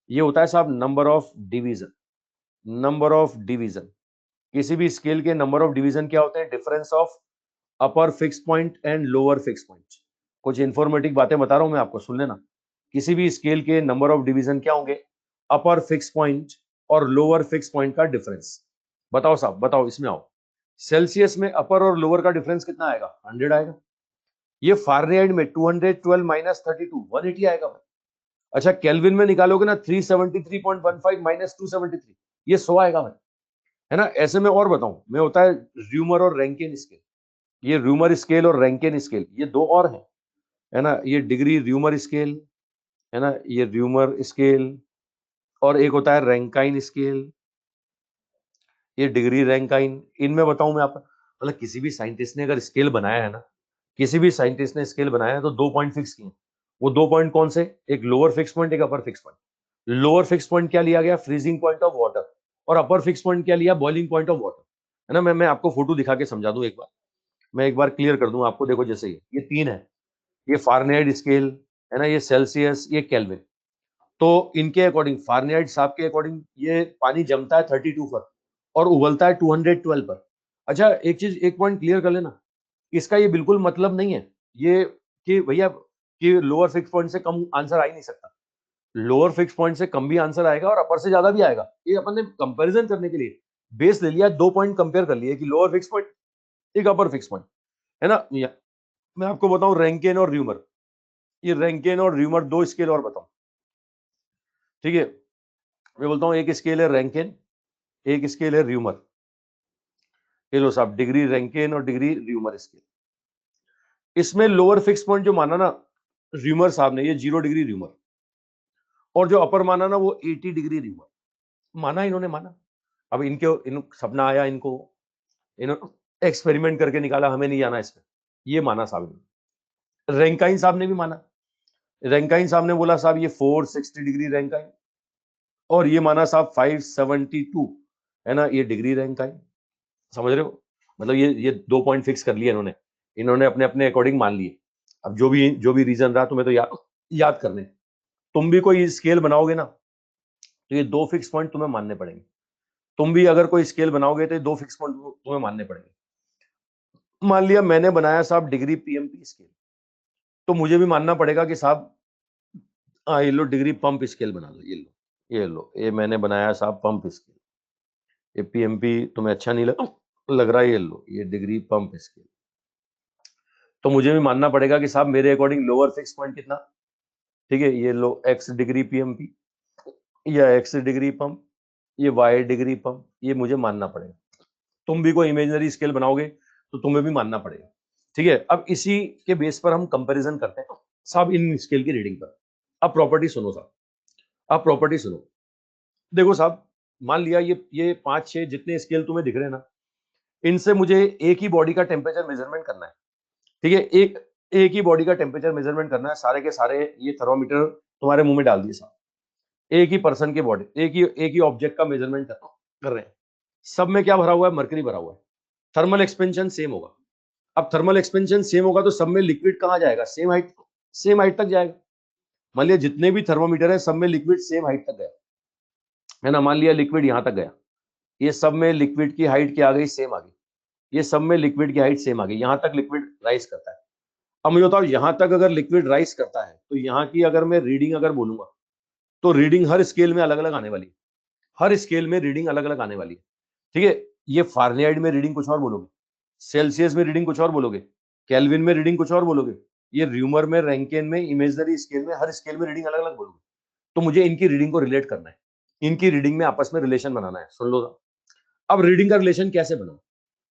ये होता है साहब number of division. Number of division, किसी भी स्केल के नंबर ऑफ डिवीजन क्या होते हैं? Difference of upper fix point and lower fix point. कुछ इंफॉर्मेटिव बातें बता रहा हूं मैं आपको, सुन लेना। किसी भी स्केल के नंबर ऑफ डिवीजन क्या होंगे? अपर फिक्स पॉइंट और लोअर फिक्स पॉइंट का डिफरेंस। बताओ साहब, बताओ, इसमें आओ। सेल्सियस में अपर और लोअर का डिफरेंस कितना आएगा? 100 आएगा। ये फारेनहाइट में 212 माइनस 32 180 आएगा भाई। अच्छा, केल्विन में निकालोगे ना, 373.15 माइनस 273, ये 100 आएगा भाई, है ना। ऐसे में और बताऊं मैं, होता है र्यूमर और रैंकिन स्केल। ये र्यूमर स्केल और रैंकिन स्केल, ये दो और हैं, है ना। ये डिग्री र्यूमर स्केल, है ना, ये र्यूमर स्केल, और एक होता है रैंकाइन स्केल, ये डिग्री रैंकाइन। इनमें बताऊं मैं आपको, मतलब किसी भी साइंटिस्ट ने अगर स्केल बनाया है ना, किसी भी साइंटिस्ट ने स्केल बनाया है तो 2 पॉइंट फिक्स किए। वो 2 पॉइंट कौन से? एक लोअर फिक्स पॉइंट, एक अपर fix point. Lower fix point क्या लिया गया? Freezing point of water. और अपर फिक्स पॉइंट क्या लिया? बॉइलिंग पॉइंट ऑफ वाटर, है ना। मैं आपको फोटो दिखा के समझा दूं एक बार, मैं एक बार क्लियर कर दूं आपको। देखो, जैसे ये तीन है, ये फारेनहाइट स्केल, है ना, ये सेल्सियस, ये केल्विन। तो इनके अकॉर्डिंग, फारेनहाइट साहब के अकॉर्डिंग, ये पानी जमता है 32 पर और उबलता है 212 पर। अच्छा, एक चीज, एक पॉइंट क्लियर कर लेना, इसका ये बिल्कुल मतलब नहीं है ये कि भैया कि लोअर फिक्स पॉइंट से कम आंसर आ ही नहीं सकता। लोअर फिक्स पॉइंट से कम भी आंसर आएगा और अपर से ज्यादा भी आएगा। ये अपन ने कंपैरिजन करने के लिए बेस ले लिया, 2 पॉइंट कंपेयर कर लिए कि लोअर फिक्स पॉइंट, एक अपर फिक्स पॉइंट, है ना। मैं आपको बताऊं रैंकिन और र्यूमर, ये रैंकिन और र्यूमर दो स्केल और बताऊं, ठीक है। मैं बोलता हूं एक स्केल है रैंकिन, एक स्केल है र्यूमर। ये लो साहब, डिग्री रैंकिन और डिग्री र्यूमर स्केल। इसमें लोअर फिक्स पॉइंट जो माना ना र्यूमर साहब ने, ये 0 डिग्री र्यूमर, और जो अपर माना ना वो 80 डिग्री र्यूमर माना, इन्होंने माना। अब इन सपना आया इनको, इन्होंने एक्सपेरिमेंट करके निकाला, हमें नहीं आना इसमें, ये माना साहब ने। रैंकाइन साहब ने भी माना। रैंकाइन साहब ने बोला साहब ये 460 डिग्री रैंकाइन, और ये माना साहब 572, है ना, ये डिग्री रैंकाइन। समझ रहे हो? मतलब ये 2 पॉइंट फिक्स कर लिए इन्होंने, इन्होंने अपने अपने अकॉर्डिंग मान लिए। अब जो भी रीजन रहा तुम्हें तो याद करने। तुम भी कोई स्केल बनाओगे ना, तो ये 2 फिक्स पॉइंट तुम्हें मानने पड़ेंगे। तुम भी अगर कोई स्केल बनाओगे तो ये 2 फिक्स पॉइंट तुम्हें मानने पड़ेंगे। मान लिया मैंने बनाया साहब डिग्री पीएमपी स्केल, तो मुझे भी मानना पड़ेगा कि साहब, हाँ ये लो डिग्री पंप स्केल बना लो, ये लो ये मैंने बनाया साहब पंप स्केल। ये पीएमपी तुम्हें अच्छा नहीं लग रहा है, ये लो ये डिग्री पंप स्केल। तो मुझे भी मानना पड़ेगा कि साहब मेरे अकॉर्डिंग लोअर फिक्स पॉइंट कितना, ठीक है, ये लो एक्स डिग्री पीएमपी या एक्स डिग्री पंप, ये वाई डिग्री पंप, ये मुझे मानना पड़ेगा। तुम भी कोई इमेजिनरी स्केल बनाओगे तो तुम्हें भी मानना पड़ेगा, ठीक है। अब इसी के बेस पर हम कंपैरिजन करते हैं साहब इन स्केल की रीडिंग पर। अब प्रॉपर्टी सुनो साहब, अब प्रॉपर्टी सुनो। देखो साहब, मान लिया ये 5-6 जितने स्केल तुम्हें दिख रहे हैं ना, इनसे मुझे एक ही बॉडी का टेम्परेचर मेजरमेंट करना है, ठीक है। एक ही बॉडी का टेम्परेचर मेजरमेंट करना है, सारे के सारे ये थर्मोमीटर तुम्हारे मुंह में डाल दिए साहब। एक ही पर्सन के बॉडी, एक ही ऑब्जेक्ट का मेजरमेंट कर रहे हैं। सब में क्या भरा हुआ है? मरकरी भरा हुआ है। थर्मल एक्सपेंशन सेम होगा। अब थर्मल एक्सपेंशन सेम होगा तो सब में लिक्विड कहां जाएगा? सेम हाइट तक जाएगा। मान लिया जितने भी थर्मोमीटर है सब में लिक्विड सेम हाइट तक गया, है ना। मान लिया लिक्विड यहां तक गया, ये सब में लिक्विड की हाइट क्या आ गई? सेम आ गई। ये सब में लिक्विड की हाइट सेम आ गई, यहां तक लिक्विड राइज करता है। अब मुझे बताओ, यहां तक अगर लिक्विड राइज करता है तो यहाँ की अगर मैं रीडिंग अगर बोलूंगा, तो रीडिंग हर स्केल में अलग अलग आने वाली है। हर स्केल में रीडिंग अलग अलग आने वाली है, ठीक है। ये फारेनहाइट में रीडिंग कुछ और बोलोगे, सेल्सियस में रीडिंग कुछ और बोलोगे, केल्विन में रीडिंग कुछ और बोलोगे, ये र्यूमर में, रैंकिन में, इमेजिनरी स्केल में, हर स्केल में रीडिंग अलग अलग बोलोगे। तो मुझे इनकी रीडिंग को रिलेट करना है, इनकी रीडिंग में आपस में रिलेशन बनाना है। सुन लो, अब रीडिंग का रिलेशन कैसे बनाओ?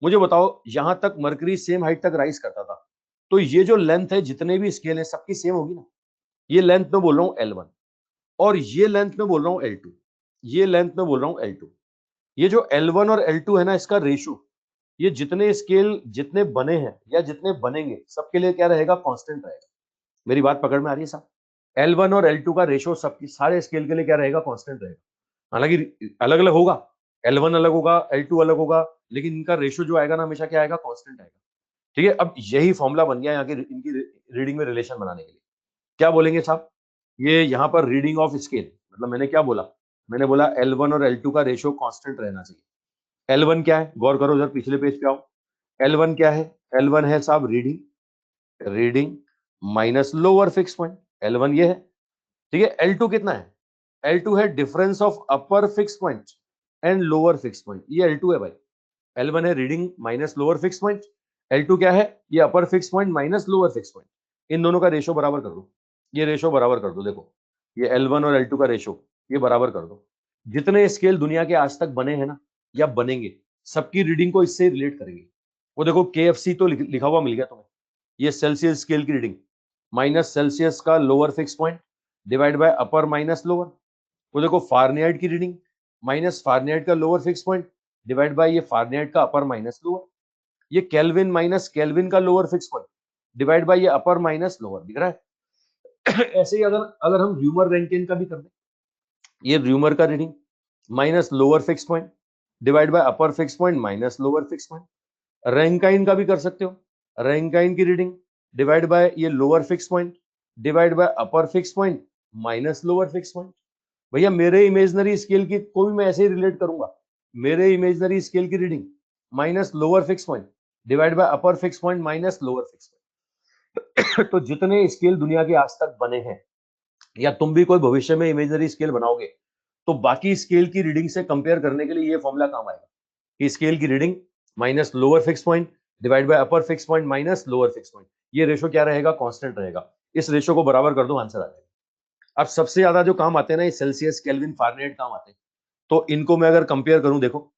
मुझे बताओ, यहां तक मरकरी सेम हाइट तक राइज करता था, तो ये जो लेंथ है, जितने भी स्केल है सबकी सेम होगी ना। ये लेंथ में बोल रहा हूं L1, और ये लेंथ में बोल रहा हूं L2, ये लेंथ में बोल रहा हूं L2। ये जो L1 और L2 है ना, इसका रेशो, ये जितने स्केल जितने बने हैं या जितने बनेंगे सबके लिए क्या रहेगा? कांस्टेंट रहेगा। मेरी बात पकड़ में आ रही है साहब? L1 और L2 का रेशो सबकी सारे स्केल के लिए क्या रहेगा? कांस्टेंट रहेगा। हालांकि अलग अलग होगा, L1 अलग होगा, L2 अलग होगा, लेकिन इनका रेशो जो आएगा ना, हमेशा क्या आएगा? कांस्टेंट आएगा। ठीक है, अब यही फॉर्मूला बन गया यहाँ की इनकी रीडिंग में रिलेशन बनाने के लिए। क्या बोलेंगे साहब, ये यहाँ पर रीडिंग ऑफ स्केल, मतलब मैंने क्या बोला, मैंने बोला L1 और L2 का रेशियो कांस्टेंट रहना चाहिए। L1 क्या है, गौर करो, उधर पिछले पेज पे आओ। L1 क्या है, L1 है साहब reading, reading minus lower fix point, L1 ये है। ठीक है, L2 कितना है, L2 है difference of upper fix point and lower fix point, ये L2 है भाई। L1 है reading minus lower fix point, L2 क्या है, ये upper fix point minus lower fix point. इन दोनों का रेशियो बराबर कर दो, ये रेशियो बराबर कर दो, देखो ये L1 और L2 का रेशियो, ये बराबर कर दो। जितने स्केल दुनिया के आज तक बने हैं ना या बनेंगे, सबकी रीडिंग को इससे रिलेट करेंगे। वो देखो KFC तो लिखा हुआ मिल गया तुम्हें, ये सेल्सियस स्केल की रीडिंग माइनस सेल्सियस का lower fix point divide by upper minus lower. वो देखो फारेनहाइट की रीडिंग माइनस फारेनहाइट का lower fix point divide by ये फारेनहाइट का अपर माइनस लोअर। ये केल्विन माइनस केल्विन का lower fix point divide by ये अपर माइनस लोअर, दिख रहा है। ऐसे ही अगर अगर हम र्यूमर रैंकिन का भी कर दें, ये र्यूमर का reading minus lower fix point divide by upper fix point minus lower fix point. Rankine का भी कर सकते हो, रैंकाइन की रीडिंग डिवाइड बाय ये lower fix point divide by upper fix point minus lower fix point. भैया मेरे imaginary scale की को भी मैं ऐसे ही रिलेट करूंगा, मेरे इमेजनरी स्केल की reading minus lower fix point divide by upper fix point minus lower fix point. तो जितने स्केल दुनिया के आज तक बने हैं, या तुम भी कोई भविष्य में इमेजनरी स्केल बनाओगे, तो बाकी स्केल की रीडिंग से कंपेयर करने के लिए ये फॉर्मूला काम आएगा कि स्केल की reading minus lower fix point divide by upper fix point minus lower fix point. ये रेशो क्या रहेगा, कांस्टेंट रहेगा। इस रेशो को बराबर कर दो, आंसर आ जाएगा। अब सबसे ज्यादा जो काम आते हैं ना, ये सेल्सियस केल्विन फारेनहाइट काम आते हैं। तो इनको मैं अगर कंपेयर करूं, देखो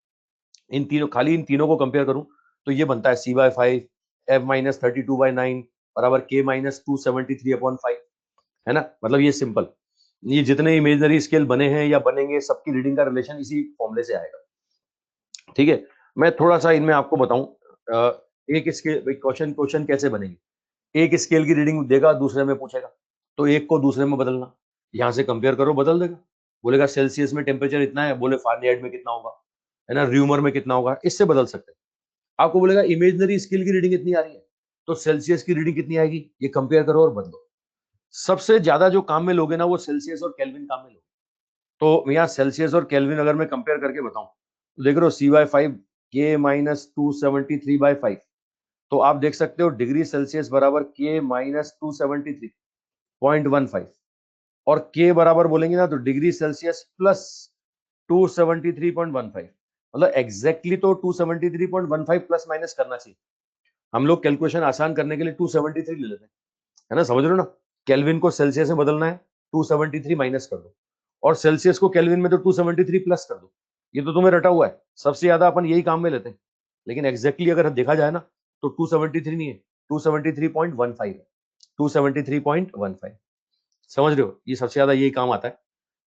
इन तीनों, खाली इन तीनों को कंपेयर करूं, तो ये बनता है C/5 F-32/9 बराबर K माइनस 273/5, है ना। मतलब ये सिंपल, ये जितने इमेजनरी स्केल बने हैं या बनेंगे, सबकी रीडिंग का रिलेशन इसी फॉर्मूले से आएगा। ठीक है, मैं थोड़ा सा इनमें आपको बताऊं, एक स्केल क्वेश्चन क्वेश्चन कैसे बनेंगे। एक स्केल की रीडिंग देगा, दूसरे में पूछेगा, तो एक को दूसरे में बदलना, यहां से कंपेयर करो, बदल देगा। बोलेगा सेल्सियस में टेम्परेचर इतना है, बोले फारेनहाइट में कितना होगा, है ना, र्यूमर में कितना होगा, इससे बदल सकते हैं। आपको बोलेगा इमेजनरी स्केल की रीडिंग इतनी आ रही है, तो सेल्सियस की रीडिंग कितनी आएगी, ये कंपेयर करो और बदलो। सबसे ज्यादा जो काम में लोगे ना, वो सेल्सियस और केल्विन काम में लोगे। तो यहाँ सेल्सियस और केल्विन अगर मैं कंपेयर करके बताऊं, तो देख रहे हो C/5 K माइनस 273/5, तो आप देख सकते हो डिग्री सेल्सियस बराबर K माइनस 273.15, और K बराबर बोलेंगे ना तो डिग्री सेल्सियस प्लस 273.15, मतलब एग्जैक्टली तो 273.15 प्लस माइनस करना चाहिए। हम लोग कैलकुलेशन आसान करने के लिए 273 ले लेते हैं, है ना, समझ रहे हो ना। केल्विन को सेल्सियस में बदलना है, 273 माइनस कर दो, और सेल्सियस को केल्विन में तो 273 प्लस कर दो। ये तो तुम्हें रटा हुआ है, सबसे ज्यादा अपन यही काम में लेते हैं। लेकिन एग्जैक्टली अगर देखा जाए ना, तो 273 नहीं है, 273.15 है, 273.15, समझ रहे हो, ये सबसे ज्यादा यही काम आता है।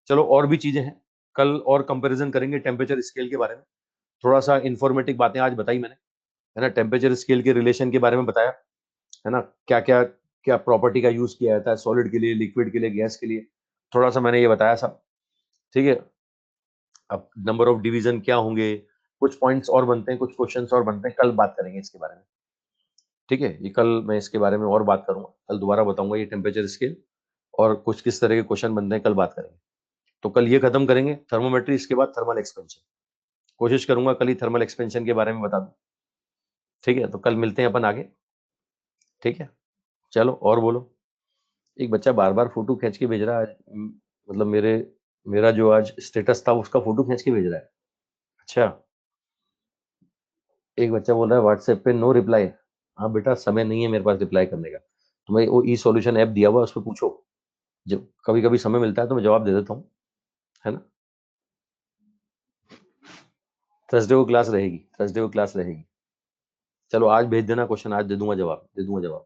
चलो और भी चीजें हैं, कल और कंपैरिजन करेंगे टेम्परेचर स्केल के बारे में। थोड़ा सा इंफॉर्मेटिव बातें आज बताई मैंने, है ना, टेम्परेचर स्केल के रिलेशन के बारे में बताया, है ना, क्या क्या क्या प्रॉपर्टी का यूज किया जाता है, सॉलिड के लिए, लिक्विड के लिए, गैस के लिए, थोड़ा सा मैंने ये बताया सब। ठीक है, अब नंबर ऑफ डिवीजन क्या होंगे, कुछ पॉइंट्स और बनते हैं, कुछ क्वेश्चंस और बनते हैं, कल बात करेंगे इसके बारे में। ठीक है, ये कल मैं इसके बारे में और बात करूंगा, कल दोबारा बताऊंगा ये टेम्परेचर स्केल और कुछ किस तरह के क्वेश्चन बनते हैं, कल बात करेंगे। तो कल ये खत्म करेंगे थर्मोमेट्री, इसके बाद थर्मल एक्सपेंशन, कोशिश करूंगा कल ही थर्मल एक्सपेंशन के बारे में बता दूं। ठीक है, तो कल मिलते हैं अपन आगे। ठीक है, चलो और बोलो। एक बच्चा बार बार फोटो खींच के भेज रहा है आज, मतलब मेरा जो आज स्टेटस था उसका फोटो खींच के भेज रहा है। अच्छा, एक बच्चा बोल रहा है व्हाट्सएप पे नो रिप्लाई। हाँ बेटा, समय नहीं है मेरे पास रिप्लाई करने का, तुम्हें वो ई सॉल्यूशन ऐप दिया हुआ है, उस पर पूछो, जब कभी कभी समय मिलता है तो मैं जवाब दे देता हूँ, है ना। थर्सडे को क्लास रहेगी, थर्सडे को क्लास रहेगी। चलो आज भेज देना क्वेश्चन, आज दे दूंगा जवाब, दे दूंगा जवाब।